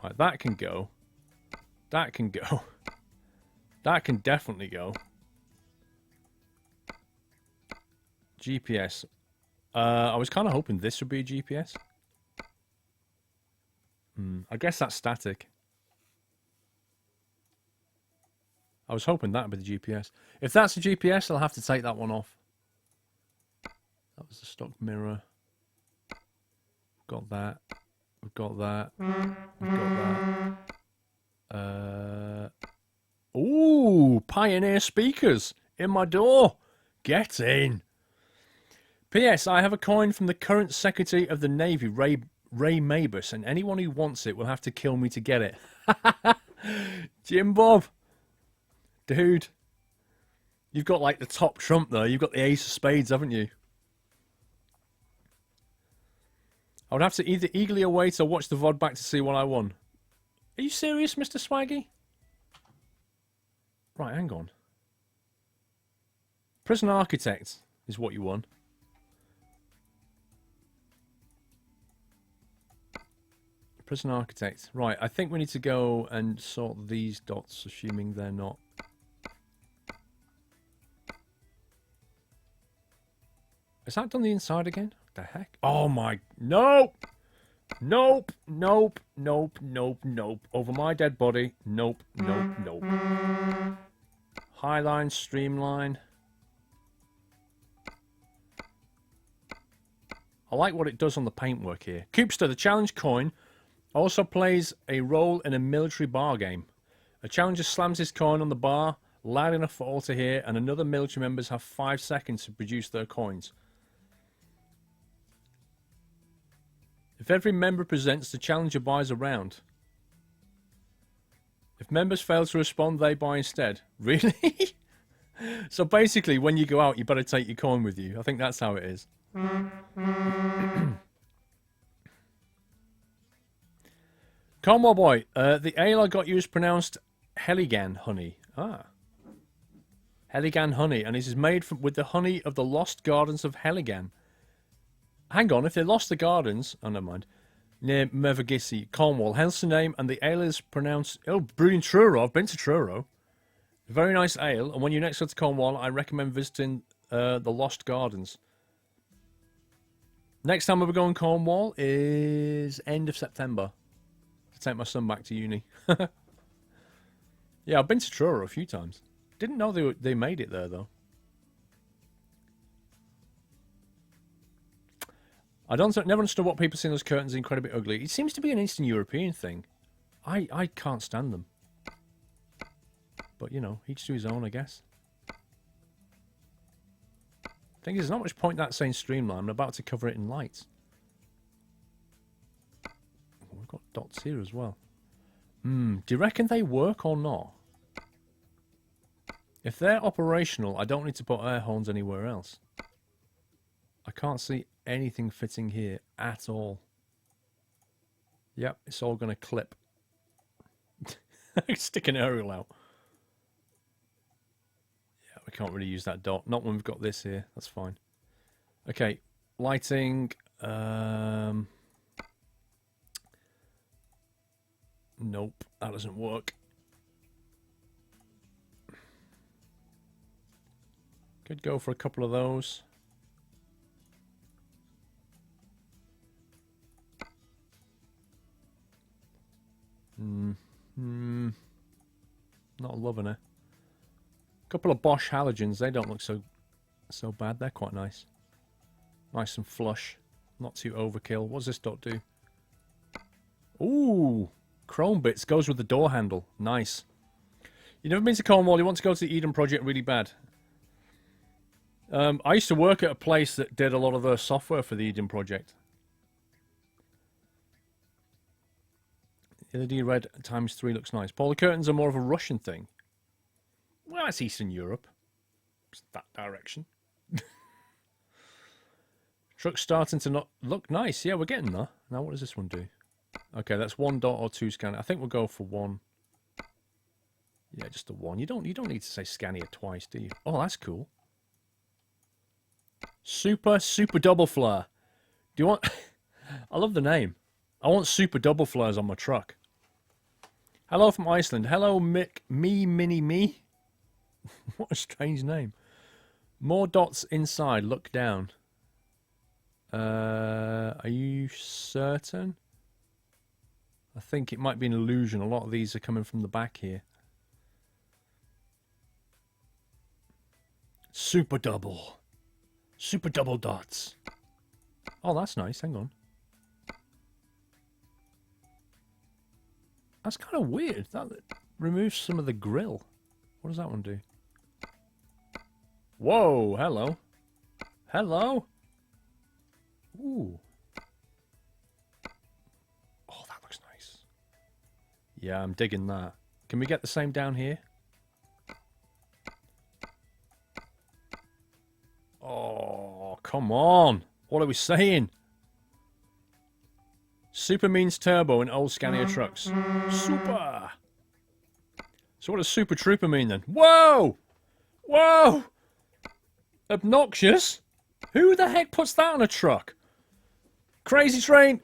Right, that can go. That can go. That can definitely go. GPS. I was kind of hoping this would be a GPS. I guess that's static. I was hoping that would be the GPS. If that's a GPS, I'll have to take that one off. That was the stock mirror. Got that. We've got that. We've got that. Ooh, Pioneer speakers in my door. Get in. P.S. I have a coin from the current Secretary of the Navy, Ray Mabus, and anyone who wants it will have to kill me to get it. Jim Bob. Dude. You've got like the top trump though. You've got the ace of spades, haven't you? I would have to either eagerly await or watch the VOD back to see what I won. Are you serious, Mr. Swaggy? Right, hang on. Prison Architect is what you won. Prison Architect. Right, I think we need to go and sort these dots, assuming they're not... Is that done the inside again? What the heck? Oh my... Nope! Nope, nope, nope, nope, nope. Over my dead body. Nope, nope, nope. Highline, streamline. I like what it does on the paintwork here. Coopster, the challenge coin, also plays a role in a military bar game. A challenger slams his coin on the bar, loud enough for all to hear, and another military members have 5 seconds to produce their coins. If every member presents, the challenger buys a round. If members fail to respond, they buy instead. Really? So basically, when you go out, you better take your coin with you. I think that's how it is. Cornwall boy, the ale I got you is pronounced Heligan honey. Ah. Heligan honey, and it is made with the honey of the lost gardens of Heligan. Hang on, if they lost the gardens... Oh, never mind. Near Mevagissey, Cornwall. Hence the name, and the ale is pronounced... Oh, brewed in Truro. I've been to Truro. Very nice ale, and when you next go to Cornwall, I recommend visiting the Lost Gardens. Next time we'll be going to Cornwall is end of September. To take my son back to uni. Yeah, I've been to Truro a few times. Didn't know they made it there, though. I never understood what people see those curtains incredibly ugly. It seems to be an Eastern European thing. I can't stand them. But, you know, each to his own, I guess. Thing is, there's not much point that saying streamline. I'm about to cover it in lights. We've got dots here as well. Do you reckon they work or not? If they're operational, I don't need to put air horns anywhere else. I can't see anything fitting here at all. Yep, it's all going to clip. Stick an aerial out. Yeah, we can't really use that dot. Not when we've got this here. That's fine. Okay, lighting. Nope, that doesn't work. Could go for a couple of those. Not loving it. A couple of Bosch halogens, they don't look so bad. They're quite nice. Nice and flush. Not too overkill. What does this dot do? Ooh! Chrome bits goes with the door handle. Nice. You never been to Cornwall, you want to go to the Eden Project really bad. I used to work at a place that did a lot of the software for the Eden Project. LED red ×3 looks nice. Paul, the curtains are more of a Russian thing. Well, that's Eastern Europe. It's that direction. Truck's starting to not look nice. Yeah, we're getting there. Now, what does this one do? Okay, that's 1 dot or 2 Scania. I think we'll go for 1. Yeah, just the 1. You don't need to say Scania twice, do you? Oh, that's cool. Super double flare. Do you want... I love the name. I want super double flares on my truck. Hello from Iceland. Hello, me. What a strange name. More dots inside. Look down. Are you certain? I think it might be an illusion. A lot of these are coming from the back here. Super double dots. Oh, that's nice. Hang on. That's kind of weird. That removes some of the grill. What does that one do? Whoa, hello. Hello. Ooh. Oh, that looks nice. Yeah, I'm digging that. Can we get the same down here? Oh, come on. What are we saying? Super means turbo in old Scania trucks. Super! So what does Super Trooper mean then? Whoa! Whoa! Obnoxious? Who the heck puts that on a truck? Crazy Train!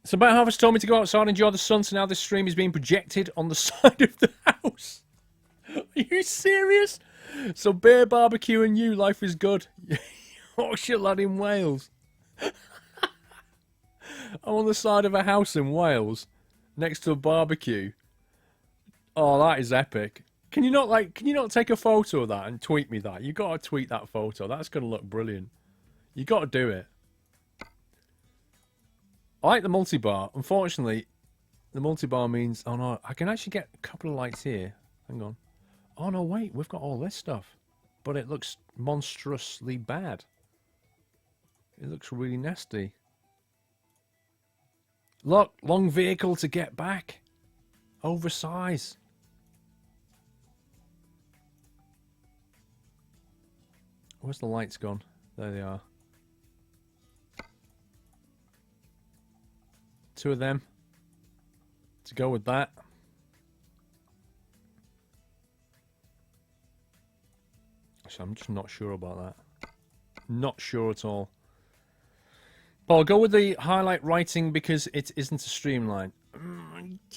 So Better Harvest told me to go outside and enjoy the sun, so now this stream is being projected on the side of the house. Are you serious? So beer, barbecue and you, life is good. Yorkshire lad in Wales. I'm on the side of a house in Wales, next to a barbecue. Oh, that is epic. Can you not take a photo of that and tweet me that? You got to tweet that photo. That's going to look brilliant. You got to do it. I like the multi-bar. Unfortunately, the multi-bar means... Oh, no. I can actually get a couple of lights here. Hang on. Oh, no, wait. We've got all this stuff. But it looks monstrously bad. It looks really nasty. Look, long vehicle to get back. Oversize. Where's the lights gone? There they are. 2 of them. To go with that. So I'm just not sure about that. Not sure at all. But I'll go with the highlight writing because it isn't a streamline.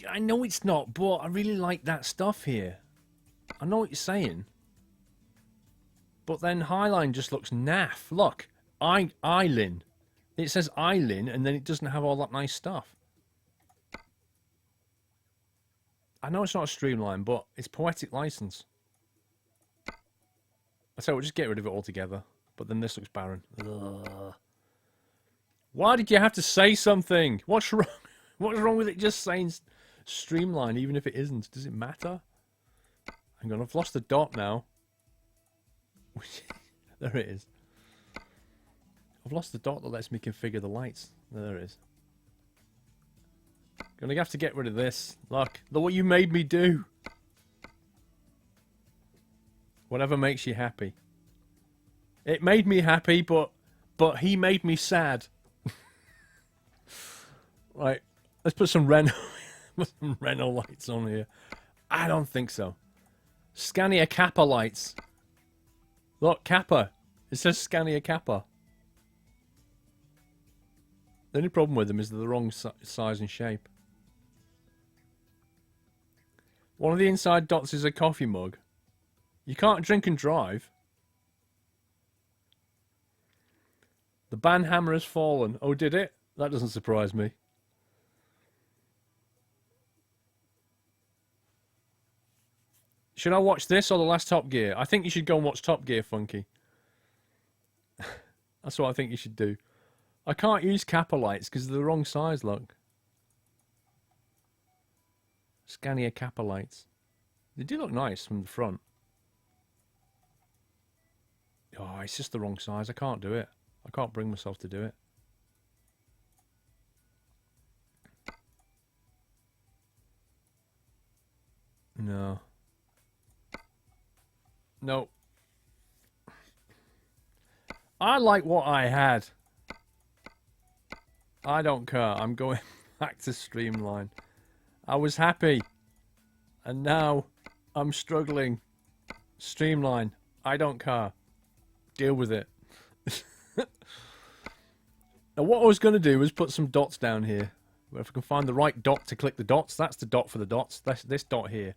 I know it's not, but I really like that stuff here. I know what you're saying. But then highline just looks naff. Look, Eileen. It says Eileen and then it doesn't have all that nice stuff. I know it's not a streamline, but it's poetic license. I say we'll just get rid of it altogether. But then this looks barren. Ugh. Why did you have to say something? What's wrong? What's wrong with it just saying streamline, even if it isn't? Does it matter? Hang on, I've lost the dot now. There it is. I've lost the dot that lets me configure the lights. There it is. Gonna have to get rid of this. Look what you made me do. Whatever makes you happy. It made me happy, but he made me sad. Right, let's put some Renault lights on here. I don't think so. Scania Kappa lights. Look, Kappa. It says Scania Kappa. The only problem with them is they're the wrong size and shape. One of the inside dots is a coffee mug. You can't drink and drive. The ban hammer has fallen. Oh, did it? That doesn't surprise me. Should I watch this or the last Top Gear? I think you should go and watch Top Gear, Funky. That's what I think you should do. I can't use Kappa lights because they're the wrong size, look. Scania Kappa lights. They do look nice from the front. Oh, it's just the wrong size. I can't do it. I can't bring myself to do it. No. No. I like what I had. I don't care. I'm going back to streamline. I was happy. And now I'm struggling. Streamline. I don't care. Deal with it. Now what I was going to do was put some dots down here. If I can find the right dot to click the dots, that's the dot for the dots. That's this dot here.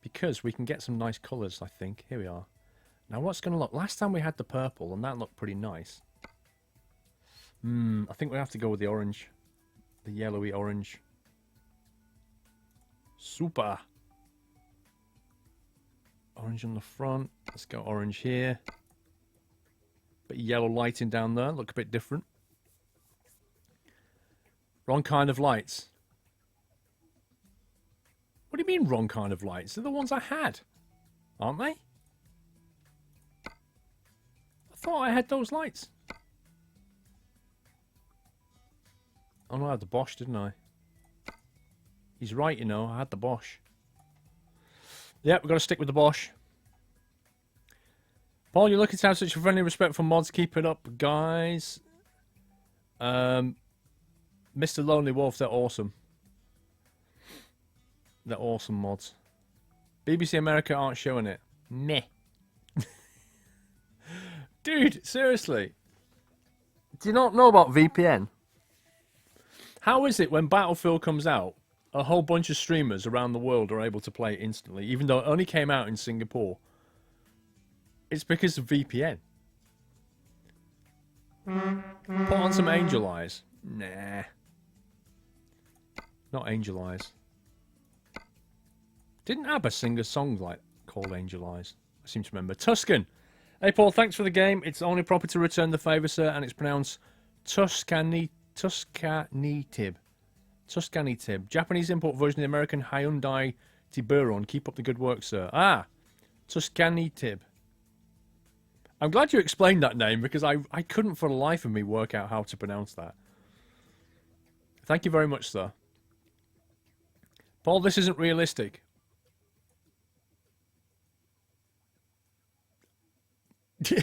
Because we can get some nice colours, I think. Here we are. Now what's going to look... Last time we had the purple, and that looked pretty nice. I think we have to go with the orange. The yellowy orange. Super. Orange on the front. Let's go orange here. Bit of yellow lighting down there. Look a bit different. Wrong kind of lights. What do you mean wrong kind of lights? They're the ones I had. Aren't they? I thought I had those lights. Oh no, I had the Bosch, didn't I? He's right, you know. I had the Bosch. Yep, we've got to stick with the Bosch. Paul, you're looking to have such a friendly, respectful mods. Keep it up, guys. Mr. Lonely Wolf, they're awesome. They're awesome mods. BBC America aren't showing it. Meh. Dude, seriously. Do you not know about VPN? How is it when Battlefield comes out, a whole bunch of streamers around the world are able to play it instantly, even though it only came out in Singapore? It's because of VPN. Put on some Angel Eyes. Nah. Not Angel Eyes. Didn't ABBA sing a song like called Angel Eyes? I seem to remember. Tuscan. Hey Paul, thanks for the game. It's only proper to return the favour, sir, and it's pronounced Tuscanitib. Tuscanitib. Japanese import version of the American Hyundai Tiburon. Keep up the good work, sir. Ah, Tuscanitib. I'm glad you explained that name because I couldn't for the life of me work out how to pronounce that. Thank you very much, sir. Paul, this isn't realistic. It's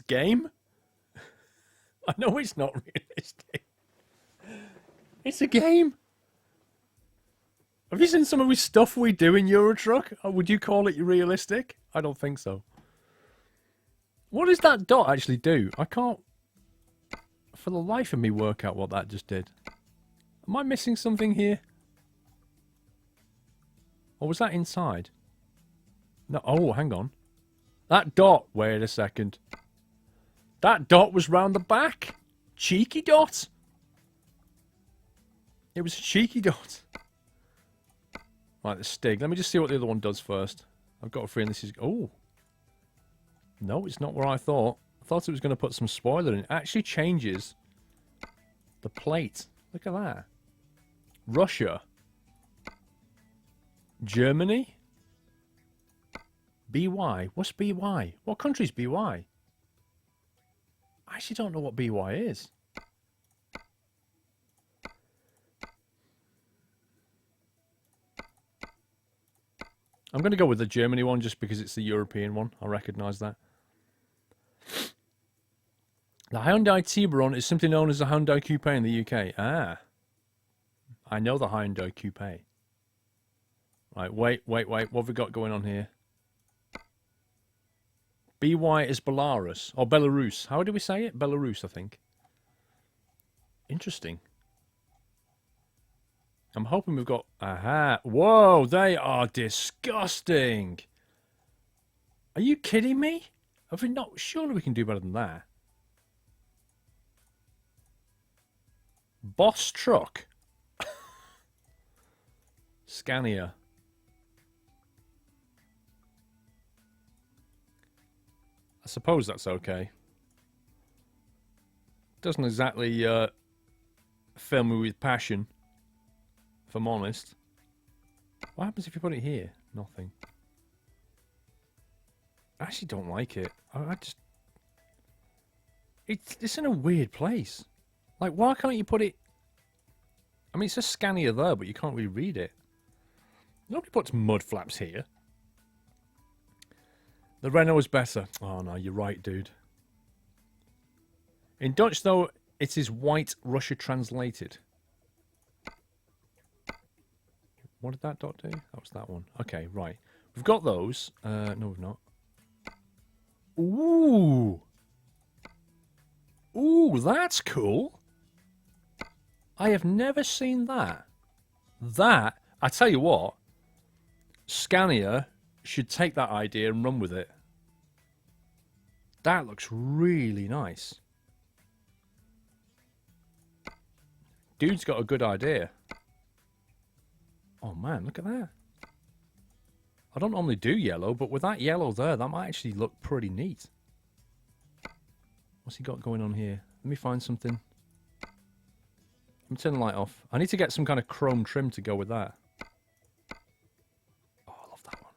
game? I know it's not realistic. It's a game. Have you seen some of the stuff we do in Eurotruck? Or would you call it realistic? I don't think so. What does that dot actually do? I can't, for the life of me, work out what that just did. Am I missing something here? Or was that inside? No. Oh, hang on. That dot. Wait a second. That dot was round the back. Cheeky dot. It was a cheeky dot. Right, the Stig. Let me just see what the other one does first. I've got a feeling this is... Oh. No, it's not where I thought. I thought it was going to put some spoiler in. It actually changes the plate. Look at that. Russia. Germany. BY. What's BY? What country's BY? I actually don't know what BY is. I'm going to go with the Germany one just because it's the European one. I recognise that. The Hyundai Tiburon is simply known as the Hyundai Coupe in the UK. Ah. I know the Hyundai Coupe. Right, wait. What have we got going on here? BY is Belarus. Or Belarus. How do we say it? Belarus, I think. Interesting. I'm hoping we've got... Aha. Whoa, they are disgusting. Are you kidding me? Have we not... Surely we can do better than that. Boss truck. Scania. I suppose that's okay. Doesn't exactly fill me with passion, if I'm honest. What happens if you put it here? Nothing. I actually don't like it. I just... It's in a weird place. Like, why can't you put it... I mean, it says Scania there, but you can't really read it. Nobody puts mud flaps here. The Renault is better. Oh, no, you're right, dude. In Dutch, though, it is White Russia translated. What did that dot do? That was that one. Okay, right. We've got those. No, we've not. Ooh. Ooh, that's cool. I have never seen that. That, I tell you what, Scania should take that idea and run with it. That looks really nice. Dude's got a good idea. Oh man, look at that. I don't normally do yellow, but with that yellow there, that might actually look pretty neat. What's he got going on here? Let me find something. Let me turn the light off. I need to get some kind of chrome trim to go with that. Oh, I love that one.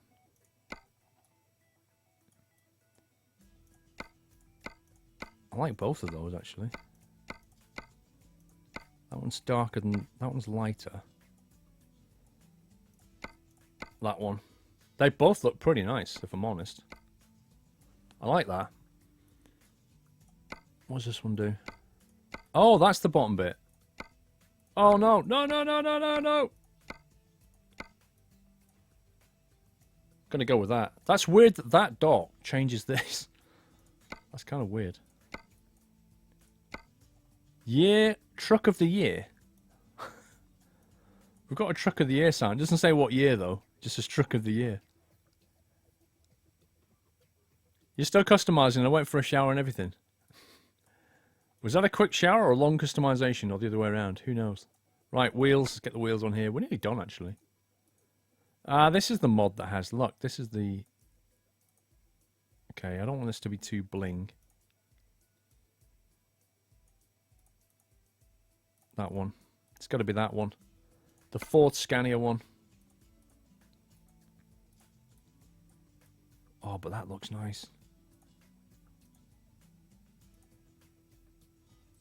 I like both of those, actually. That one's darker than... That one's lighter. That one. They both look pretty nice, if I'm honest. I like that. What does this one do? Oh, that's the bottom bit. Oh, no. No. Gonna go with that. That's weird that that dot changes this. That's kind of weird. Year, truck of the year. We've got a truck of the year sign. It doesn't say what year, though. Just a truck of the year. You're still customizing. I went for a shower and everything. Was that a quick shower or a long customization or the other way around? Who knows? Right, wheels. Let's get the wheels on here. We're nearly done, actually. This is the mod that has... Look, this is the... Okay, I don't want this to be too bling. That one. It's got to be that one. The Ford Scania one. Oh, but that looks nice.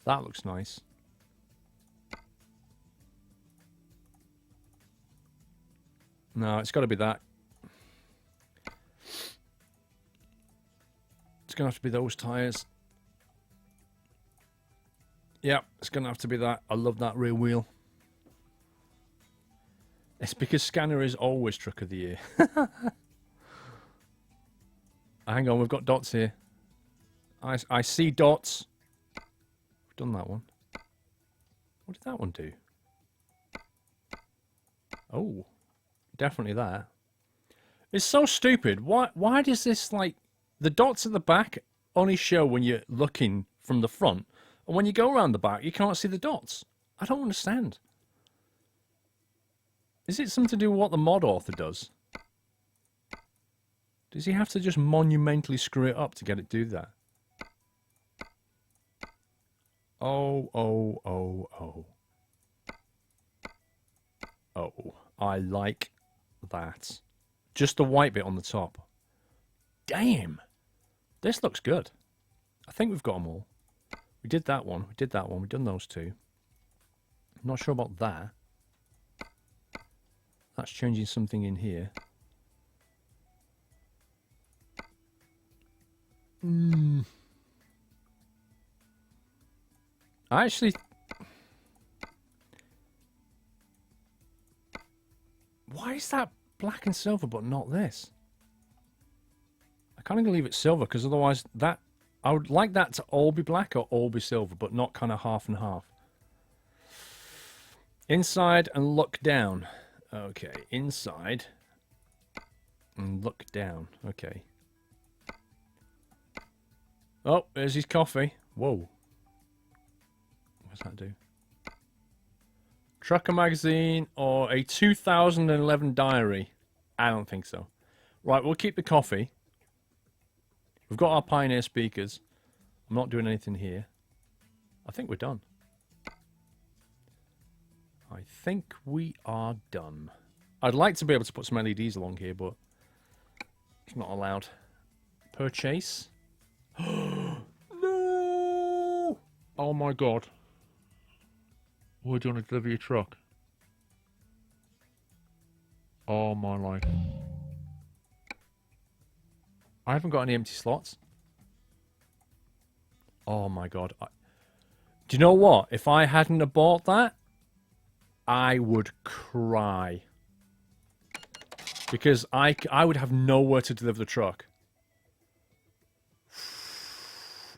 That looks nice. No, it's got to be that. It's going to have to be those tyres. Yeah, it's going to have to be that. I love that rear wheel. It's because Scania is always truck of the year. Hang on, we've got dots here. I see dots. We've done that one. What did that one do? Oh, definitely that. It's so stupid. Why does this, like... The dots at the back only show when you're looking from the front. And when you go around the back, you can't see the dots. I don't understand. Is it something to do with what the mod author does? Does he have to just monumentally screw it up to get it to do that? Oh, oh, oh, oh. Oh, I like that. Just the white bit on the top. Damn! This looks good. I think we've got them all. We did that one. We did that one. We've done those two. I'm not sure about that. That's changing something in here. I actually... Why is that black and silver but not this? I can't even leave it silver because otherwise that... I would like that to all be black or all be silver, but not kind of half and half. Inside and look down. Okay, inside and look down. Okay. Oh, there's his coffee. Whoa. What's that do? Trucker magazine or a 2011 diary? I don't think so. Right, we'll keep the coffee. We've got our Pioneer speakers. I'm not doing anything here. I think we're done. I think we are done. I'd like to be able to put some LEDs along here, but it's not allowed. Purchase. No! Oh my god. We're doing a delivery truck. Oh my life. I haven't got any empty slots. Oh my god. Do you know what? If I hadn't have bought that, I would cry. Because I would have nowhere to deliver the truck.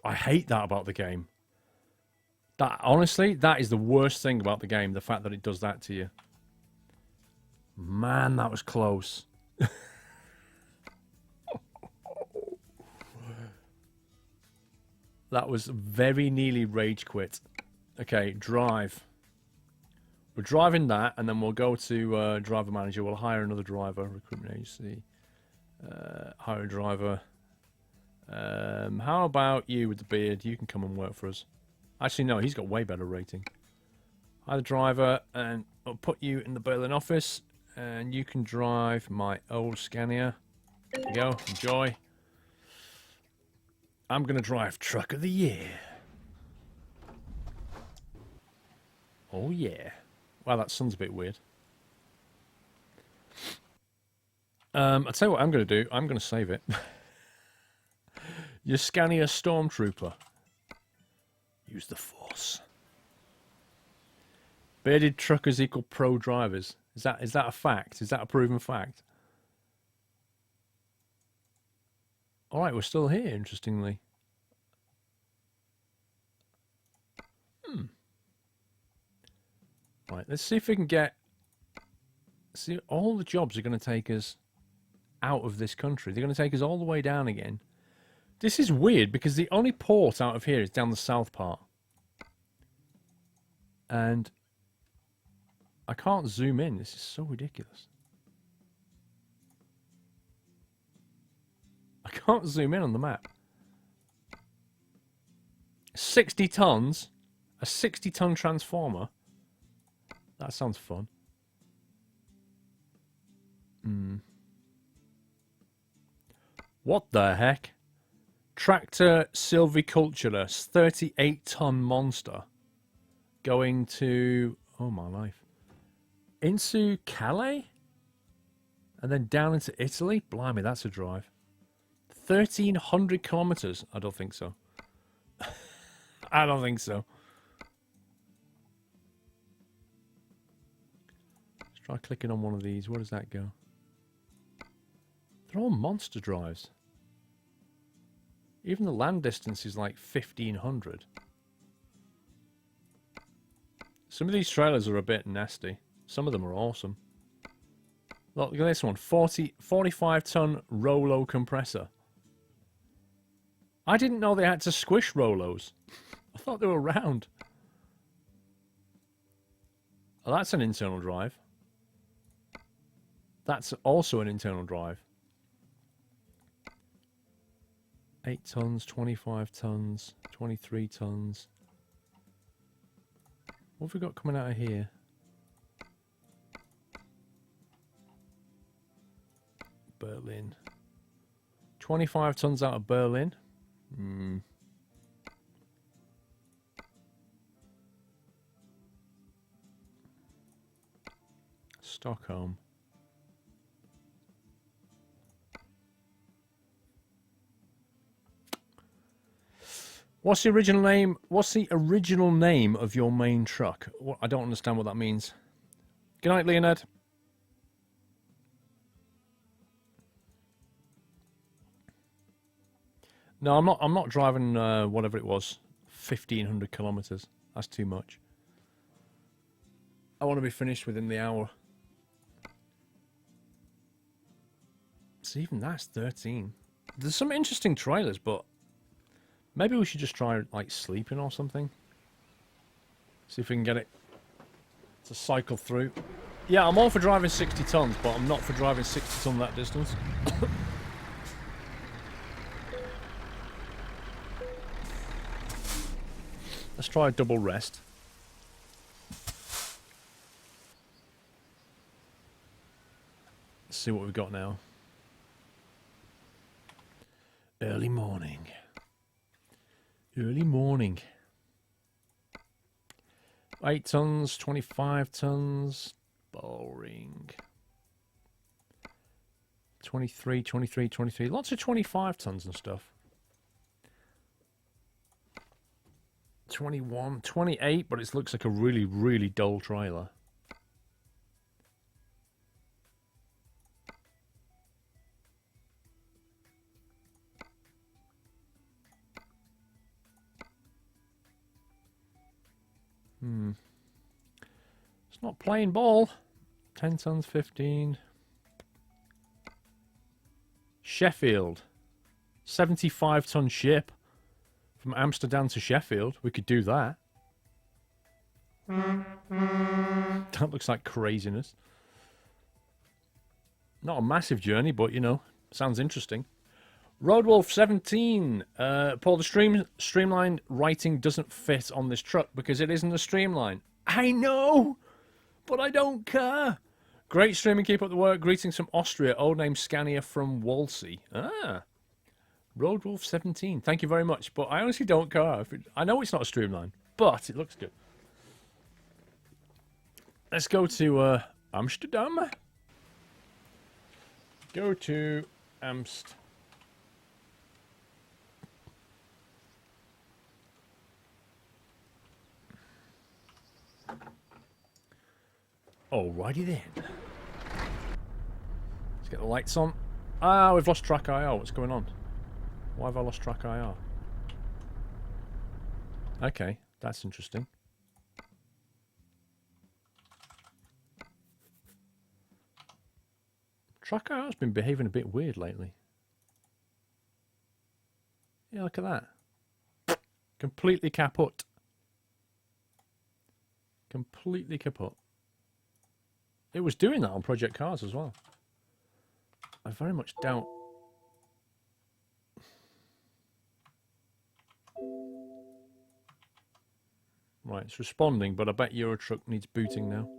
I hate that about the game. That honestly, that is the worst thing about the game, the fact that it does that to you. Man, that was close. That was very nearly rage quit. Okay, drive. We're driving that, and then we'll go to driver manager. We'll hire another driver, recruitment agency. Hire a driver. How about you with the beard? You can come and work for us. Actually, no, he's got way better rating. Hire the driver, and I'll put you in the Berlin office, and you can drive my old Scania. There you go, enjoy. I'm going to drive Truck of the Year. Oh, yeah. Wow, that sun's a bit weird. I'll tell you what I'm going to do. I'm going to save it. Your Scania Stormtrooper. Use the Force. Bearded truckers equal pro drivers. Is that a fact? Is that a proven fact? Alright, we're still here, interestingly. Right, let's see if we can get... See, all the jobs are going to take us out of this country. They're going to take us all the way down again. This is weird, because the only port out of here is down the south part. And I can't zoom in. This is so ridiculous. I can't zoom in on the map. 60 tons? A 60-ton transformer? That sounds fun. What the heck? Tractor Silvicultura, 38-ton monster. Going to... Oh my life. Into Calais? And then down into Italy? Blimey, that's a drive. 1,300 kilometers? I don't think so. I don't think so. Let's try clicking on one of these. Where does that go? They're all monster drives. Even the land distance is like 1,500. Some of these trailers are a bit nasty. Some of them are awesome. Look at this one. 45-ton Rollo compressor. I didn't know they had to squish Rollos. I thought they were round. Oh, that's an internal drive. That's also an internal drive. 8 tons, 25 tons, 23 tons. What have we got coming out of here? Berlin. 25 tons out of Berlin. Hmm. Stockholm. What's the original name? What's the original name of your main truck? What, I don't understand what that means. Good night, Leonard. No, I'm not driving whatever it was, 1,500 kilometers. That's too much. I want to be finished within the hour. So even that's 13. There's some interesting trailers, but maybe we should just try like sleeping or something. See if we can get it to cycle through. Yeah, I'm all for driving 60 tons, but I'm not for driving 60 ton that distance. Let's try a double rest. Let's see what we've got now. Early morning. Early morning. 8 tons, 25 tons. Boring. 23, 23, 23. Lots of 25 tons and stuff. 21, 28, but it looks like a really, really dull trailer. It's not playing ball. 10 tons, 15. Sheffield. 75-ton ship. From Amsterdam to Sheffield. We could do that. That looks like craziness. Not a massive journey, but, you know, sounds interesting. Roadwolf 17. Paul, the streamlined writing doesn't fit on this truck because it isn't a streamline. I know, but I don't care. Great streaming, keep up the work. Greetings from Austria. Old name Scania from Walsey. Ah. Roadwolf 17. Thank you very much, but I honestly don't care. I know it's not a streamline, but it looks good. Let's go to Amsterdam. Go to Amst. Alrighty then. Let's get the lights on. Ah, we've lost track IR. What's going on? Why have I lost track IR? Okay, that's interesting. Track IR has been behaving a bit weird lately. Yeah, look at that. Completely kaput. Completely kaput. It was doing that on Project Cars as well. I very much doubt. Right, it's responding, but I bet Eurotruck needs booting now.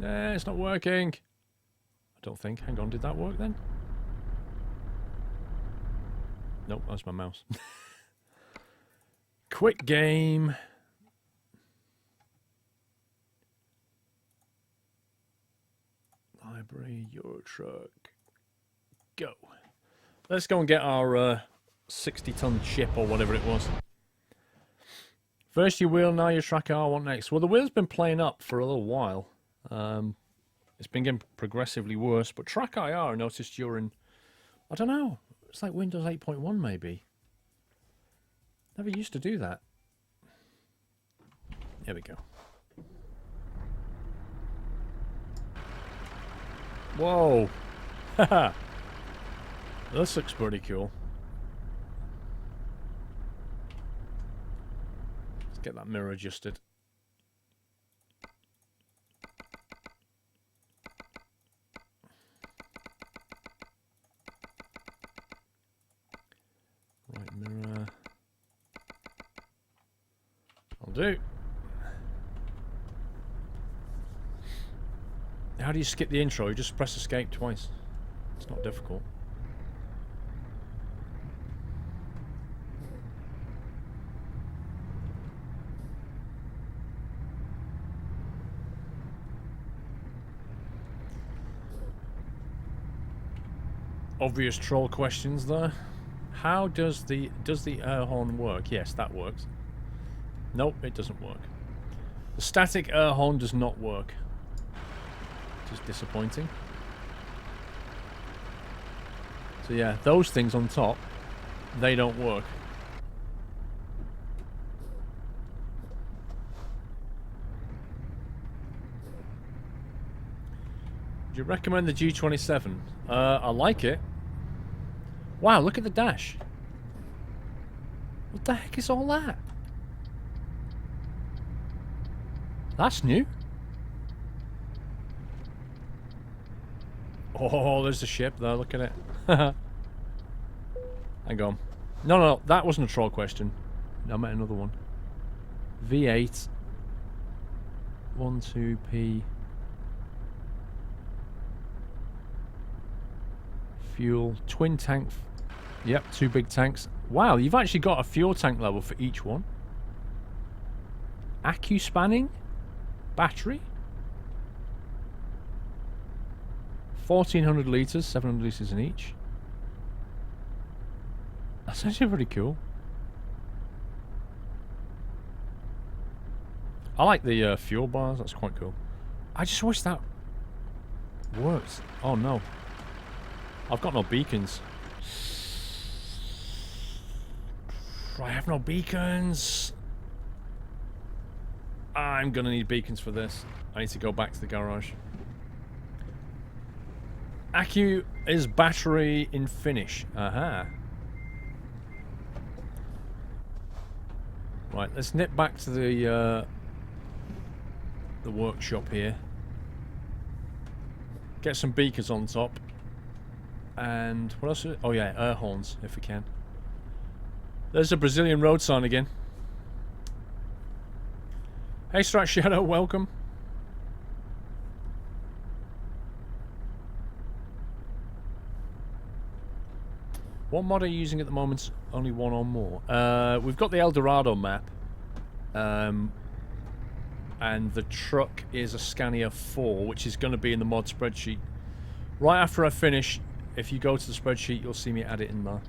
Nah, it's not working. I don't think. Hang on, did that work then? Nope, that's my mouse. Quick game. Library, Eurotruck. Go. Let's go and get our 60-ton ship or whatever it was. First your wheel, now your track R. What next? Well, the wheel's been playing up for a little while. It's been getting progressively worse, but track IR, I noticed you're in... I don't know. It's like Windows 8.1 maybe. Never used to do that. There we go. Whoa. Haha. This looks pretty cool. Let's get that mirror adjusted. Right, mirror. do. How do you skip the intro? You just press escape twice. It's not difficult. Obvious troll questions there. How does the air horn work? Yes, that works. Nope, it doesn't work. The static air horn does not work. Which is disappointing. So yeah, those things on top, they don't work. Do you recommend the G27? I like it. Wow, look at the dash. What the heck is all that? That's new. Oh, there's the ship there, look at it. Hang on. No, that wasn't a troll question. I meant another one. V8. 12P. Fuel. Twin tank. Yep, 2 big tanks. Wow, you've actually got a fuel tank level for each one. Accu spanning? Battery? 1400 litres, 700 litres in each. That's actually pretty cool. I like the fuel bars, that's quite cool. I just wish that works. Oh no. I've got no beacons. I have no beacons. I'm gonna need beacons for this. I need to go back to the garage. Accu is battery in finish. Aha. Right, let's nip back to the workshop here. Get some beakers on top. And what else? Oh yeah, air horns if we can. There's a Brazilian road sign again. Hey Strat Shadow, welcome. What mod are you using at the moment? Only one or more. We've got the Dorado map. And the truck is a Scania 4, which is going to be in the mod spreadsheet. Right after I finish, if you go to the spreadsheet, you'll see me add it in there.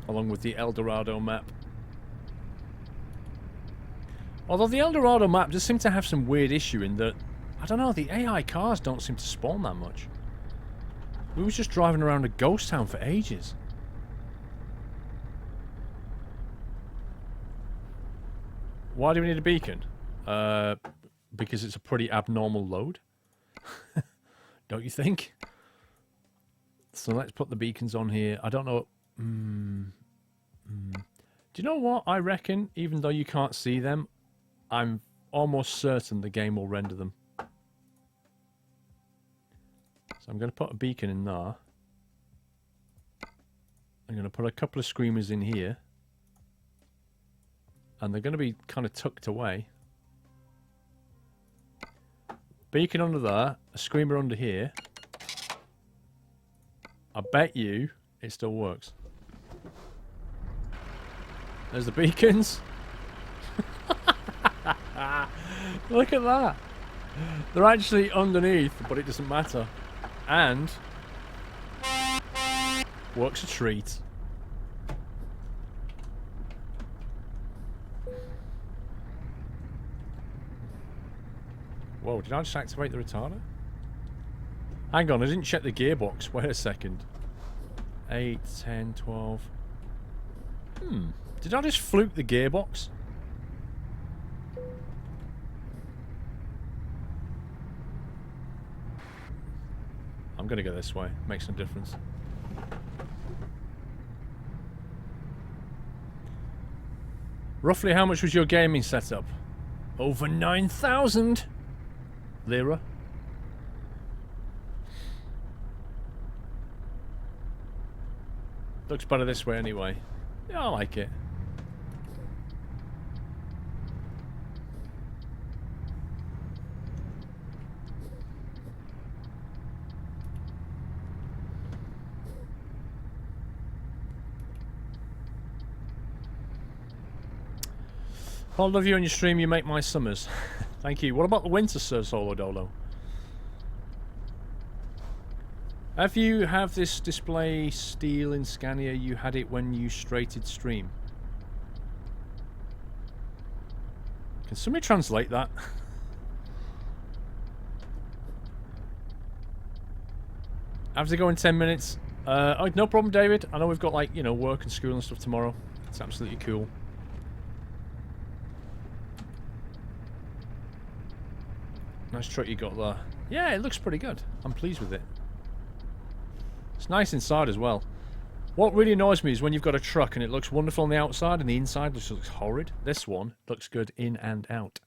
Along with the Dorado map. Although the Dorado map does seem to have some weird issue in that, I don't know, the AI cars don't seem to spawn that much. We were just driving around a ghost town for ages. Why do we need a beacon? Because it's a pretty abnormal load. Don't you think? So let's put the beacons on here. I don't know. Do you know what? I reckon, even though you can't see them, I'm almost certain the game will render them. So I'm going to put a beacon in there. I'm going to put a couple of screamers in here. And they're going to be kind of tucked away. Beacon under there, a screamer under here. I bet you it still works. There's the beacons. Look at that. They're actually underneath, but it doesn't matter. And works a treat. Whoa, did I just activate the retarder? Hang on, I didn't check the gearbox. Wait a second. 8, 10, 12. Did I just fluke the gearbox? I'm gonna go this way. Makes no difference. Roughly how much was your gaming setup? Over 9,000 lira. Looks better this way anyway. Yeah, I like it. I love you on your stream, you make my summers. Thank you. What about the winter, Sir Solo Dolo? Have you have this display steel in Scania? You had it when you straighted stream. Can somebody translate that? I have to go in 10 minutes. Oh, no problem, David. I know we've got, like, you know, work and school and stuff tomorrow. It's absolutely cool. Nice truck you got there. Yeah, it looks pretty good. I'm pleased with it. It's nice inside as well. What really annoys me is when you've got a truck and it looks wonderful on the outside and the inside just looks horrid. This one looks good in and out.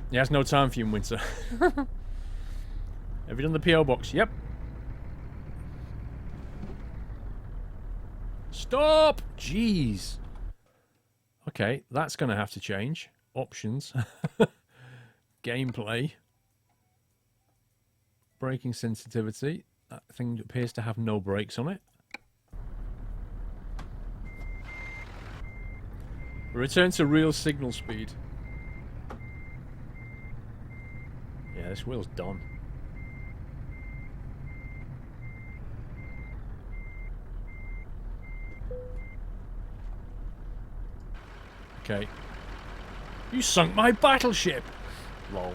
He has no time for you in winter. Have you done the P.O. box? Yep. Stop! Jeez. Okay, that's going to have to change. Options. Gameplay. Braking sensitivity. That thing appears to have no brakes on it. Return to real signal speed. Yeah, this wheel's done. Okay. You sunk my battleship! Lol.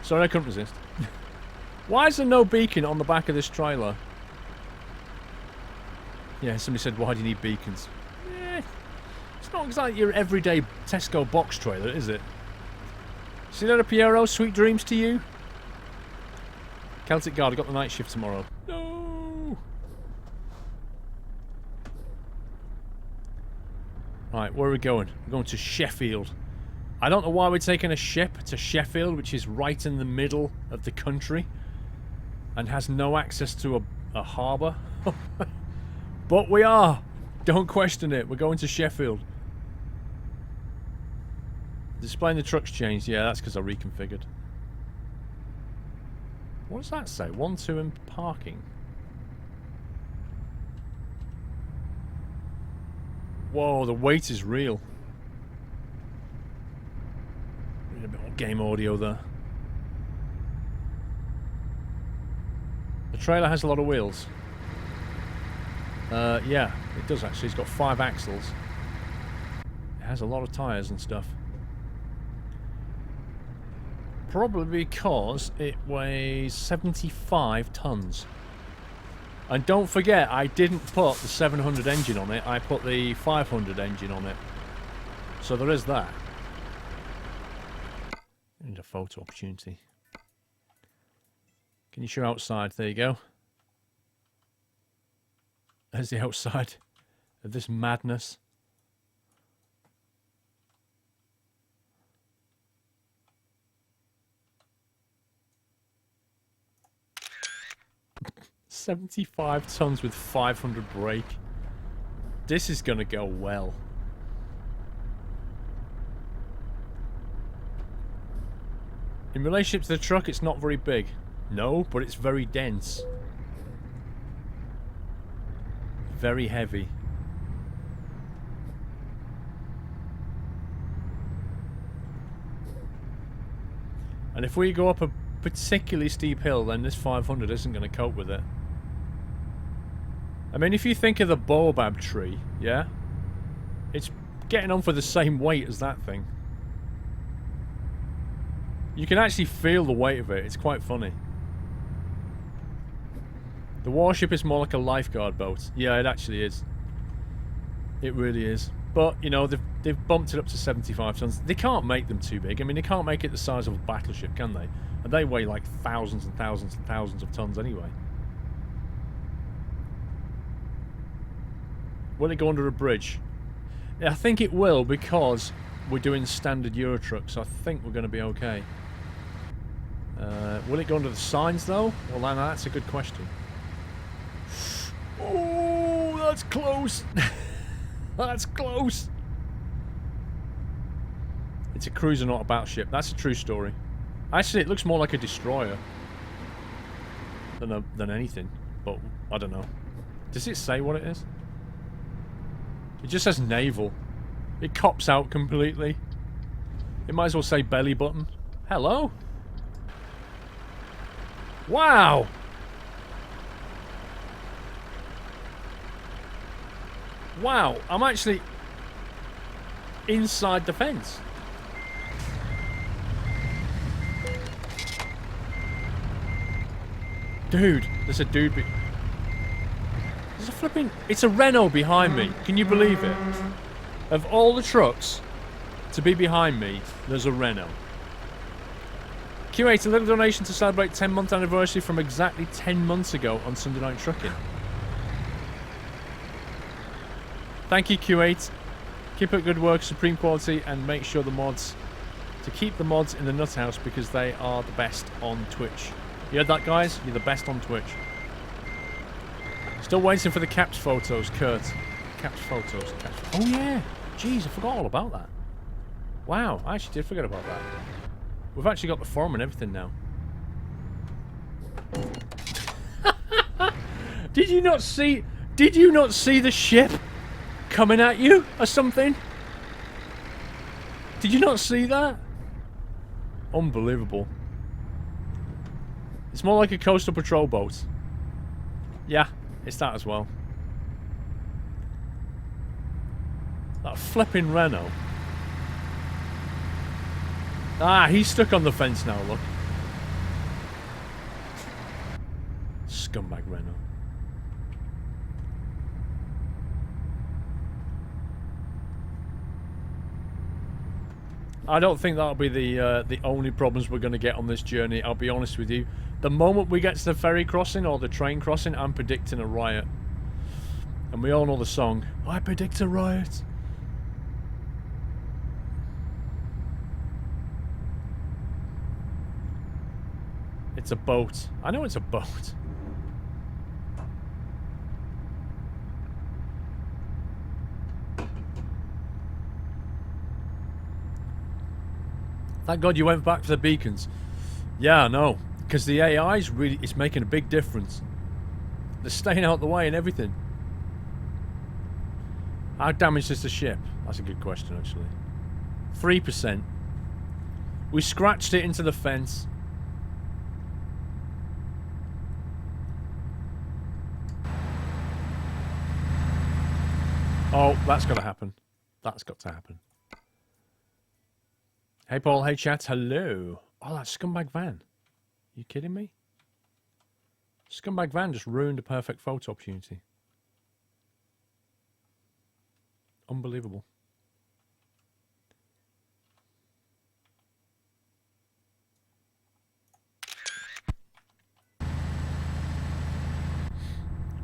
Sorry, I couldn't resist. Why is there no beacon on the back of this trailer? Yeah, somebody said, why do you need beacons? Eh, it's not exactly your everyday Tesco box trailer, is it? See that, Piero? Sweet dreams to you? Celtic Guard, I got the night shift tomorrow. No! Right, where are we going? We're going to Sheffield. I don't know why we're taking a ship to Sheffield, which is right in the middle of the country. And has no access to a harbour. But we are. Don't question it. We're going to Sheffield. Displaying the truck's changed. Yeah, that's because I reconfigured. What does that say? 1, 2 and parking. Whoa, the weight is real. Need a bit more game audio there. The trailer has a lot of wheels. Yeah, it does actually. It's got 5 axles. It has a lot of tyres and stuff. Probably because it weighs 75 tons. And don't forget, I didn't put the 700 engine on it. I put the 500 engine on it. So there is that. I need a photo opportunity. Can you show outside? There you go. There's the outside of this madness. $75 tons with 500 brake. This is gonna go well. In relationship to the truck, it's not very big. No, but it's very dense. Very heavy. And if we go up a particularly steep hill, then this 500 isn't going to cope with it. I mean, if you think of the baobab tree, yeah? It's getting on for the same weight as that thing. You can actually feel the weight of it. It's quite funny. The warship is more like a lifeguard boat. Yeah, it actually is. It really is. But, you know, they've bumped it up to 75 tons. They can't make them too big. I mean, they can't make it the size of a battleship, can they? And they weigh like thousands and thousands and thousands of tons anyway. Will it go under a bridge? I think it will, because we're doing standard Euro trucks, so I think we're going to be okay. Will it go under the signs, though? Well, that's a good question. Oh, that's close. That's close. It's a cruiser, not a battleship. That's a true story. Actually, it looks more like a destroyer than anything. But I don't know. Does it say what it is? It just says naval. It cops out completely. It might as well say belly button. Hello? Wow! Wow, I'm actually inside the fence. Dude, there's a dude there's a flipping... It's a Renault behind me. Can you believe it? Of all the trucks to be behind me, there's a Renault. Q8, a little donation to celebrate 10-month anniversary from exactly 10 months ago on Sunday Night Trucking. Thank you, Q8. Keep up good work, supreme quality, and make sure the mods... to keep the mods in the nut house because they are the best on Twitch. You heard that, guys? You're the best on Twitch. Still waiting for the caps photos, Kurt. Caps photos. Caps. Oh, yeah. Jeez, I forgot all about that. Wow, I actually did forget about that. We've actually got the forum and everything now. Did you not see... Did you not see the ship coming at you or something? Did you not see that? Unbelievable. It's more like a coastal patrol boat. Yeah, it's that as well. That flipping Renault. Ah, he's stuck on the fence now, look. Scumbag Renault. I don't think that'll be the only problems we're going to get on this journey, I'll be honest with you. The moment we get to the ferry crossing or the train crossing, I'm predicting a riot. And we all know the song, I predict a riot. It's a boat. I know it's a boat. Thank God you went back for the beacons. Yeah, I know. Because the AI's really... It's making a big difference. They're staying out the way and everything. How damaged is the ship? That's a good question, actually. 3%. We scratched it into the fence. Oh, that's got to happen. That's got to happen. Hey, Paul. Hey, chat. Hello. Oh, that scumbag van. You kidding me? Scumbag van just ruined a perfect photo opportunity. Unbelievable.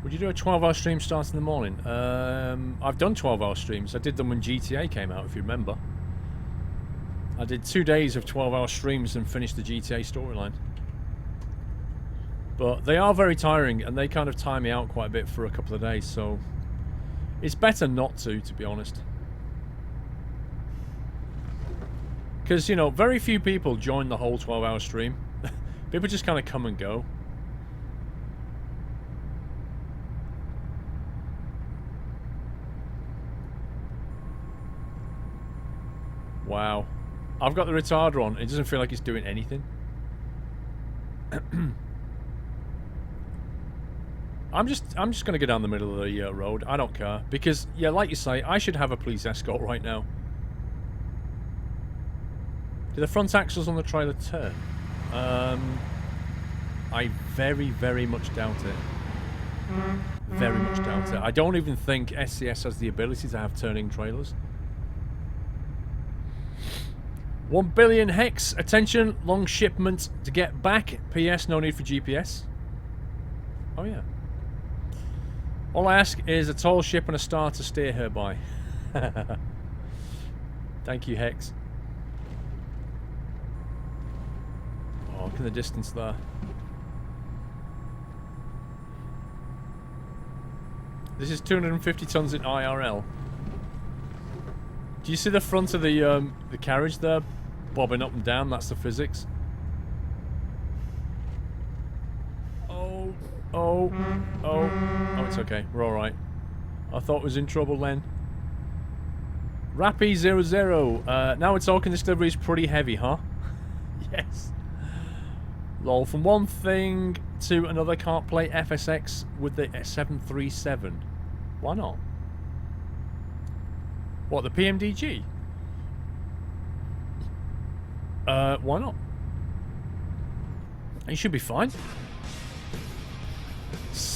Would you do a 12-hour stream starting in the morning? I've done 12-hour streams. I did them when GTA came out, if you remember. I did 2 days of 12-hour streams and finished the GTA storyline. But they are very tiring, and they kind of tire me out quite a bit for a couple of days, so... It's better not to be honest. Because, you know, very few people join the whole 12-hour stream. People just kind of come and go. Wow. I've got the retarder on. It doesn't feel like it's doing anything. I'm just going to go down the middle of the road. I don't care. Because, yeah, like you say, I should have a police escort right now. Do the front axles on the trailer turn? I very, very much doubt it. Very much doubt it. I don't even think SCS has the ability to have turning trailers. 1 billion hex. Attention, long shipment to get back. PS, no need for GPS. Oh, yeah. All I ask is a tall ship and a star to steer her by. Thank you, Hex. Oh, look at the distance there. This is 250 tons in IRL. Do you see the front of the carriage there bobbing up and down? That's the physics. Oh, it's okay. We're alright. I thought I was in trouble then. Rappy00. Now we're talking. This delivery is pretty heavy, huh? Yes. Lol. From one thing to another, can't play FSX with the 737. Why not? What, the PMDG? Why not? You should be fine.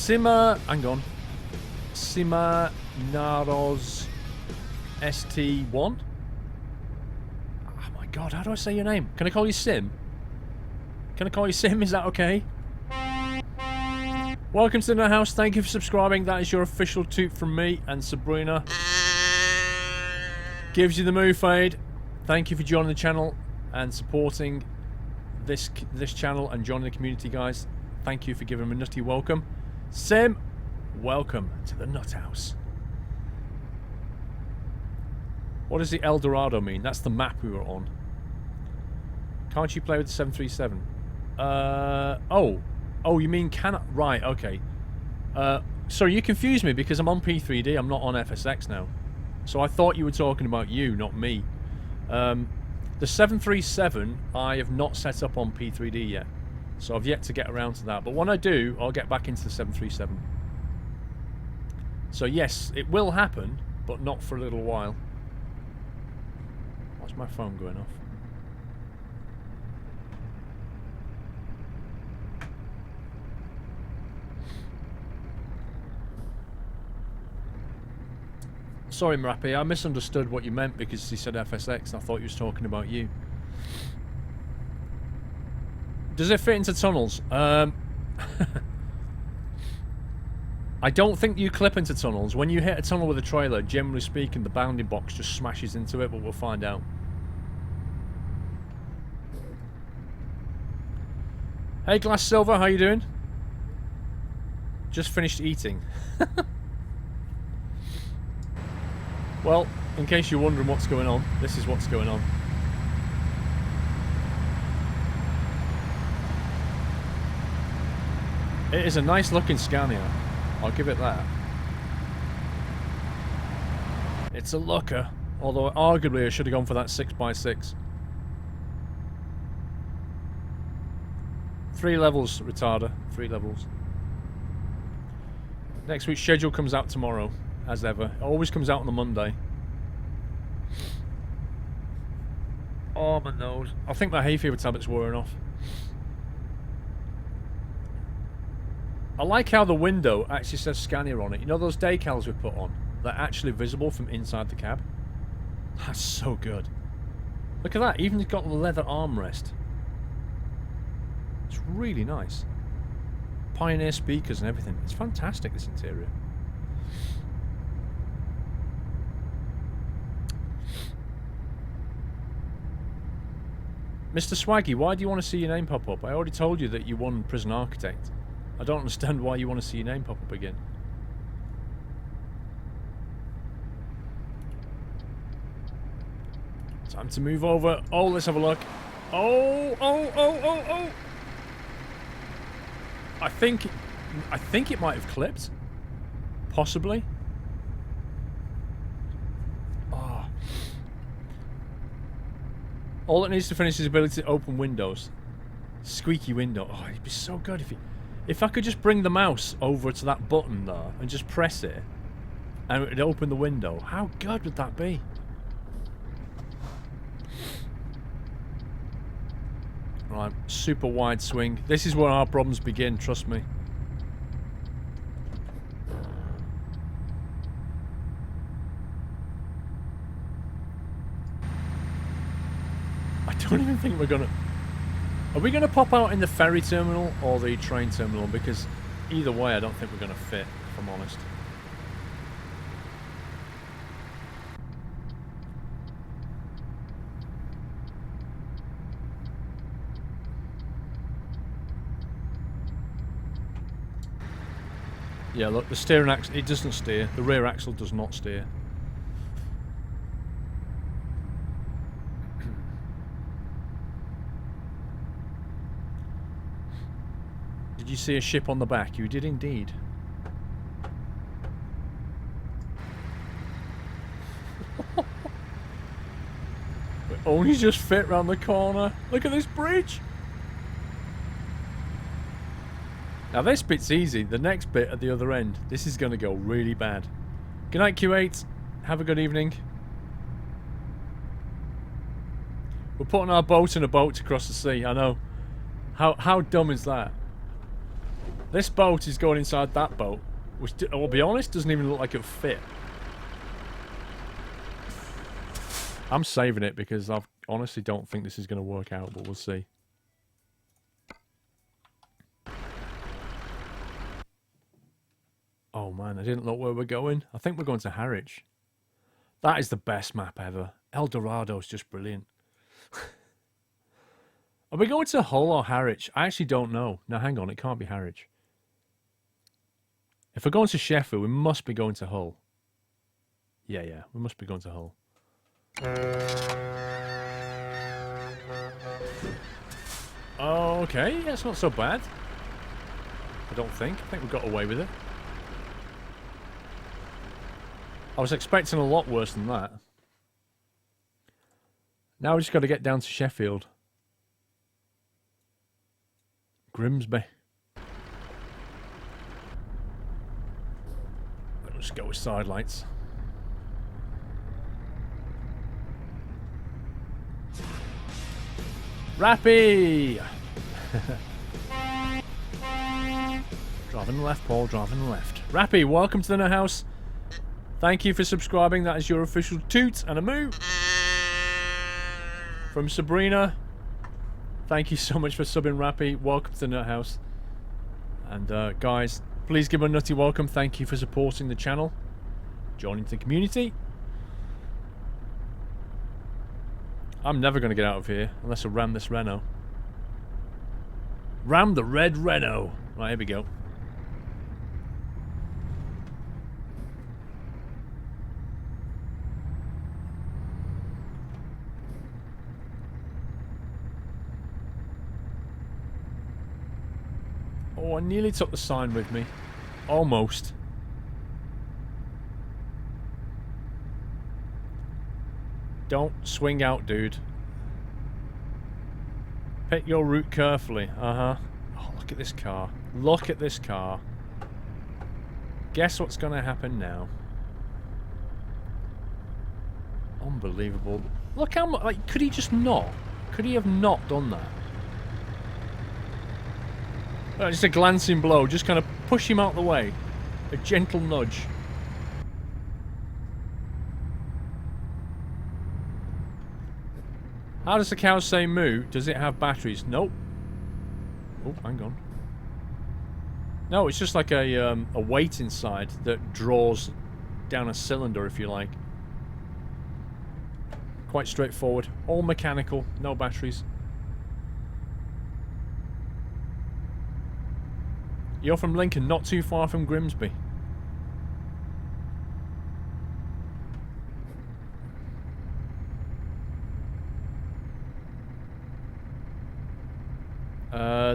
Hang on. Sima Naros ST1? Oh my god, how do I say your name? Can I call you Sim? Can I call you Sim? Is that okay? Welcome to the house. Thank you for subscribing. That is your official toot from me, and Sabrina gives you the move fade. Thank you for joining the channel and supporting this channel and joining the community, guys. Thank you for giving him a nutty welcome. Sim, welcome to the nut house. What does the El Dorado mean? That's the map we were on. Can't you play with the 737? Oh, you mean right, okay. Sorry, you confused me because I'm on P3D, I'm not on FSX now. So I thought you were talking about you, not me. The 737 I have not set up on P3D yet. So I've yet to get around to that. But when I do, I'll get back into the 737. So yes, it will happen, but not for a little while. Why's my phone going off? Sorry, Mrappy, I misunderstood what you meant because he said FSX and I thought he was talking about you. Does it fit into tunnels? I don't think you clip into tunnels. When you hit a tunnel with a trailer, generally speaking, the bounding box just smashes into it, but we'll find out. Hey, Glass Silver, how you doing? Just finished eating. Well, in case you're wondering what's going on, this is what's going on. It is a nice looking Scania. I'll give it that. It's a looker. Although, arguably, I should have gone for that 6x6. 3 levels, retarder. 3 levels. Next week's schedule comes out tomorrow. As ever. It always comes out on the Monday. Oh, my nose. I think my hay fever tablet's wearing off. I like how the window actually says Scania on it. You know those decals we put on? They're actually visible from inside the cab. That's so good. Look at that. Even got the leather armrest. It's really nice. Pioneer speakers and everything. It's fantastic, this interior. Mr. Swaggy, why do you want to see your name pop up? I already told you that you won Prison Architect. I don't understand why you want to see your name pop up again. Time to move over. Oh, let's have a look. Oh. I think it might have clipped. Possibly. All it needs to finish is the ability to open windows. Squeaky window. Oh, it'd be so good if I could just bring the mouse over to that button there and just press it and it would open the window. How good would that be? Right, super wide swing. This is where our problems begin, trust me. I don't even think we're gonna... Are we gonna pop out in the ferry terminal or the train terminal? Because either way I don't think we're gonna fit, if I'm honest. Yeah, look, the steering axle, it doesn't steer. The rear axle does not steer. Did you see a ship on the back? You did indeed. Only just fit round the corner. Look at this bridge. Now this bit's easy. The next bit at the other end, this is going to go really bad. Good night, Q8. Have a good evening. We're putting our boat in a boat to cross the sea. I know. How dumb is that? This boat is going inside that boat, which, I'll be honest, doesn't even look like it'll fit. I'm saving it because I honestly don't think this is going to work out, but we'll see. Oh man, I didn't look where we're going. I think we're going to Harwich. That is the best map ever. El Dorado is just brilliant. Are we going to Hull or Harwich? I actually don't know. Now hang on, it can't be Harwich. If we're going to Sheffield, we must be going to Hull. Yeah, we must be going to Hull. Okay, that's not so bad. I don't think. I think we got away with it. I was expecting a lot worse than that. Now we just got to get down to Sheffield. Grimsby. Let's go with side lights. Rappy! Driving left, Paul, driving left. Rappy, welcome to the Nut House. Thank you for subscribing. That is your official toot and a moo. From Sabrina. Thank you so much for subbing, Rappy. Welcome to the Nut House. And guys, please give a nutty welcome. Thank you for supporting the channel. Joining the community. I'm never going to get out of here unless I ram this Renault. Ram the red Renault. Right, here we go. Oh, I nearly took the sign with me. Almost. Don't swing out, dude. Pick your route carefully. Oh, look at this car. Look at this car. Guess what's going to happen now? Unbelievable. Look how much... Like, could he just not? Could he have not done that? Just a glancing blow. Just kind of push him out the way. A gentle nudge. How does the cow say moo? Does it have batteries? Nope. Oh, hang on. No, it's just like a weight inside that draws down a cylinder, if you like. Quite straightforward. All mechanical, no batteries. You're from Lincoln, not too far from Grimsby.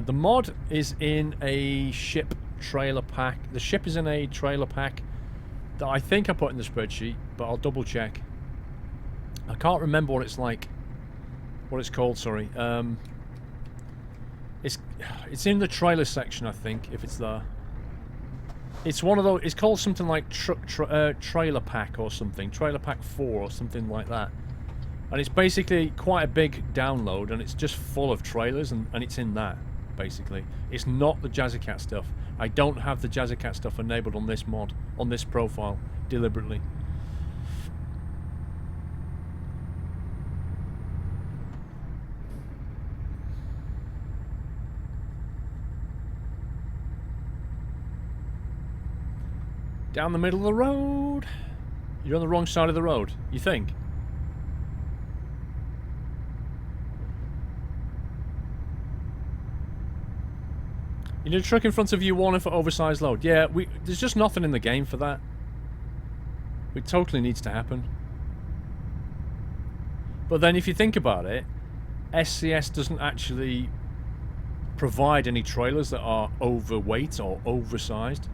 The mod is in a ship trailer pack. The ship is in a trailer pack that I think I put in the spreadsheet, but I'll double check. I can't remember what it's like. What it's called, sorry. It's in the trailer section, I think, if it's there. It's one of those. It's called something like trailer pack or something. Trailer pack 4 or something like that. And it's basically quite a big download, and it's just full of trailers, and it's in that, basically. It's not the Jazzycat stuff. I don't have the Jazzycat stuff enabled on this mod, on this profile, deliberately. Down the middle of the road. You're on the wrong side of the road, you think? You need a truck in front of you, warning for oversized load. Yeah, there's just nothing in the game for that. It totally needs to happen. But then if you think about it, SCS doesn't actually provide any trailers that are overweight or oversized.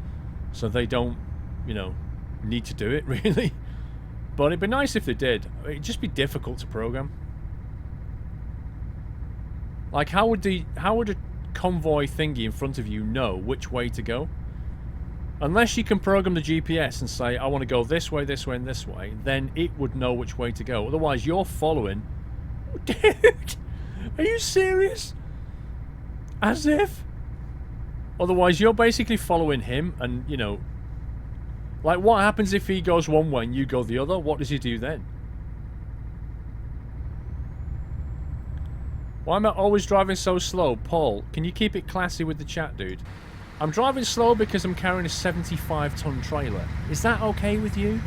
So they don't, you know, need to do it, really. But it'd be nice if they did. It'd just be difficult to program. Like, how would a convoy thingy in front of you know which way to go? Unless you can program the GPS and say, I want to go this way, this way, and this way, then it would know which way to go. Otherwise, you're following... Dude! Are you serious? As if? Otherwise, you're basically following him and, you know... Like, what happens if he goes one way and you go the other? What does he do then? Why am I always driving so slow? Paul, can you keep it classy with the chat, dude? I'm driving slow because I'm carrying a 75-ton trailer. Is that okay with you?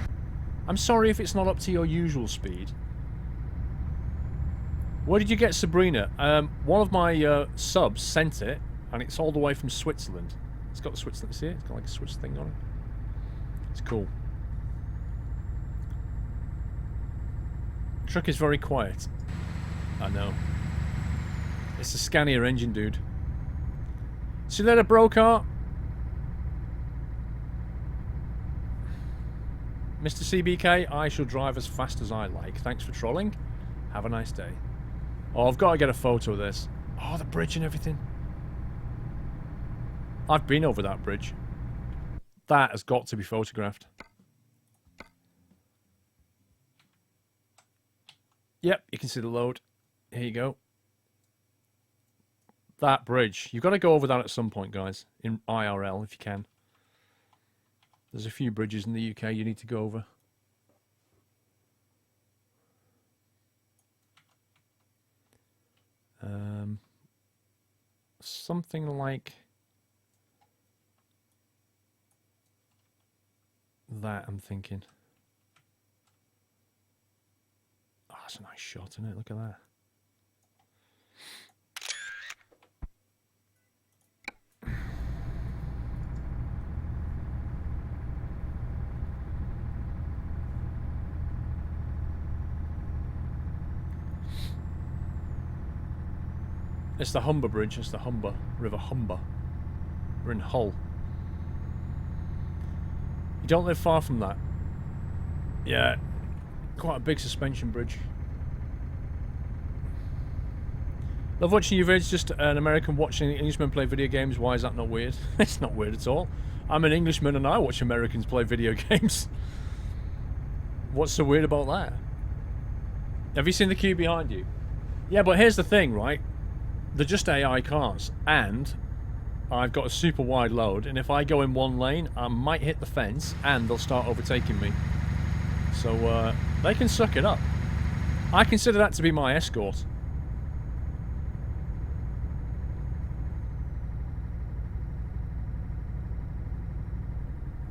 I'm sorry if it's not up to your usual speed. Where did you get Sabrina? One of my subs sent it, and it's all the way from Switzerland. It's got the Switzerland, see it? It's got like a Swiss thing on it. It's cool. Truck is very quiet. I know. It's a Scania engine, dude. See you later, Brocar. Mr. CBK, I shall drive as fast as I like. Thanks for trolling. Have a nice day. Oh, I've got to get a photo of this. Oh, the bridge and everything. I've been over that bridge. That has got to be photographed. Yep, you can see the load. Here you go. That bridge. You've got to go over that at some point, guys. In IRL, if you can. There's a few bridges in the UK you need to go over. Something like that, I'm thinking. Oh, that's a nice shot, isn't it? Look at that. It's the Humber Bridge. It's the Humber. River Humber. We're in Hull. You don't live far from that. Yeah. Quite a big suspension bridge. Love watching you vids. Just an American watching Englishmen play video games. Why is that not weird? It's not weird at all. I'm an Englishman and I watch Americans play video games. What's so weird about that? Have you seen the queue behind you? Yeah, but here's the thing, right? They're just AI cars, and I've got a super wide load, and if I go in one lane, I might hit the fence, and they'll start overtaking me. So, they can suck it up. I consider that to be my escort.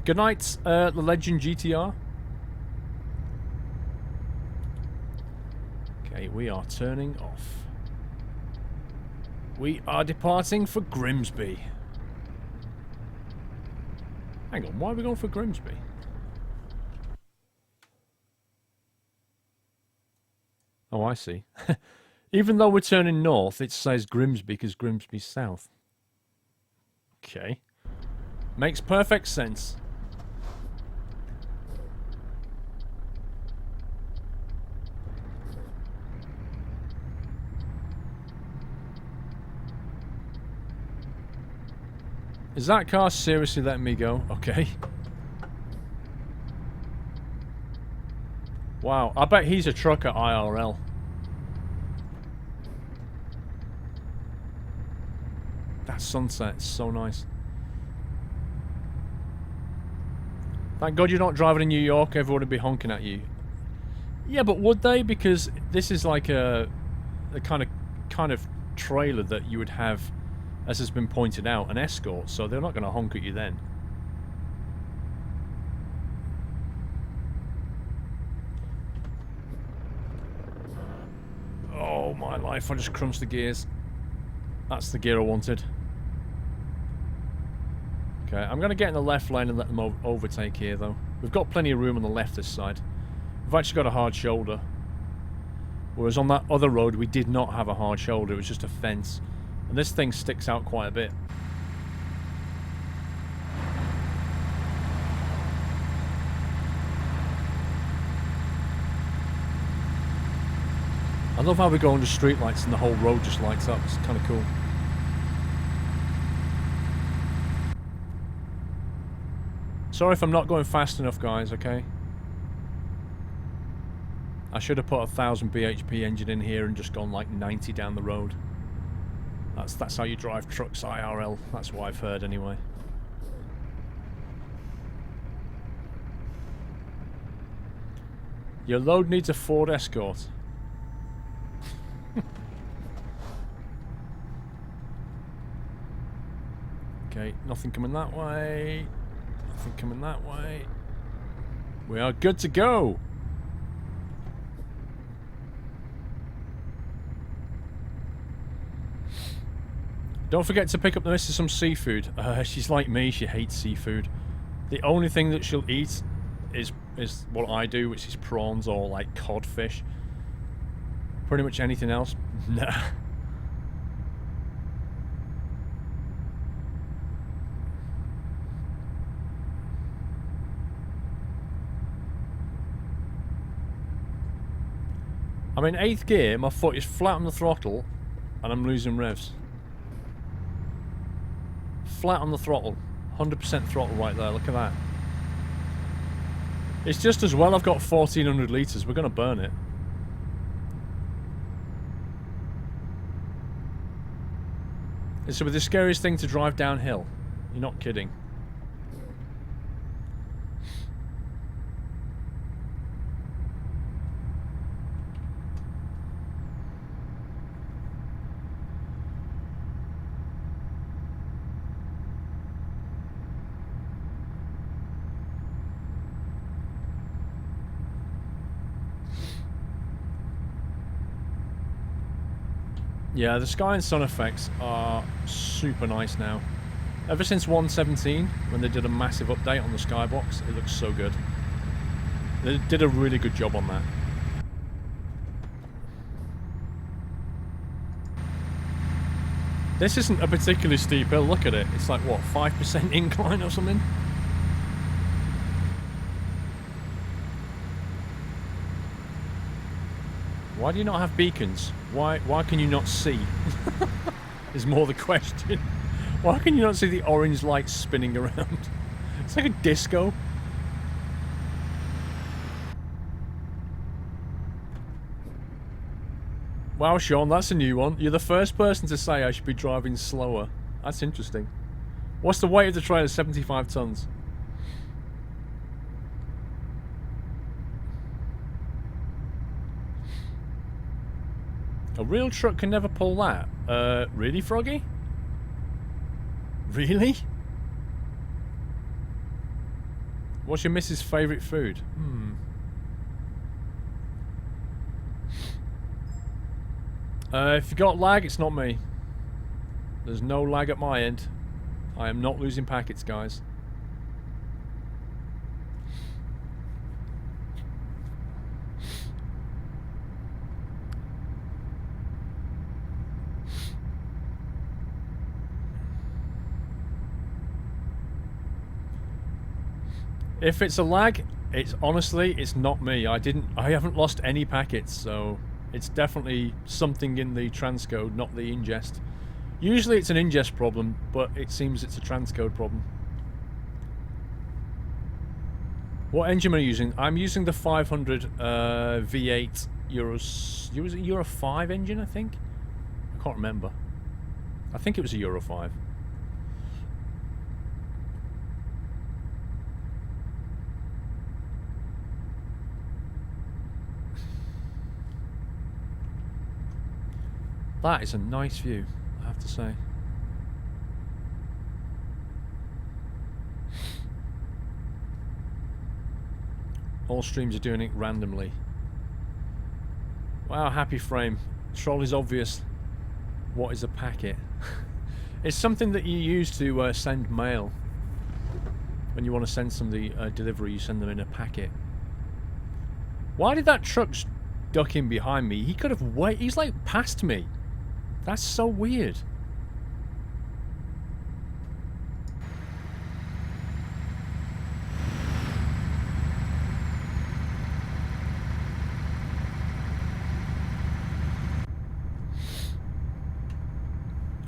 Good night, the Legend GTR. Okay, we are turning off. We are departing for Grimsby. Hang on, why are we going for Grimsby? Oh, I see. Even though we're turning north, it says Grimsby because Grimsby's south. Okay. Makes perfect sense. Is that car seriously letting me go? Okay. Wow, I bet he's a trucker IRL. That sunset's so nice. Thank God you're not driving in New York, everyone would be honking at you. Yeah, but would they? Because this is like a kind of trailer that you would have, as has been pointed out, an escort, so they're not going to honk at you then. Oh my life, I just crunched the gears. That's the gear I wanted. Okay, I'm going to get in the left lane and let them overtake here though. We've got plenty of room on the left this side. We've actually got a hard shoulder. Whereas on that other road we did not have a hard shoulder, it was just a fence. And this thing sticks out quite a bit. I love how we go under street lights and the whole road just lights up. It's kind of cool. Sorry if I'm not going fast enough, guys, okay? I should have put a 1000 bhp engine in here and just gone like 90 down the road. That's how you drive trucks IRL. That's what I've heard anyway. Your load needs a Ford Escort. Okay, nothing coming that way. Nothing coming that way. We are good to go. Don't forget to pick up the missus some seafood. She's like me, she hates seafood. The only thing that she'll eat is what I do, which is prawns or like codfish. Pretty much anything else, nah. I'm in 8th gear, my foot is flat on the throttle, and I'm losing revs. Flat on the throttle. 100% throttle right there, look at that. It's just as well I've got 1400 litres, we're going to burn it. It's the scariest thing to drive downhill. You're not kidding. Yeah, the sky and sun effects are super nice now. Ever since 1.17, when they did a massive update on the skybox, it looks so good. They did a really good job on that. This isn't a particularly steep hill, look at it. It's like, what, 5% incline or something? Why do you not have beacons? Why can you not see? Is more the question. Why can you not see the orange lights spinning around? It's like a disco. Wow, Sean, that's a new one. You're the first person to say I should be driving slower. That's interesting. What's the weight of the trailer? 75 tons. A real truck can never pull that. Really, Froggy? Really? What's your missus' favourite food? If you got lag, it's not me. There's no lag at my end. I am not losing packets, guys. If it's a lag, it's honestly, it's not me. I haven't lost any packets, so it's definitely something in the transcode, not the ingest. Usually it's an ingest problem, but it seems it's a transcode problem. What engine am I using? I'm using the 500 V8 Euro 5 engine, I think? I can't remember. I think it was a Euro 5. That is a nice view, I have to say. All streams are doing it randomly. Wow, happy frame. Troll is obvious. What is a packet? It's something that you use to send mail. When you want to send somebody a delivery, you send them in a packet. Why did that truck duck in behind me? He could have waited. He's like past me. That's so weird.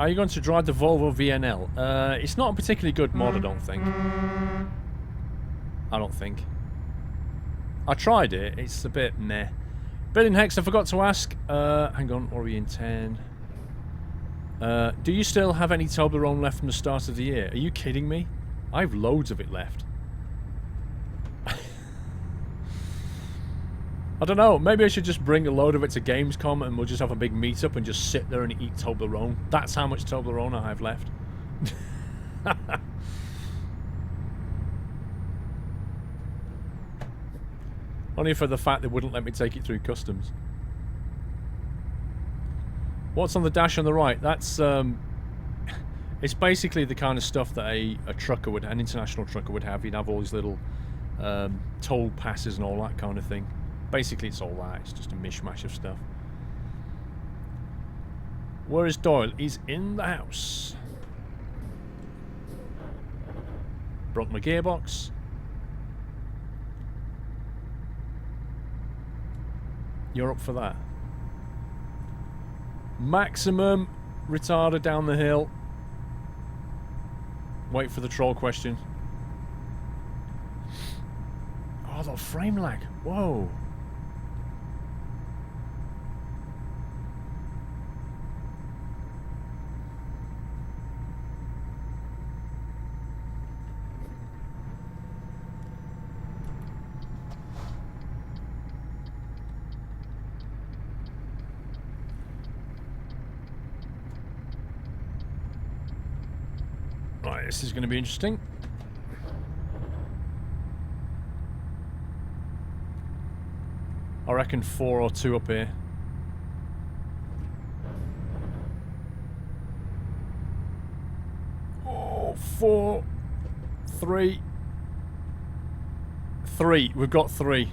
Are you going to drive the Volvo VNL? It's not a particularly good mod, I don't think. I tried it. It's a bit meh. Billion Hex, I forgot to ask. Hang on, what are we in 10? Do you still have any Toblerone left from the start of the year? Are you kidding me? I have loads of it left. I don't know, maybe I should just bring a load of it to Gamescom and we'll just have a big meetup and just sit there and eat Toblerone. That's how much Toblerone I have left. Only for the fact they wouldn't let me take it through customs. What's on the dash on the right? That's, it's basically the kind of stuff that a trucker would, an international trucker would have. You'd have all these little toll passes and all that kind of thing. Basically, it's all that. It's just a mishmash of stuff. Where is Doyle? He's in the house. Broke my gearbox. You're up for that. Maximum retarder down the hill. Wait for the troll question. Oh, the frame lag. Whoa. Right, this is going to be interesting. I reckon 4 or 2 up here. Oh, 4, 3. 3. We've got 3.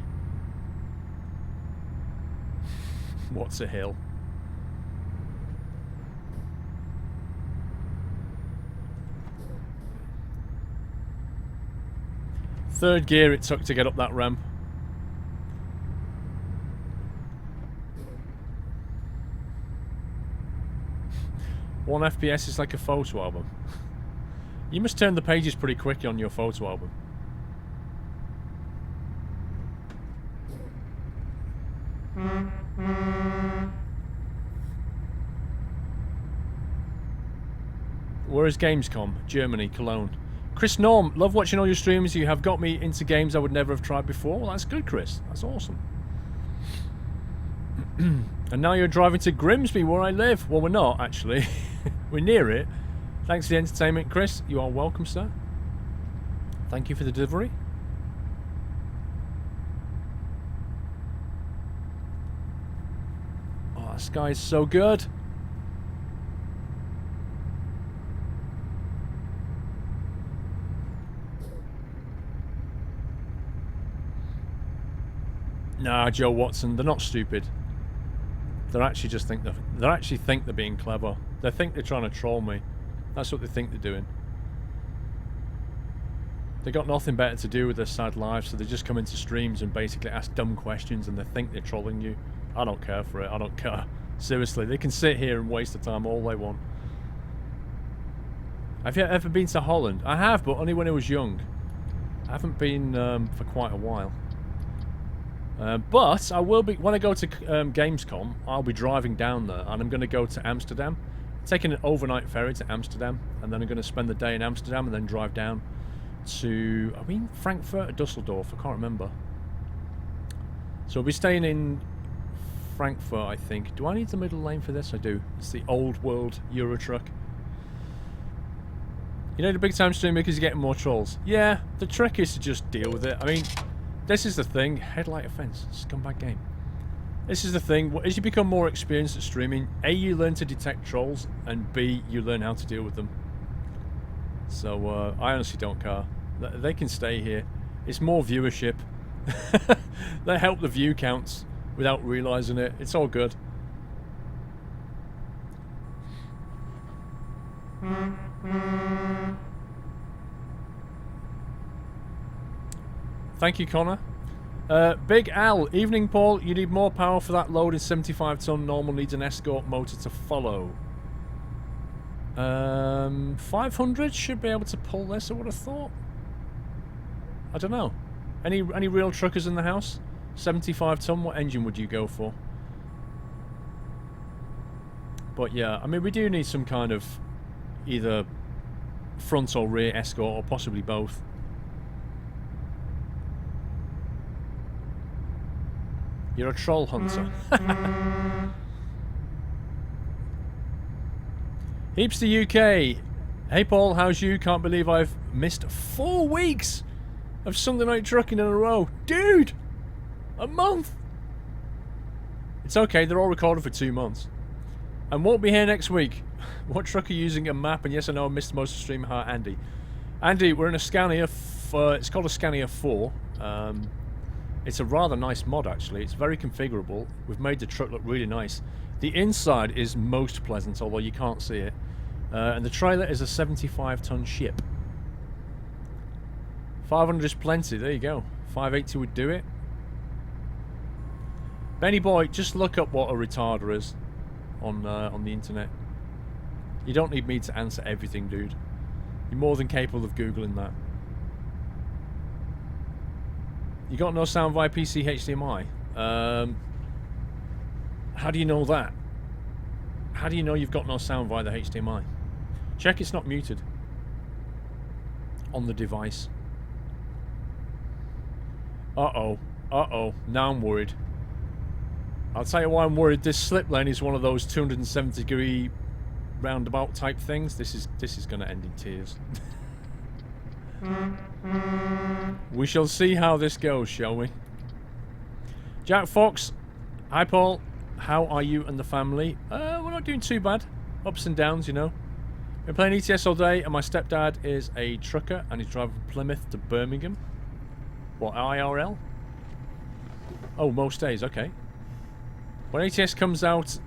What's a hill? Third gear it took to get up that ramp. One FPS is like a photo album. You must turn the pages pretty quickly on your photo album. Where is Gamescom? Germany, Cologne. Chris Norm, love watching all your streams. You have got me into games I would never have tried before. Well, that's good, Chris. That's awesome. And now you're driving to Grimsby, where I live. Well, we're not, actually. We're near it. Thanks for the entertainment, Chris. You are welcome, sir. Thank you for the delivery. Oh, this guy is so good. Nah, Joe Watson, they're not stupid. They actually just think they're being clever. They think they're trying to troll me. That's what they think they're doing. They got nothing better to do with their sad lives, so they just come into streams and basically ask dumb questions and they think they're trolling you. I don't care for it. I don't care. Seriously, they can sit here and waste the time all they want. Have you ever been to Holland? I have, but only when I was young. I haven't been for quite a while. But I will be, when I go to Gamescom, I'll be driving down there and I'm going to go to Amsterdam. Taking an overnight ferry to Amsterdam, and then I'm going to spend the day in Amsterdam and then drive down to, are we in Frankfurt or Dusseldorf? I can't remember. So we'll be staying in Frankfurt, I think. Do I need the middle lane for this? I do. It's the old world Euro truck. You know the big time stream because you're getting more trolls. Yeah, the trick is to just deal with it. I mean, this is the thing. Headlight offense. Scumbag game. This is the thing. As you become more experienced at streaming, A, you learn to detect trolls, and B, you learn how to deal with them. So, I honestly don't care. They can stay here. It's more viewership. They help the view counts without realising it. It's all good. Thank you, Connor. Big Al, evening Paul, you need more power for that loaded 75 ton normal needs an escort motor to follow. 500 should be able to pull this, I would have thought. I don't know. Any real truckers in the house? 75 ton, what engine would you go for? But yeah, I mean, we do need some kind of either front or rear escort, or possibly both. You're a troll hunter. Heapster UK. Hey Paul, how's you? Can't believe I've missed 4 weeks of Sunday night trucking in a row. Dude! A month! It's okay, they're all recorded for 2 months. And won't be here next week. What truck are you using a map? And yes, I know I missed most of the stream. Hi, Andy. Andy, we're in a Scania. It's called a Scania 4. It's a rather nice mod, actually. It's very configurable. We've made the truck look really nice. The inside is most pleasant, although you can't see it. And the trailer is a 75-ton ship. 500 is plenty. There you go. 580 would do it. Benny boy, just look up what a retarder is on the internet. You don't need me to answer everything, dude. You're more than capable of Googling that. You got no sound via PC HDMI? How do you know that? How do you know you've got no sound via the HDMI? Check it's not muted on the device. Uh-oh. Uh-oh. Now I'm worried. I'll tell you why I'm worried. This slip lane is one of those 270-degree roundabout type things. This is going to end in tears. We shall see how this goes, shall we? Jack Fox. Hi, Paul. How are you and the family? We're not doing too bad. Ups and downs, you know. Been playing ETS all day, and my stepdad is a trucker, and he's driving from Plymouth to Birmingham. What, IRL? Oh, most days, okay. When ATS comes out,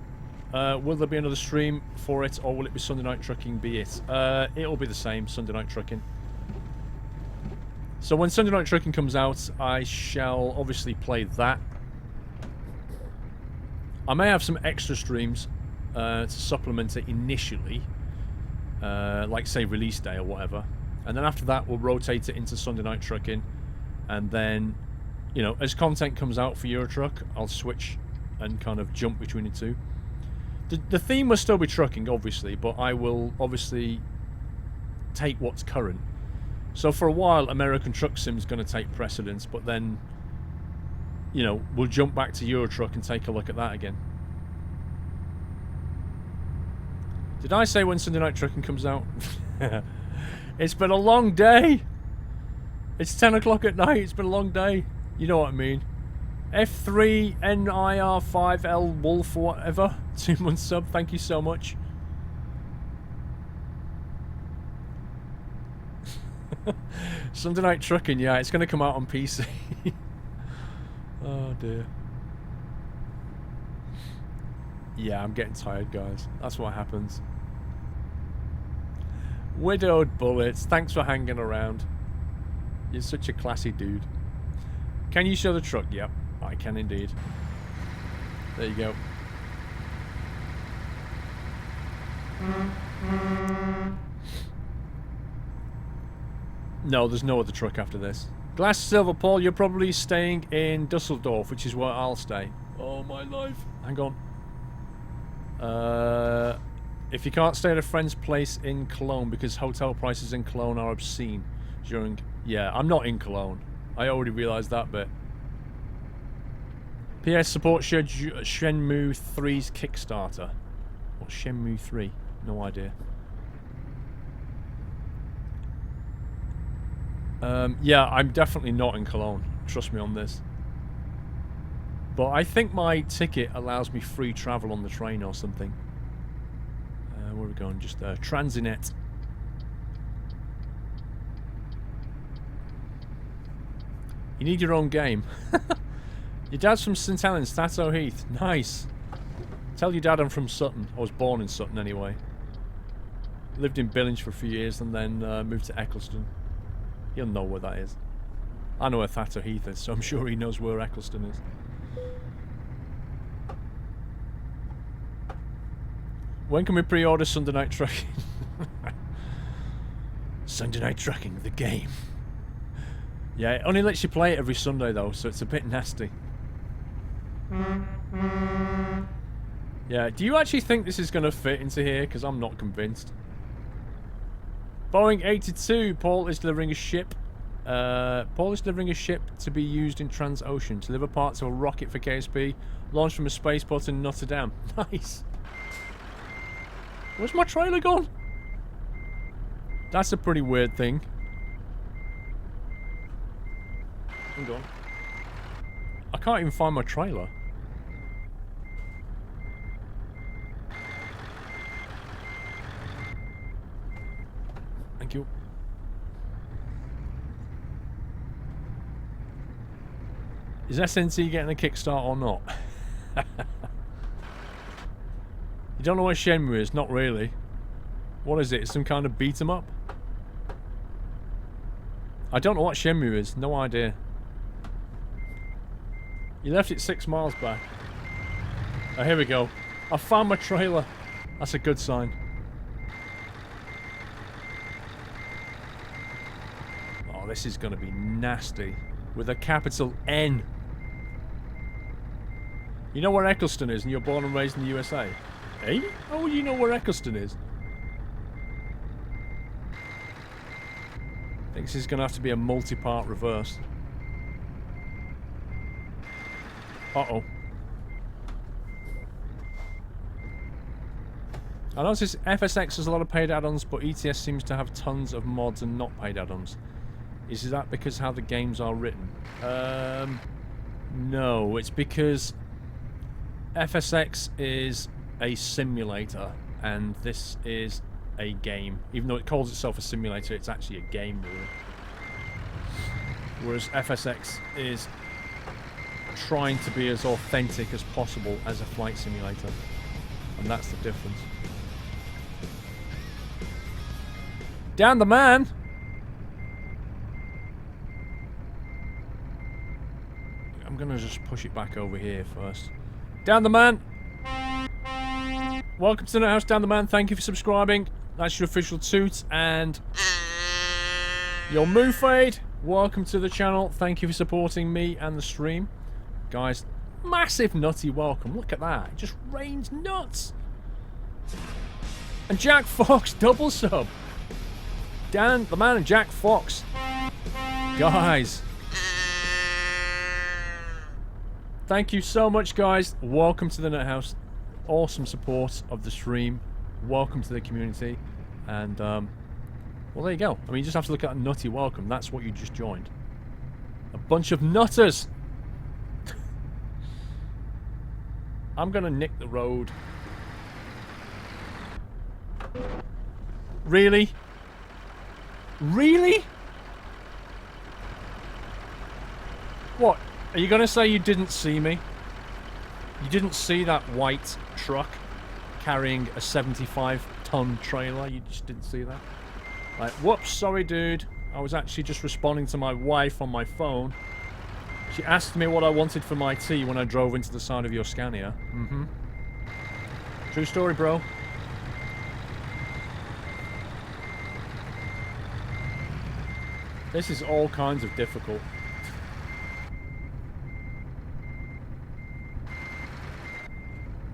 will there be another stream for it, or will it be Sunday Night Trucking be it? It'll be the same, Sunday Night Trucking. So when Sunday Night Trucking comes out, I shall obviously play that. I may have some extra streams to supplement it initially, like say release day or whatever. And then after that, we'll rotate it into Sunday Night Trucking. And then, you know, as content comes out for Euro Truck, I'll switch and kind of jump between the two. The theme will still be trucking, obviously, but I will obviously take what's current. So for a while, American Truck Sim's going to take precedence, but then, you know, we'll jump back to Euro Truck and take a look at that again. Did I say when Sunday Night Trucking comes out? It's been a long day. It's 10 o'clock at night. It's been a long day. You know what I mean. F3NIR5L Wolf or whatever. 2 month sub. Thank you so much. Sunday Night Trucking, yeah, it's going to come out on PC. Oh dear. Yeah, I'm getting tired, guys. That's what happens. Widowed Bullets, thanks for hanging around. You're such a classy dude. Can you show the truck? Yep, I can indeed. There you go. No, there's no other truck after this. Glass Silver Paul, you're probably staying in Dusseldorf, which is where I'll stay. Oh, my life. Hang on. If you can't stay at a friend's place in Cologne because hotel prices in Cologne are obscene during... Yeah, I'm not in Cologne. I already realised that bit. PS support Shenmue 3's Kickstarter. What's Shenmue 3? No idea. Yeah, I'm definitely not in Cologne. Trust me on this. But I think my ticket allows me free travel on the train or something. Where are we going? Just Transinet. You need your own game. Your dad's from St Helens, Stato Heath. Nice. Tell your dad I'm from Sutton. I was born in Sutton anyway. Lived in Billings for a few years and then moved to Eccleston. He'll know where that is. I know where Stato Heath is, so I'm sure he knows where Eccleston is. When can we pre-order Sunday Night Trucking? Sunday Night Trucking, the game. Yeah, it only lets you play it every Sunday though, so it's a bit nasty. Yeah, do you actually think this is going to fit into here? Because I'm not convinced. Boeing 82, Paul is delivering a ship. Paul is delivering a ship to be used in Transocean. Deliver parts of a rocket for KSP. Launched from a spaceport in Notre Dame. Nice. Where's my trailer gone? That's a pretty weird thing. Hang on. I can't even find my trailer. Thank you. Is SNT getting a kickstart or not? You don't know what Shenmue is? Not really. What is it? Some kind of beat 'em up? I don't know what Shenmue is. No idea. You left it 6 miles back. Oh, here we go. I found my trailer. That's a good sign. Oh, this is going to be nasty. With a capital N. You know where Eccleston is and you're born and raised in the USA? Eh? Oh, you know where Eccleston is. I think this is going to have to be a multi-part reverse. Uh-oh. I notice FSX has a lot of paid add-ons, but ETS seems to have tons of mods and not paid add-ons. Is that because how the games are written? No, it's because FSX is a simulator, and this is a game. Even though it calls itself a simulator, it's actually a game, really. Whereas FSX is trying to be as authentic as possible as a flight simulator. And that's the difference. Down the man! I'm gonna just push it back over here first. Down the man! Welcome to the house, Down the man. Thank you for subscribing. That's your official toot. And your move fade. Welcome to the channel. Thank you for supporting me and the stream. Guys, massive nutty welcome. Look at that. It just rains nuts. And Jack Fox, double sub. Dan the man and Jack Fox. Guys. Thank you so much, guys. Welcome to the Nut House. Awesome support of the stream. Welcome to the community. And, well, there you go. I mean, you just have to look at a nutty welcome. That's what you just joined. A bunch of nutters. I'm gonna nick the road. Really? Really? What? Are you gonna say you didn't see me? You didn't see that white truck carrying a 75-ton trailer? You just didn't see that? Like, whoops, sorry dude. I was actually just responding to my wife on my phone. She asked me what I wanted for my tea when I drove into the side of your Scania. Mm-hmm. True story, bro. This is all kinds of difficult.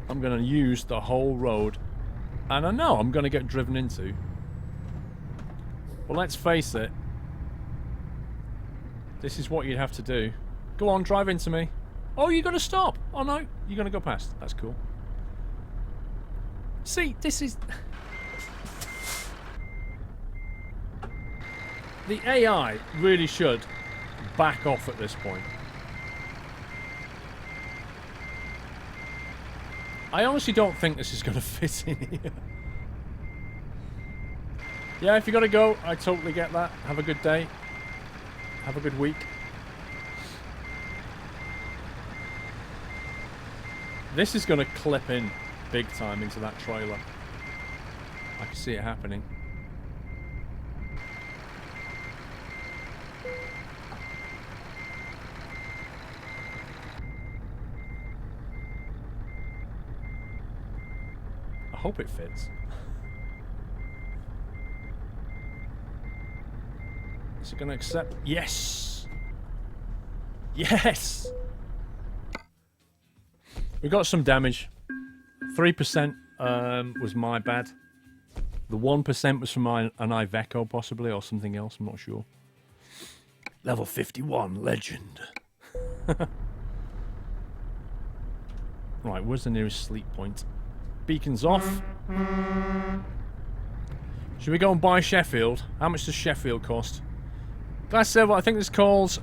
I'm going to use the whole road. And I know I'm going to get driven into. But let's face it. This is what you'd have to do. Go on, drive into me. Oh, you're going to stop. Oh, no. You're going to go past. That's cool. See, this is... The AI really should back off at this point. I honestly don't think this is going to fit in here. Yeah, if you got to go, I totally get that. Have a good day. Have a good week. This is going to clip in big time into that trailer. I can see it happening. I hope it fits. gonna accept. Yes! Yes! We got some damage. 3% was my bad. The 1% was from an Iveco, possibly, or something else. I'm not sure. Level 51, legend. Right, where's the nearest sleep point? Beacon's off. Should we go and buy Sheffield? How much does Sheffield cost? Glass Silver, I think this calls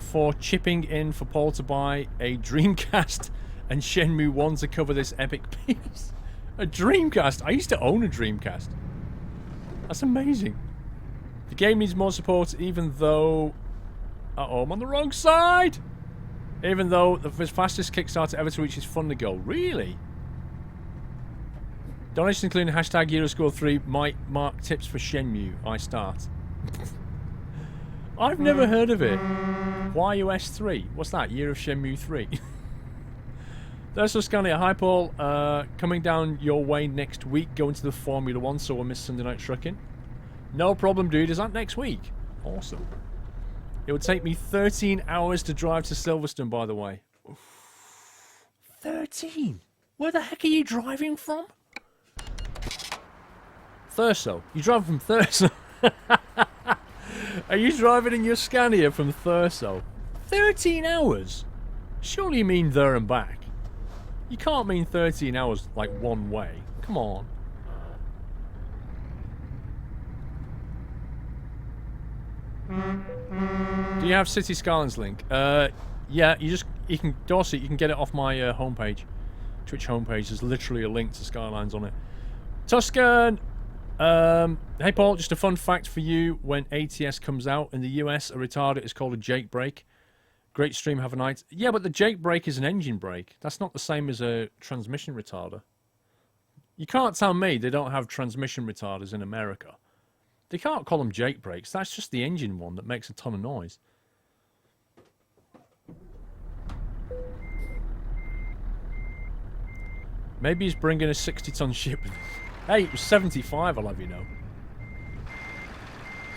for chipping in for Paul to buy a Dreamcast and Shenmue 1 to cover this epic piece. A Dreamcast? I used to own a Dreamcast. That's amazing. The game needs more support even though... Uh-oh, I'm on the wrong side! Even though the fastest Kickstarter ever to reach is fun to go. Really? Donations including hashtag Euroscore3 might mark tips for Shenmue. I start. I've never heard of it. YUS3. What's that? Year of Shenmue 3. There's Scania. Hi Paul. Coming down your way next week. Going to the Formula 1, so we'll miss Sunday night trucking. No problem, dude. Is that next week? Awesome. It would take me 13 hours to drive to Silverstone, by the way. 13? Where the heck are you driving from? Thurso. You drive from Thurso? Are you driving in your Scania from Thurso? 13 hours? Surely you mean there and back. You can't mean 13 hours, like, one way. Come on. Do you have City Skylines link? Yeah, you can, Dorset, you can get it off my homepage. Twitch homepage. There's literally a link to Skylines on it. Tuscan! Hey Paul, just a fun fact for you. When ATS comes out in the US, a retarder is called a Jake brake. Great stream, have a night. Yeah, but the Jake brake is an engine brake. That's not the same as a transmission retarder. You can't tell me they don't have transmission retarders in America. They can't call them Jake brakes. That's just the engine one that makes a ton of noise. Maybe he's bringing a 60-ton ship with him. Hey, it was 75, I'll have you know.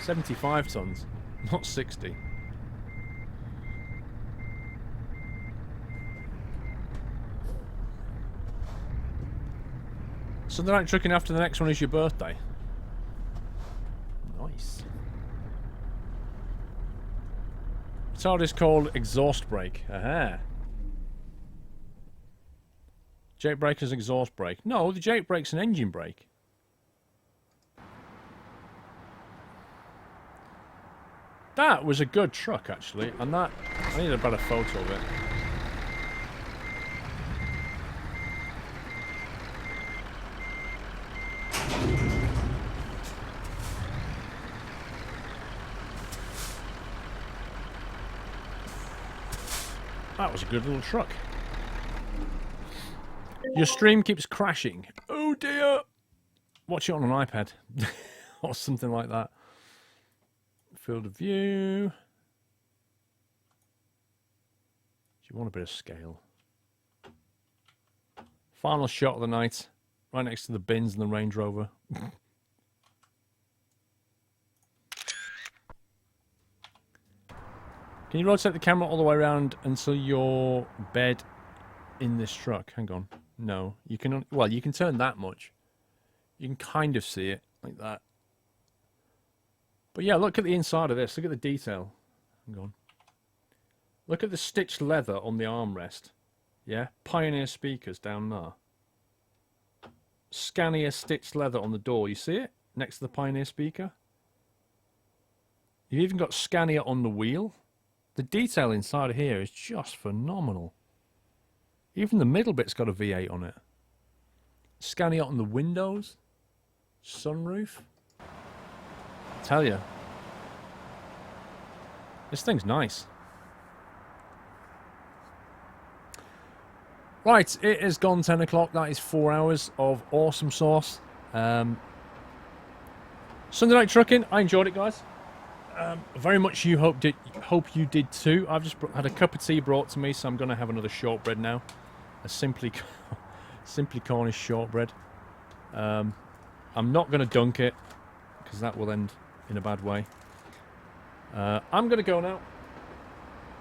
75 tons, not 60. Sunday night trucking after the next one is your birthday. Nice. Retard is called exhaust brake. Aha. Jake brake is exhaust brake. No, the Jake brake's an engine brake. That was a good truck, actually, and that... I need a better photo of it. That was a good little truck. Your stream keeps crashing. Oh dear! Watch it on an iPad. Or something like that. Field of view. Do you want a bit of scale? Final shot of the night. Right next to the bins and the Range Rover. Can you rotate the camera all the way around until your bed in this truck? Hang on. No. You can... Well, you can turn that much. You can kind of see it like that. But yeah, look at the inside of this. Look at the detail. Hang on. Look at the stitched leather on the armrest. Yeah? Pioneer speakers down there. Scania stitched leather on the door. You see it? Next to the Pioneer speaker. You've even got Scania on the wheel. The detail inside of here is just phenomenal. Even the middle bit's got a V8 on it. Scania on the windows. Sunroof. I tell you. This thing's nice. Right, it has gone 10 o'clock. That is 4 hours of awesome sauce. Sunday night trucking. I enjoyed it, guys. Very much you hope you did too. I've just had a cup of tea brought to me, so I'm going to have another shortbread now. A simply Cornish shortbread. I'm not going to dunk it, because that will end in a bad way. I'm going to go now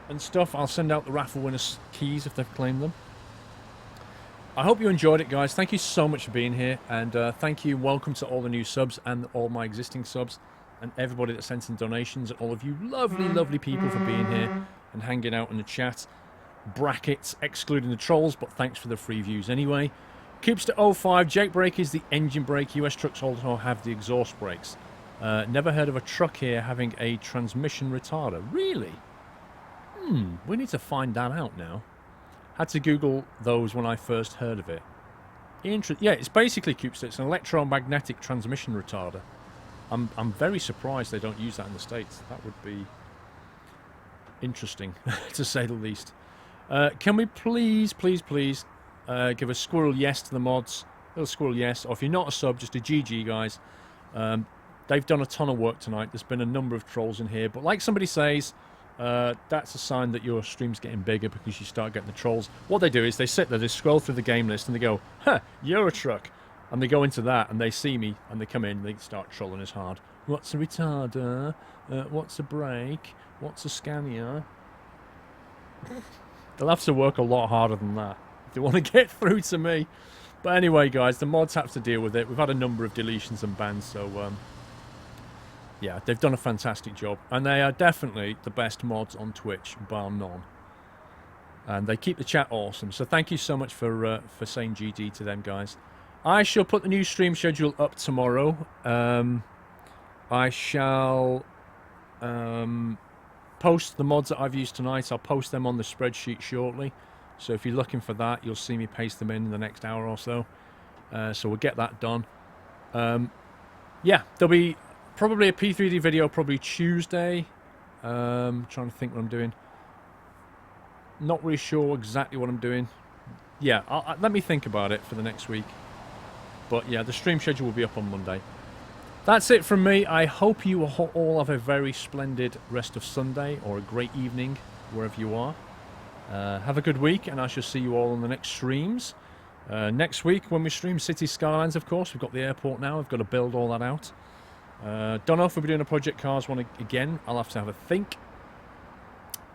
and stuff. I'll send out the raffle winners' keys if they've claimed them. I hope you enjoyed it, guys. Thank you so much for being here, and thank you. Welcome to all the new subs and all my existing subs, and everybody that sent in donations, and all of you lovely, lovely people for being here and hanging out in the chat. Brackets excluding the trolls, but thanks for the free views anyway. Coops to 05. Jake brake is the engine brake. US trucks also have the exhaust brakes. Never heard of a truck here having a transmission retarder. Really? We need to find that out now. Had to Google those when I first heard of it. Yeah, it's basically, Coops, it's an electromagnetic transmission retarder. I'm very surprised they don't use that in the States. That would be interesting, to say the least. Can we please give a squirrel yes to the mods? A little squirrel yes. Or if you're not a sub, just a GG, guys. They've done a ton of work tonight. There's been a number of trolls in here. But like somebody says, that's a sign that your stream's getting bigger because you start getting the trolls. What they do is they sit there, they scroll through the game list and they go, huh, you're a truck. And they go into that and they see me and they come in and they start trolling us hard. What's a retarder? What's a brake? What's a Scania? They'll have to work a lot harder than that if they want to get through to me. But anyway, guys, the mods have to deal with it. We've had a number of deletions and bans, so yeah, they've done a fantastic job. And they are definitely the best mods on Twitch, bar none. And they keep the chat awesome. So thank you so much for saying GD to them, guys. I shall put the new stream schedule up tomorrow. I shall post the mods that I've used tonight. I'll post them on the spreadsheet shortly. So if you're looking for that, you'll see me paste them in the next hour or so. So we'll get that done. Yeah, there'll be probably a P3D video probably Tuesday. Trying to think what I'm doing. Not really sure exactly what I'm doing. Yeah, let me think about it for the next week. But yeah, the stream schedule will be up on Monday. That's it from me. I hope you all have a very splendid rest of Sunday or a great evening wherever you are. Have a good week, and I shall see you all on the next streams. Next week when we stream City Skylines, of course. We've got the airport now. We've got to build all that out. Don't know if we'll be doing a Project Cars one again. I'll have to have a think.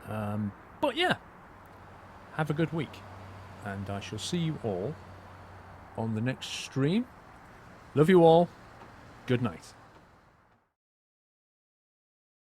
But yeah, have a good week. And I shall see you all on the next stream. Love you all. Good night.